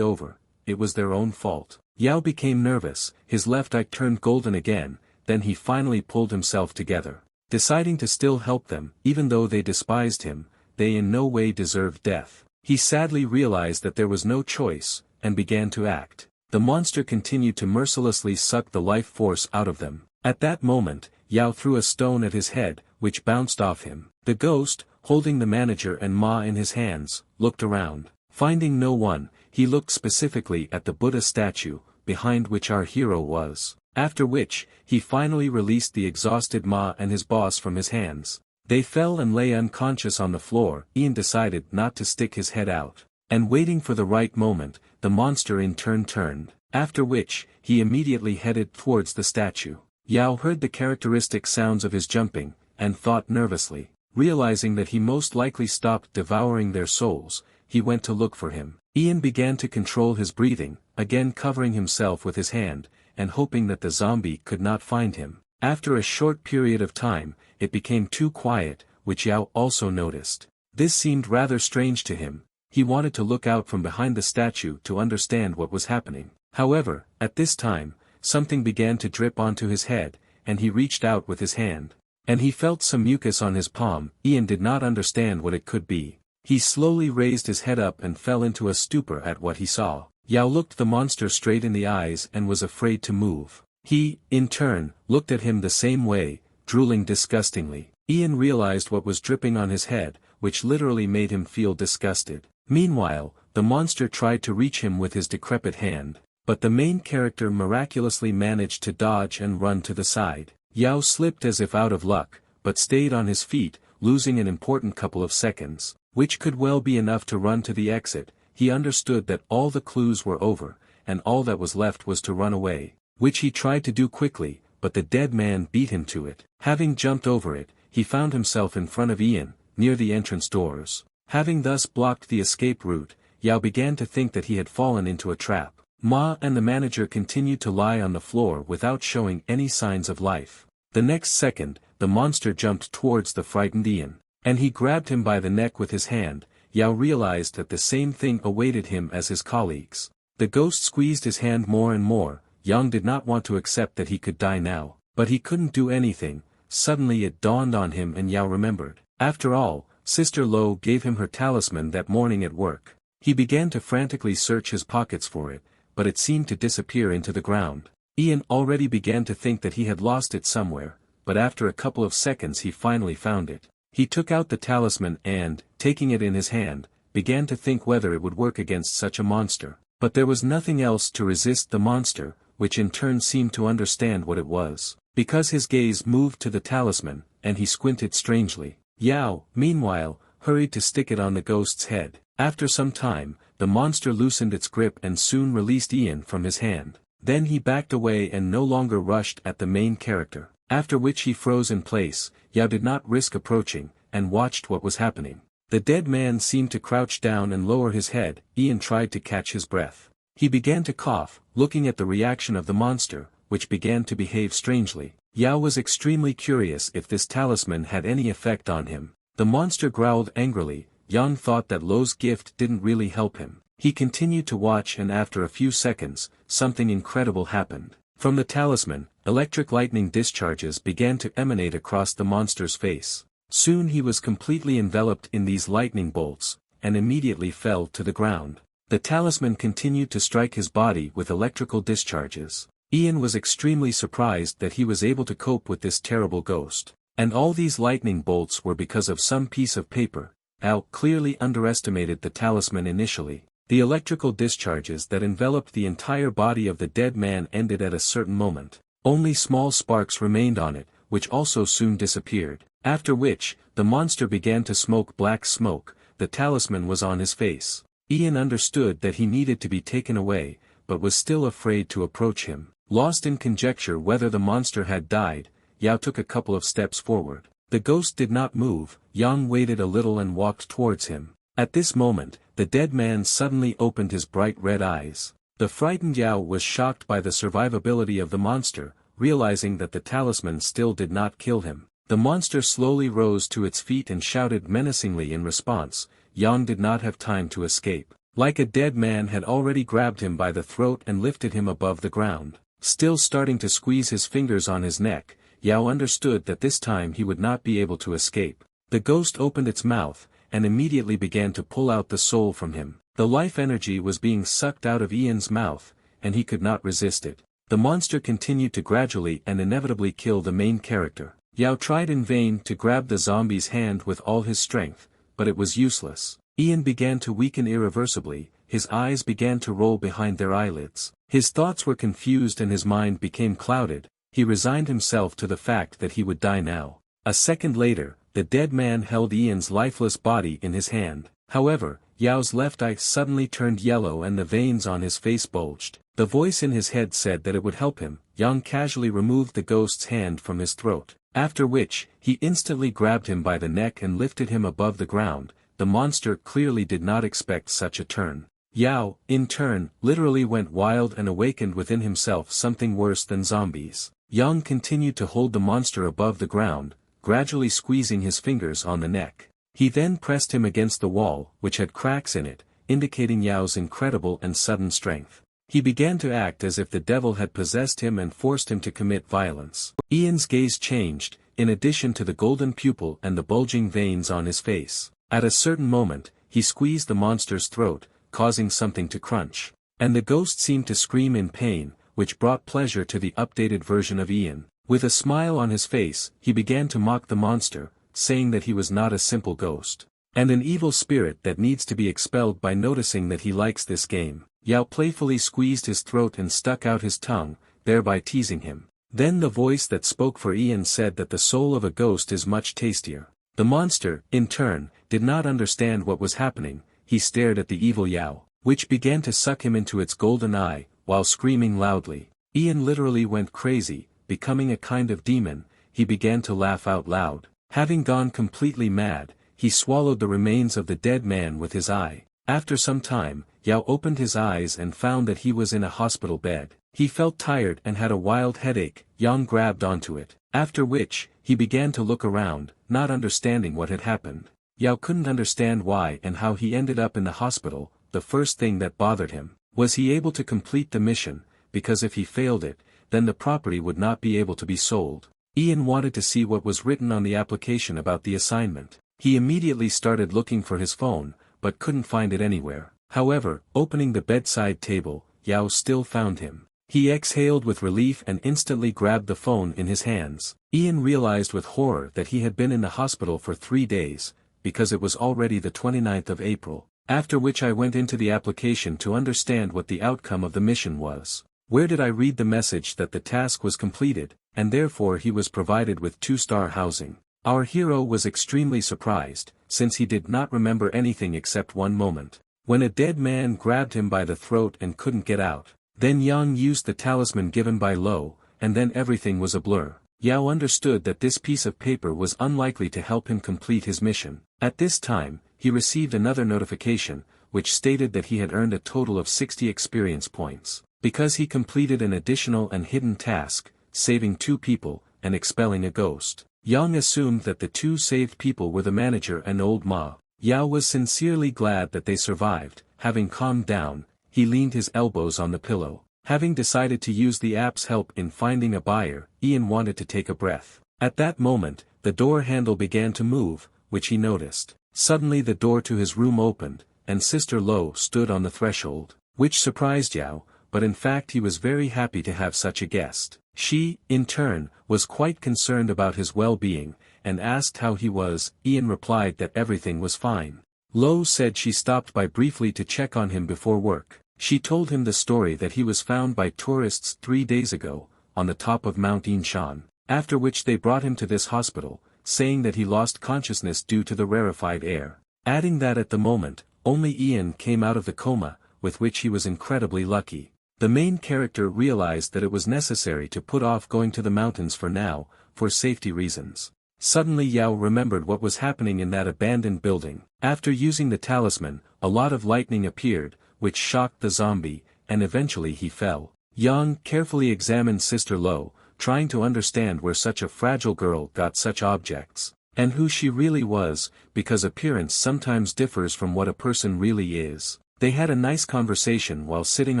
A: over. It was their own fault. Yao became nervous, his left eye turned golden again, then he finally pulled himself together. Deciding to still help them, even though they despised him, they in no way deserved death. He sadly realized that there was no choice, and began to act. The monster continued to mercilessly suck the life force out of them. At that moment, Yao threw a stone at his head, which bounced off him. The ghost, holding the manager and Ma in his hands, looked around. Finding no one, he looked specifically at the Buddha statue, behind which our hero was. After which, he finally released the exhausted Ma and his boss from his hands. They fell and lay unconscious on the floor. Ian decided not to stick his head out. And waiting for the right moment, the monster in turn turned. After which, he immediately headed towards the statue. Yao heard the characteristic sounds of his jumping, and thought nervously. Realizing that he most likely stopped devouring their souls, he went to look for him. Ian began to control his breathing, again covering himself with his hand, and hoping that the zombie could not find him. After a short period of time, it became too quiet, which Yao also noticed. This seemed rather strange to him. He wanted to look out from behind the statue to understand what was happening. However, at this time, something began to drip onto his head, and he reached out with his hand. And he felt some mucus on his palm. Ian did not understand what it could be. He slowly raised his head up and fell into a stupor at what he saw. Yao looked the monster straight in the eyes and was afraid to move. He, in turn, looked at him the same way, drooling disgustingly. Ian realized what was dripping on his head, which literally made him feel disgusted. Meanwhile, the monster tried to reach him with his decrepit hand, but the main character miraculously managed to dodge and run to the side. Yao slipped as if out of luck, but stayed on his feet, losing an important couple of seconds, which could well be enough to run to the exit. He understood that all the clues were over, and all that was left was to run away, which he tried to do quickly, but the dead man beat him to it. Having jumped over it, he found himself in front of Ian, near the entrance doors. Having thus blocked the escape route, Yao began to think that he had fallen into a trap. Ma and the manager continued to lie on the floor without showing any signs of life. The next second, the monster jumped towards the frightened Ian, and he grabbed him by the neck with his hand. Yao realized that the same thing awaited him as his colleagues. The ghost squeezed his hand more and more. Yang did not want to accept that he could die now, but he couldn't do anything. Suddenly it dawned on him and Yao remembered. After all, Sister Lo gave him her talisman that morning at work. He began to frantically search his pockets for it, but it seemed to disappear into the ground. Ian already began to think that he had lost it somewhere, but after a couple of seconds he finally found it. He took out the talisman and, taking it in his hand, began to think whether it would work against such a monster. But there was nothing else to resist the monster, which in turn seemed to understand what it was, because his gaze moved to the talisman, and he squinted strangely. Yao, meanwhile, hurried to stick it on the ghost's head. After some time, the monster loosened its grip and soon released Ian from his hand. Then he backed away and no longer rushed at the main character, after which he froze in place. Yao did not risk approaching, and watched what was happening. The dead man seemed to crouch down and lower his head. Ian tried to catch his breath. He began to cough, looking at the reaction of the monster, which began to behave strangely. Yao was extremely curious if this talisman had any effect on him. The monster growled angrily. Yang thought that Lo's gift didn't really help him. He continued to watch and after a few seconds, something incredible happened. From the talisman, electric lightning discharges began to emanate across the monster's face. Soon he was completely enveloped in these lightning bolts, and immediately fell to the ground. The talisman continued to strike his body with electrical discharges. Ian was extremely surprised that he was able to cope with this terrible ghost. And all these lightning bolts were because of some piece of paper. Al clearly underestimated the talisman initially. The electrical discharges that enveloped the entire body of the dead man ended at a certain moment. Only small sparks remained on it, which also soon disappeared. After which, the monster began to smoke black smoke. The talisman was on his face. Ian understood that he needed to be taken away, but was still afraid to approach him. Lost in conjecture whether the monster had died, Yao took a couple of steps forward. The ghost did not move. Yang waited a little and walked towards him. At this moment, the dead man suddenly opened his bright red eyes. The frightened Yao was shocked by the survivability of the monster, realizing that the talisman still did not kill him. The monster slowly rose to its feet and shouted menacingly in response. Yang did not have time to escape. Like a dead man had already grabbed him by the throat and lifted him above the ground. Still starting to squeeze his fingers on his neck, Yao understood that this time he would not be able to escape. The ghost opened its mouth, and immediately began to pull out the soul from him. The life energy was being sucked out of Ian's mouth, and he could not resist it. The monster continued to gradually and inevitably kill the main character. Yao tried in vain to grab the zombie's hand with all his strength, but it was useless. Ian began to weaken irreversibly, his eyes began to roll behind their eyelids. His thoughts were confused and his mind became clouded. He resigned himself to the fact that he would die now. A second later, the dead man held Ian's lifeless body in his hand. However, Yao's left eye suddenly turned yellow and the veins on his face bulged. The voice in his head said that it would help him. Yang casually removed the ghost's hand from his throat, after which, he instantly grabbed him by the neck and lifted him above the ground. The monster clearly did not expect such a turn. Yao, in turn, literally went wild and awakened within himself something worse than zombies. Yang continued to hold the monster above the ground, gradually squeezing his fingers on the neck. He then pressed him against the wall, which had cracks in it, indicating Yao's incredible and sudden strength. He began to act as if the devil had possessed him and forced him to commit violence. Ian's gaze changed, in addition to the golden pupil and the bulging veins on his face. At a certain moment, he squeezed the monster's throat, causing something to crunch. And the ghost seemed to scream in pain, which brought pleasure to the updated version of Ian. With a smile on his face, he began to mock the monster, saying that he was not a simple ghost, and an evil spirit that needs to be expelled. By noticing that he likes this game, Yao playfully squeezed his throat and stuck out his tongue, thereby teasing him. Then the voice that spoke for Ian said that the soul of a ghost is much tastier. The monster, in turn, did not understand what was happening. He stared at the evil Yao, which began to suck him into its golden eye, while screaming loudly. Ian literally went crazy, becoming a kind of demon. He began to laugh out loud. Having gone completely mad, he swallowed the remains of the dead man with his eye. After some time, Yao opened his eyes and found that he was in a hospital bed. He felt tired and had a wild headache. Yang grabbed onto it, after which, he began to look around, not understanding what had happened. Yao couldn't understand why and how he ended up in the hospital. The first thing that bothered him, was he able to complete the mission, because if he failed it, then the property would not be able to be sold. Ian wanted to see what was written on the application about the assignment. He immediately started looking for his phone, but couldn't find it anywhere. However, opening the bedside table, Yao still found him. He exhaled with relief and instantly grabbed the phone in his hands. Ian realized with horror that he had been in the hospital for 3 days, because it was already the 29th of April. After which I went into the application to understand what the outcome of the mission was. Where did I read the message that the task was completed, and therefore he was provided with 2-star housing. Our hero was extremely surprised, since he did not remember anything except one moment, when a dead man grabbed him by the throat and couldn't get out. Then Yang used the talisman given by Lo, and then everything was a blur. Yao understood that this piece of paper was unlikely to help him complete his mission. At this time, he received another notification, which stated that he had earned a total of 60 experience points, because he completed an additional and hidden task, saving 2 people, and expelling a ghost. Yang assumed that the 2 saved people were the manager and old Ma. Yao was sincerely glad that they survived. Having calmed down, he leaned his elbows on the pillow. Having decided to use the app's help in finding a buyer, Ian wanted to take a breath. At that moment, the door handle began to move, which he noticed. Suddenly the door to his room opened, and Sister Lo stood on the threshold, which surprised Yao, but in fact he was very happy to have such a guest. She, in turn, was quite concerned about his well-being, and asked how he was. Ian replied that everything was fine. Lo said she stopped by briefly to check on him before work. She told him the story that he was found by tourists 3 days ago, on the top of Mount Yinshan, after which they brought him to this hospital, saying that he lost consciousness due to the rarefied air, adding that at the moment, only Ian came out of the coma, with which he was incredibly lucky. The main character realized that it was necessary to put off going to the mountains for now, for safety reasons. Suddenly Yao remembered what was happening in that abandoned building. After using the talisman, a lot of lightning appeared, which shocked the zombie, and eventually he fell. Yang carefully examined Sister Lo, trying to understand where such a fragile girl got such objects, and who she really was, because appearance sometimes differs from what a person really is. They had a nice conversation while sitting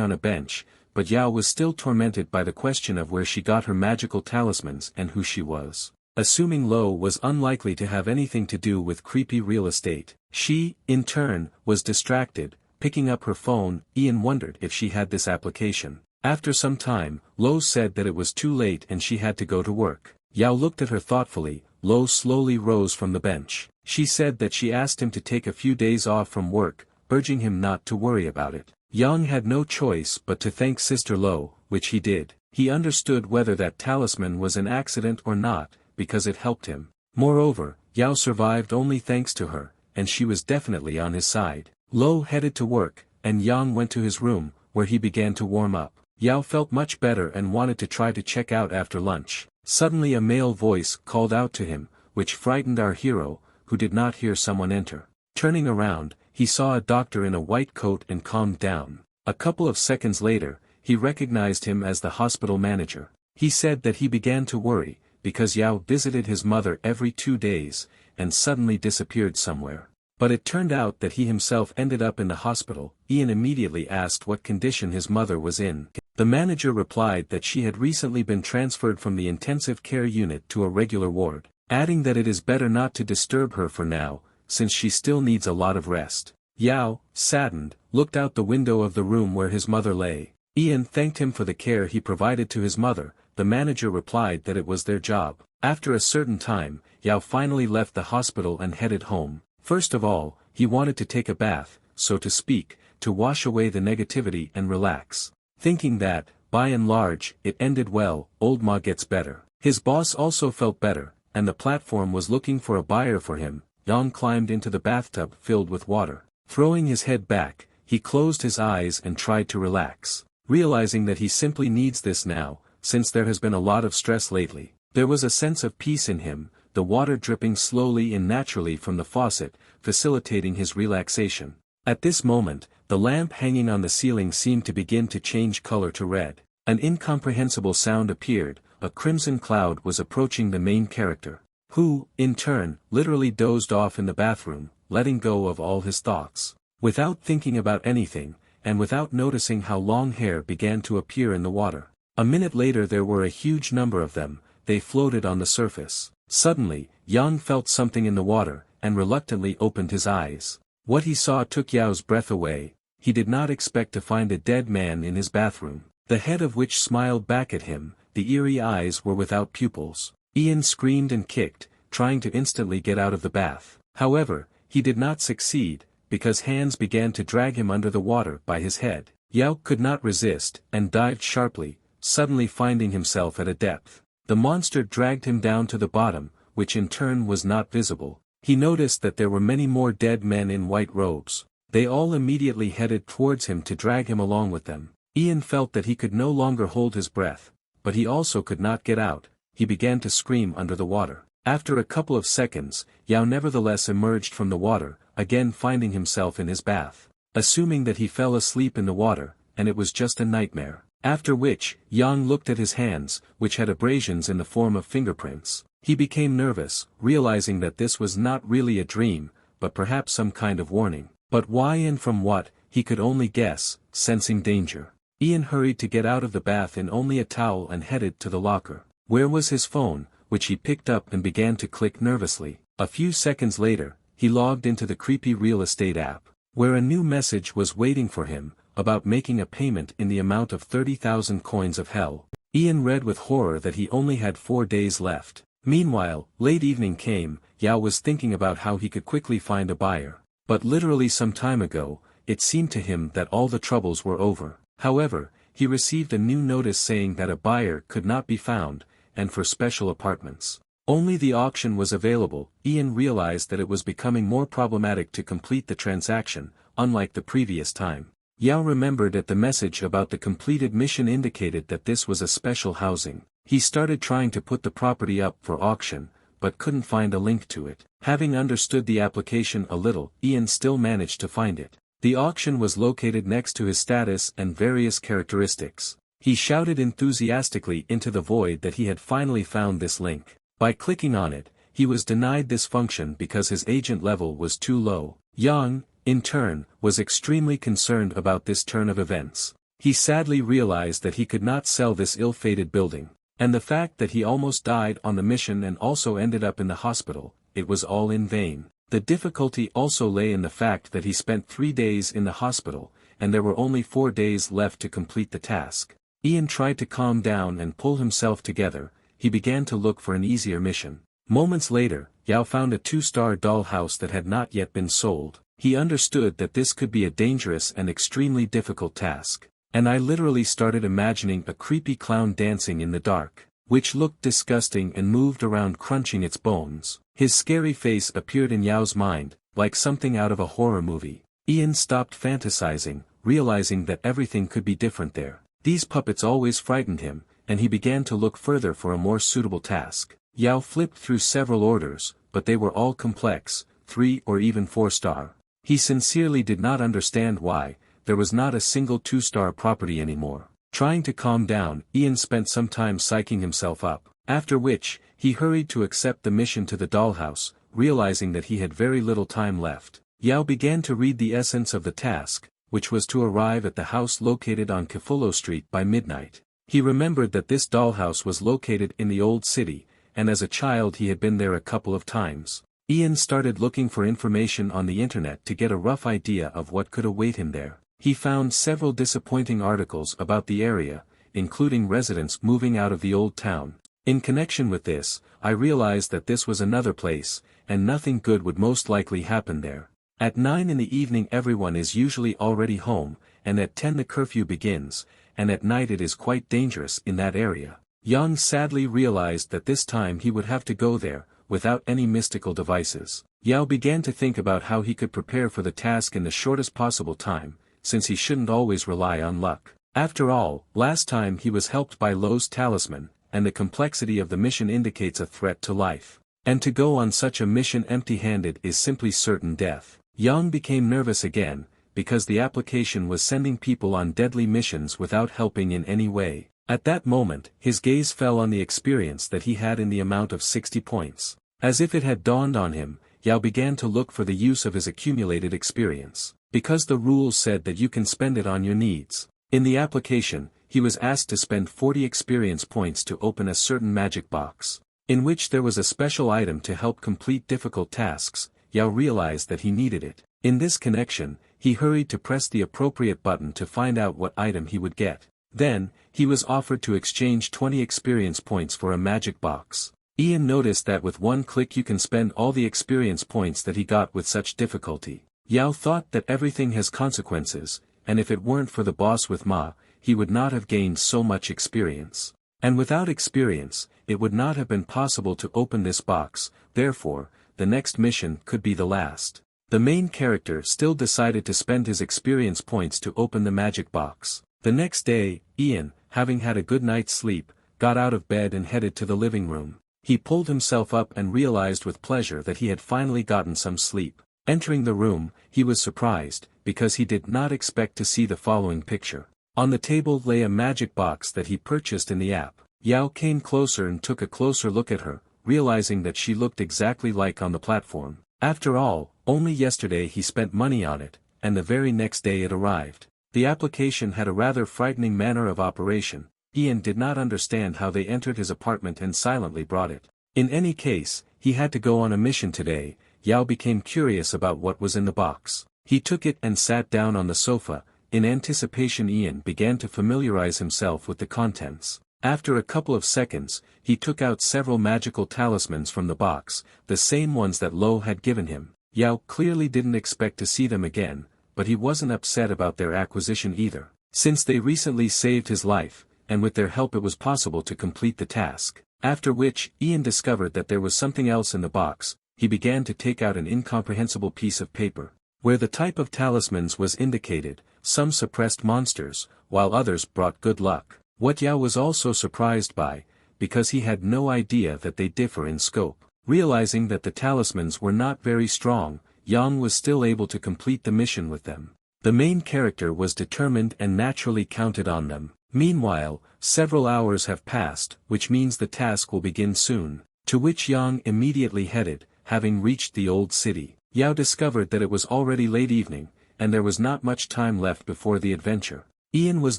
A: on a bench, but Yao was still tormented by the question of where she got her magical talismans and who she was. Assuming Lo was unlikely to have anything to do with creepy real estate, she, in turn, was distracted. Picking up her phone, Ian wondered if she had this application. After some time, Lo said that it was too late and she had to go to work. Yao looked at her thoughtfully. Lo slowly rose from the bench. She said that she asked him to take a few days off from work, urging him not to worry about it. Yang had no choice but to thank Sister Lo, which he did. He understood whether that talisman was an accident or not, because it helped him. Moreover, Yao survived only thanks to her, and she was definitely on his side. Lo headed to work, and Yang went to his room, where he began to warm up. Yao felt much better and wanted to try to check out after lunch. Suddenly a male voice called out to him, which frightened our hero, who did not hear someone enter. Turning around, he saw a doctor in a white coat and calmed down. A couple of seconds later, he recognized him as the hospital manager. He said that he began to worry, because Yao visited his mother every 2 days, and suddenly disappeared somewhere. But it turned out that he himself ended up in the hospital. Ian immediately asked what condition his mother was in. The manager replied that she had recently been transferred from the intensive care unit to a regular ward, adding that it is better not to disturb her for now, since she still needs a lot of rest. Yao, saddened, looked out the window of the room where his mother lay. Ian thanked him for the care he provided to his mother. The manager replied that it was their job. After a certain time, Yao finally left the hospital and headed home. First of all, he wanted to take a bath, so to speak, to wash away the negativity and relax. Thinking that, by and large, it ended well, old Ma gets better. His boss also felt better, and the platform was looking for a buyer for him. Yang climbed into the bathtub filled with water. Throwing his head back, he closed his eyes and tried to relax. Realizing that he simply needs this now, since there has been a lot of stress lately. There was a sense of peace in him, the water dripping slowly and naturally from the faucet, facilitating his relaxation. At this moment, the lamp hanging on the ceiling seemed to begin to change color to red. An incomprehensible sound appeared. A crimson cloud was approaching the main character, who, in turn, literally dozed off in the bathroom, letting go of all his thoughts. Without thinking about anything, and without noticing how long hair began to appear in the water. A minute later there were a huge number of them. They floated on the surface. Suddenly, Yang felt something in the water, and reluctantly opened his eyes. What he saw took Yao's breath away. He did not expect to find a dead man in his bathroom, the head of which smiled back at him. The eerie eyes were without pupils. Ian screamed and kicked, trying to instantly get out of the bath. However, he did not succeed, because hands began to drag him under the water by his head. Yao could not resist, and dived sharply, suddenly finding himself at a depth. The monster dragged him down to the bottom, which in turn was not visible. He noticed that there were many more dead men in white robes. They all immediately headed towards him to drag him along with them. Ian felt that he could no longer hold his breath, but he also could not get out. He began to scream under the water. After a couple of seconds, Yao nevertheless emerged from the water, again finding himself in his bath. Assuming that he fell asleep in the water, and it was just a nightmare. After which, Yang looked at his hands, which had abrasions in the form of fingerprints. He became nervous, realizing that this was not really a dream, but perhaps some kind of warning. But why and from what, he could only guess, sensing danger. Ian hurried to get out of the bath in only a towel and headed to the locker. Where was his phone, which he picked up and began to click nervously. A few seconds later, he logged into the creepy real estate app, where a new message was waiting for him, about making a payment in the amount of 30,000 coins of hell. Ian read with horror that he only had 4 days left. Meanwhile, late evening came. Yao was thinking about how he could quickly find a buyer. But literally some time ago, it seemed to him that all the troubles were over. However, he received a new notice saying that a buyer could not be found, and for special apartments. Only the auction was available. Ian realized that it was becoming more problematic to complete the transaction. unlike the previous time. Yao remembered that the message about the completed mission indicated that this was a special housing. He started trying to put the property up for auction, but couldn't find a link to it. Having understood the application a little, Ian still managed to find it. The auction was located next to his status and various characteristics. He shouted enthusiastically into the void that he had finally found this link. By clicking on it, he was denied this function because his agent level was too low. Yang, in turn, was extremely concerned about this turn of events. He sadly realized that he could not sell this ill-fated building. And the fact that he almost died on the mission and also ended up in the hospital, it was all in vain. The difficulty also lay in the fact that he spent 3 days in the hospital, and there were only 4 days left to complete the task. Ian tried to calm down and pull himself together. He began to look for an easier mission. Moments later, Yao found a 2-star dollhouse that had not yet been sold. He understood that this could be a dangerous and extremely difficult task. And I literally started imagining a creepy clown dancing in the dark, which looked disgusting and moved around crunching its bones. His scary face appeared in Yao's mind, like something out of a horror movie. Ian stopped fantasizing, realizing that everything could be different there. These puppets always frightened him, and he began to look further for a more suitable task. Yao flipped through several orders, but they were all complex, 3 or even 4-star. He sincerely did not understand why there was not a single 2-star property anymore. Trying to calm down, Ian spent some time psyching himself up, after which, he hurried to accept the mission to the dollhouse, realizing that he had very little time left. Yao began to read the essence of the task, which was to arrive at the house located on Kifolo Street by midnight. He remembered that this dollhouse was located in the old city, and as a child he had been there a couple of times. Ian started looking for information on the internet to get a rough idea of what could await him there. He found several disappointing articles about the area, including residents moving out of the old town. In connection with this, I realized that this was another place, and nothing good would most likely happen there. At 9 in the evening everyone is usually already home, and at 10 the curfew begins, and at night it is quite dangerous in that area. Yang sadly realized that this time he would have to go there, without any mystical devices. Yao began to think about how he could prepare for the task in the shortest possible time, since he shouldn't always rely on luck. After all, last time he was helped by Lo's talisman, and the complexity of the mission indicates a threat to life. And to go on such a mission empty-handed is simply certain death. Yang became nervous again, because the application was sending people on deadly missions without helping in any way. At that moment, his gaze fell on the experience that he had in the amount of 60 points. As if it had dawned on him, Yao began to look for the use of his accumulated experience. Because the rules said that you can spend it on your needs. In the application, he was asked to spend 40 experience points to open a certain magic box, in which there was a special item to help complete difficult tasks. Yao realized that he needed it. In this connection, he hurried to press the appropriate button to find out what item he would get. Then, he was offered to exchange 20 experience points for a magic box. Ian noticed that with one click you can spend all the experience points that he got with such difficulty. Yao thought that everything has consequences, and if it weren't for the boss with Ma, he would not have gained so much experience. And without experience, it would not have been possible to open this box, therefore, the next mission could be the last. The main character still decided to spend his experience points to open the magic box. The next day, Ian, having had a good night's sleep, got out of bed and headed to the living room. He pulled himself up and realized with pleasure that he had finally gotten some sleep. Entering the room, he was surprised, because he did not expect to see the following picture. On the table lay a magic box that he purchased in the app. Yao came closer and took a closer look at her, realizing that she looked exactly like on the platform. After all, only yesterday he spent money on it, and the very next day it arrived. The application had a rather frightening manner of operation. Ian did not understand how they entered his apartment and silently brought it. In any case, he had to go on a mission today. Yao became curious about what was in the box. He took it and sat down on the sofa. In anticipation Ian began to familiarize himself with the contents. After a couple of seconds, he took out several magical talismans from the box, the same ones that Lo had given him. Yao clearly didn't expect to see them again, but he wasn't upset about their acquisition either. Since they recently saved his life, and with their help it was possible to complete the task. After which, Ian discovered that there was something else in the box. He began to take out an incomprehensible piece of paper. where the type of talismans was indicated, some suppressed monsters, while others brought good luck. What Yao was also surprised by, because he had no idea that they differ in scope. Realizing that the talismans were not very strong, Yang was still able to complete the mission with them. The main character was determined and naturally counted on them. Meanwhile, several hours have passed, which means the task will begin soon, to which Yang immediately headed, having reached the old city. Yao discovered that it was already late evening, and there was not much time left before the adventure. Ian was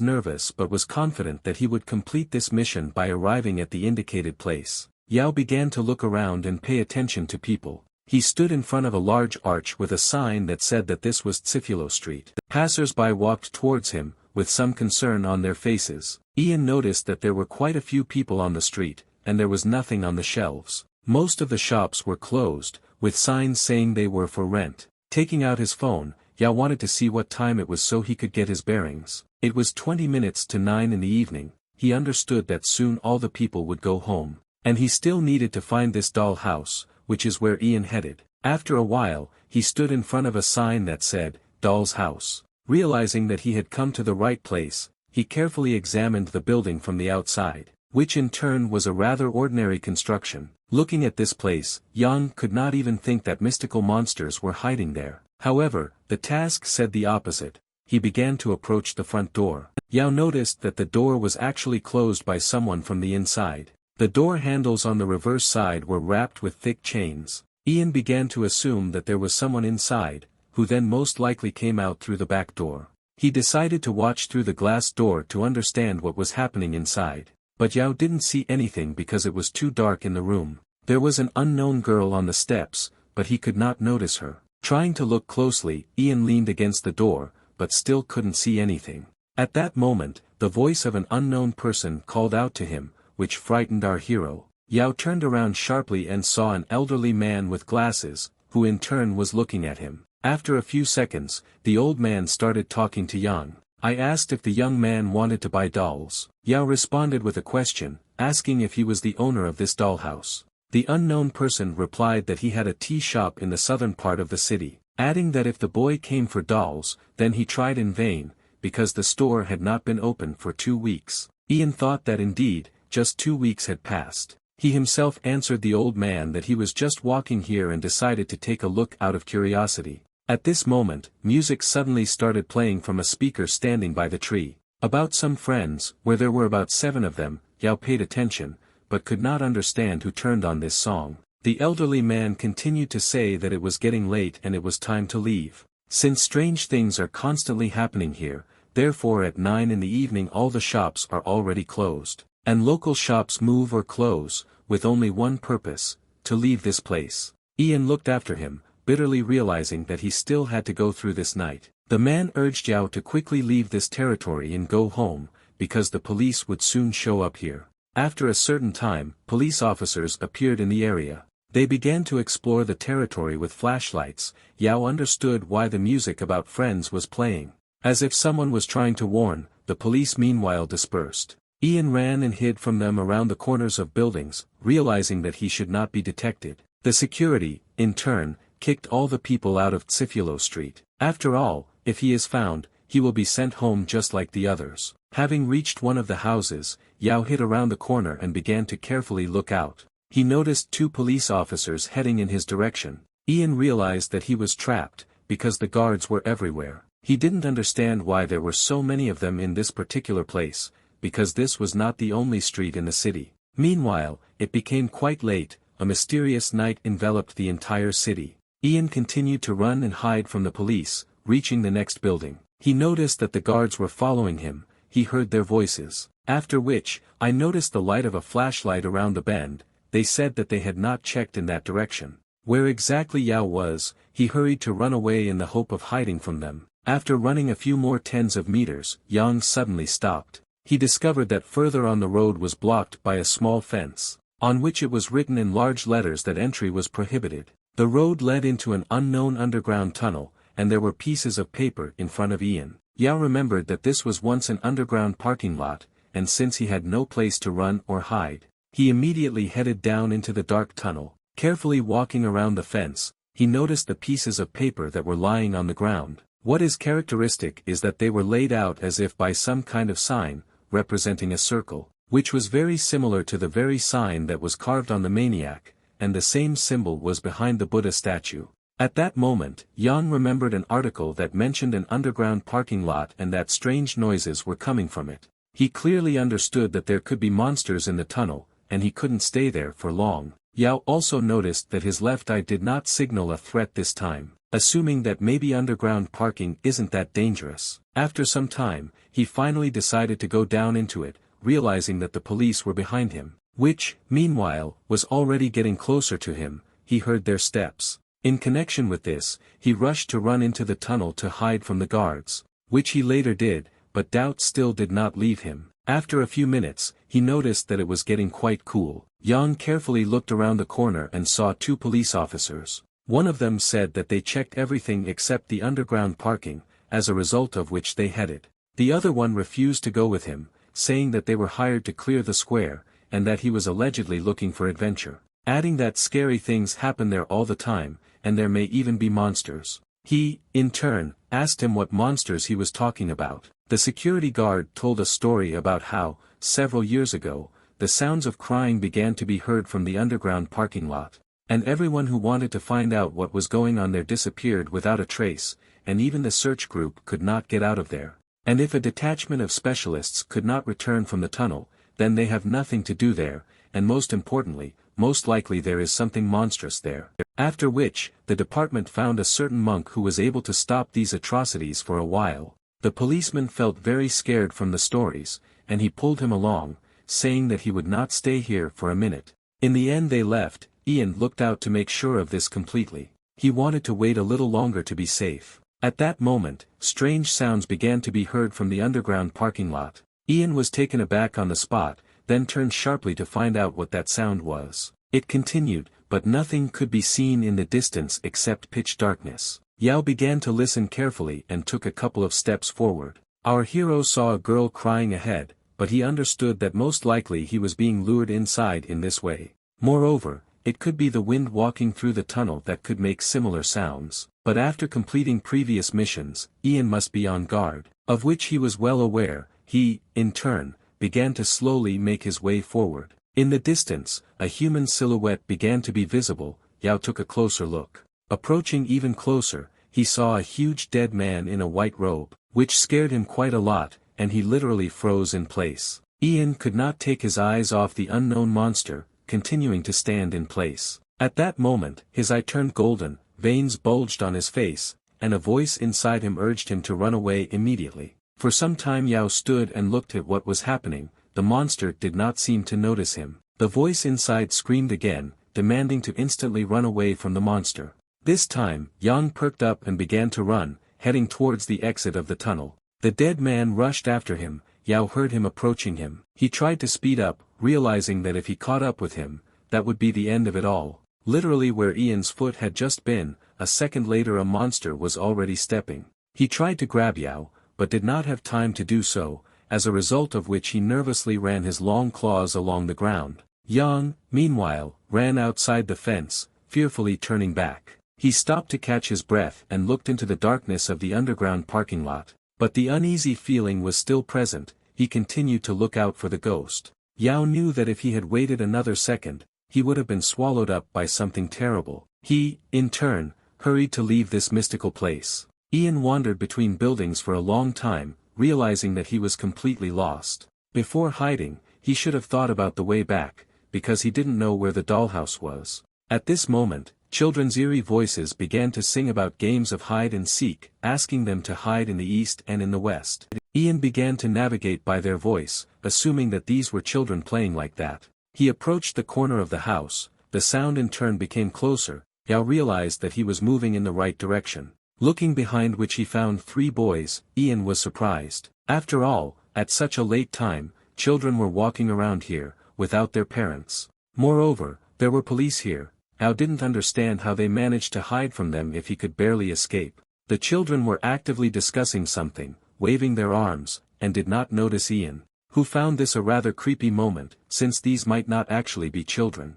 A: nervous but was confident that he would complete this mission by arriving at the indicated place. Yao began to look around and pay attention to people. He stood in front of a large arch with a sign that said that this was Tsifilo Street. The passers-by walked towards him, with some concern on their faces. Ian noticed that there were quite a few people on the street, and there was nothing on the shelves. Most of the shops were closed, with signs saying they were for rent. Taking out his phone, Yao wanted to see what time it was so he could get his bearings. It was 20 minutes to 9 in the evening. He understood that soon all the people would go home. And he still needed to find this doll house, which is where Ian headed. After a while, he stood in front of a sign that said, Doll's House. Realizing that he had come to the right place, he carefully examined the building from the outside, which in turn was a rather ordinary construction. Looking at this place, Yang could not even think that mystical monsters were hiding there. However, the task said the opposite. He began to approach the front door. Yao noticed that the door was actually closed by someone from the inside. The door handles on the reverse side were wrapped with thick chains. Ian began to assume that there was someone inside, who then most likely came out through the back door. He decided to watch through the glass door to understand what was happening inside. But Yao didn't see anything because it was too dark in the room. There was an unknown girl on the steps, but he could not notice her. Trying to look closely, Ian leaned against the door, but still couldn't see anything. At that moment, the voice of an unknown person called out to him, which frightened our hero. Yao turned around sharply and saw an elderly man with glasses, who in turn was looking at him. After a few seconds, the old man started talking to Yang. I asked if the young man wanted to buy dolls. Yao responded with a question, asking if he was the owner of this dollhouse. The unknown person replied that he had a tea shop in the southern part of the city, adding that if the boy came for dolls, then he tried in vain, because the store had not been open for 2 weeks. Ian thought that indeed, just 2 weeks had passed. He himself answered the old man that he was just walking here and decided to take a look out of curiosity. At this moment, music suddenly started playing from a speaker standing by the tree. About some friends, where there were about 7 of them, Yao paid attention, but could not understand who turned on this song. The elderly man continued to say that it was getting late and it was time to leave. Since strange things are constantly happening here, therefore at 9 in the evening all the shops are already closed. And local shops move or close, with only one purpose, to leave this place. Ian looked after him, bitterly realizing that he still had to go through this night. The man urged Yao to quickly leave this territory and go home, because the police would soon show up here. After a certain time, police officers appeared in the area. They began to explore the territory with flashlights. Yao understood why the music about friends was playing. As if someone was trying to warn, the police meanwhile dispersed. Ian ran and hid from them around the corners of buildings, realizing that he should not be detected. The security, in turn, kicked all the people out of Tsifilo Street. After all, if he is found, he will be sent home just like the others. Having reached one of the houses, Yao hid around the corner and began to carefully look out. He noticed 2 police officers heading in his direction. Ian realized that he was trapped, because the guards were everywhere. He didn't understand why there were so many of them in this particular place, because this was not the only street in the city. Meanwhile, it became quite late, a mysterious night enveloped the entire city. Ian continued to run and hide from the police, reaching the next building. He noticed that the guards were following him. He heard their voices. After which, I noticed the light of a flashlight around the bend. They said that they had not checked in that direction. Where exactly Yao was, he hurried to run away in the hope of hiding from them. After running a few more tens of meters, Yang suddenly stopped. He discovered that further on the road was blocked by a small fence, on which it was written in large letters that entry was prohibited. The road led into an unknown underground tunnel, and there were pieces of paper in front of Ian. Yao remembered that this was once an underground parking lot, and since he had no place to run or hide, he immediately headed down into the dark tunnel. Carefully walking around the fence, he noticed the pieces of paper that were lying on the ground. What is characteristic is that they were laid out as if by some kind of sign, representing a circle, which was very similar to the very sign that was carved on the maniac, and the same symbol was behind the Buddha statue. At that moment, Yang remembered an article that mentioned an underground parking lot and that strange noises were coming from it. He clearly understood that there could be monsters in the tunnel, and he couldn't stay there for long. Yao also noticed that his left eye did not signal a threat this time, assuming that maybe underground parking isn't that dangerous. After some time, he finally decided to go down into it, realizing that the police were behind him, which, meanwhile, was already getting closer to him. He heard their steps. In connection with this, he rushed to run into the tunnel to hide from the guards, which he later did, but doubt still did not leave him. After a few minutes, he noticed that it was getting quite cool. Yang carefully looked around the corner and saw two police officers. One of them said that they checked everything except the underground parking, as a result of which they headed. The other one refused to go with him, saying that they were hired to clear the square, and that he was allegedly looking for adventure, adding that scary things happen there all the time, and there may even be monsters. He, in turn, asked him what monsters he was talking about. The security guard told a story about how, several years ago, the sounds of crying began to be heard from the underground parking lot, and everyone who wanted to find out what was going on there disappeared without a trace, and even the search group could not get out of there. And if a detachment of specialists could not return from the tunnel, then they have nothing to do there, and most importantly, most likely there is something monstrous there. After which, the department found a certain monk who was able to stop these atrocities for a while. The policeman felt very scared from the stories, and he pulled him along, saying that he would not stay here for a minute. In the end they left. Ian looked out to make sure of this completely. He wanted to wait a little longer to be safe. At that moment, strange sounds began to be heard from the underground parking lot. Ian was taken aback on the spot, then turned sharply to find out what that sound was. It continued, but nothing could be seen in the distance except pitch darkness. Yao began to listen carefully and took a couple of steps forward. Our hero saw a girl crying ahead, but he understood that most likely he was being lured inside in this way. Moreover, it could be the wind walking through the tunnel that could make similar sounds. But after completing previous missions, Ian must be on guard, of which he was well aware. He, in turn, began to slowly make his way forward. In the distance, a human silhouette began to be visible. Yao took a closer look. Approaching even closer, he saw a huge dead man in a white robe, which scared him quite a lot, and he literally froze in place. Ian could not take his eyes off the unknown monster, continuing to stand in place. At that moment, his eye turned golden, veins bulged on his face, and a voice inside him urged him to run away immediately. For some time Yao stood and looked at what was happening. The monster did not seem to notice him. The voice inside screamed again, demanding to instantly run away from the monster. This time, Yang perked up and began to run, heading towards the exit of the tunnel. The dead man rushed after him. Yao heard him approaching him. He tried to speed up, realizing that if he caught up with him, that would be the end of it all. Literally where Ian's foot had just been, a second later a monster was already stepping. He tried to grab Yao, but did not have time to do so, as a result of which he nervously ran his long claws along the ground. Yang, meanwhile, ran outside the fence, fearfully turning back. He stopped to catch his breath and looked into the darkness of the underground parking lot. But the uneasy feeling was still present. He continued to look out for the ghost. Yao knew that if he had waited another second, he would have been swallowed up by something terrible. He, in turn, hurried to leave this mystical place. Ian wandered between buildings for a long time, realizing that he was completely lost. Before hiding, he should have thought about the way back, because he didn't know where the dollhouse was. At this moment, children's eerie voices began to sing about games of hide and seek, asking them to hide in the east and in the west. Ian began to navigate by their voice, assuming that these were children playing like that. He approached the corner of the house. The sound in turn became closer. Yao realized that he was moving in the right direction. Looking behind which he found 3 boys, Ian was surprised. After all, at such a late time, children were walking around here, without their parents. Moreover, there were police here. Yao didn't understand how they managed to hide from them if he could barely escape. The children were actively discussing something, waving their arms, and did not notice Ian, who found this a rather creepy moment, since these might not actually be children.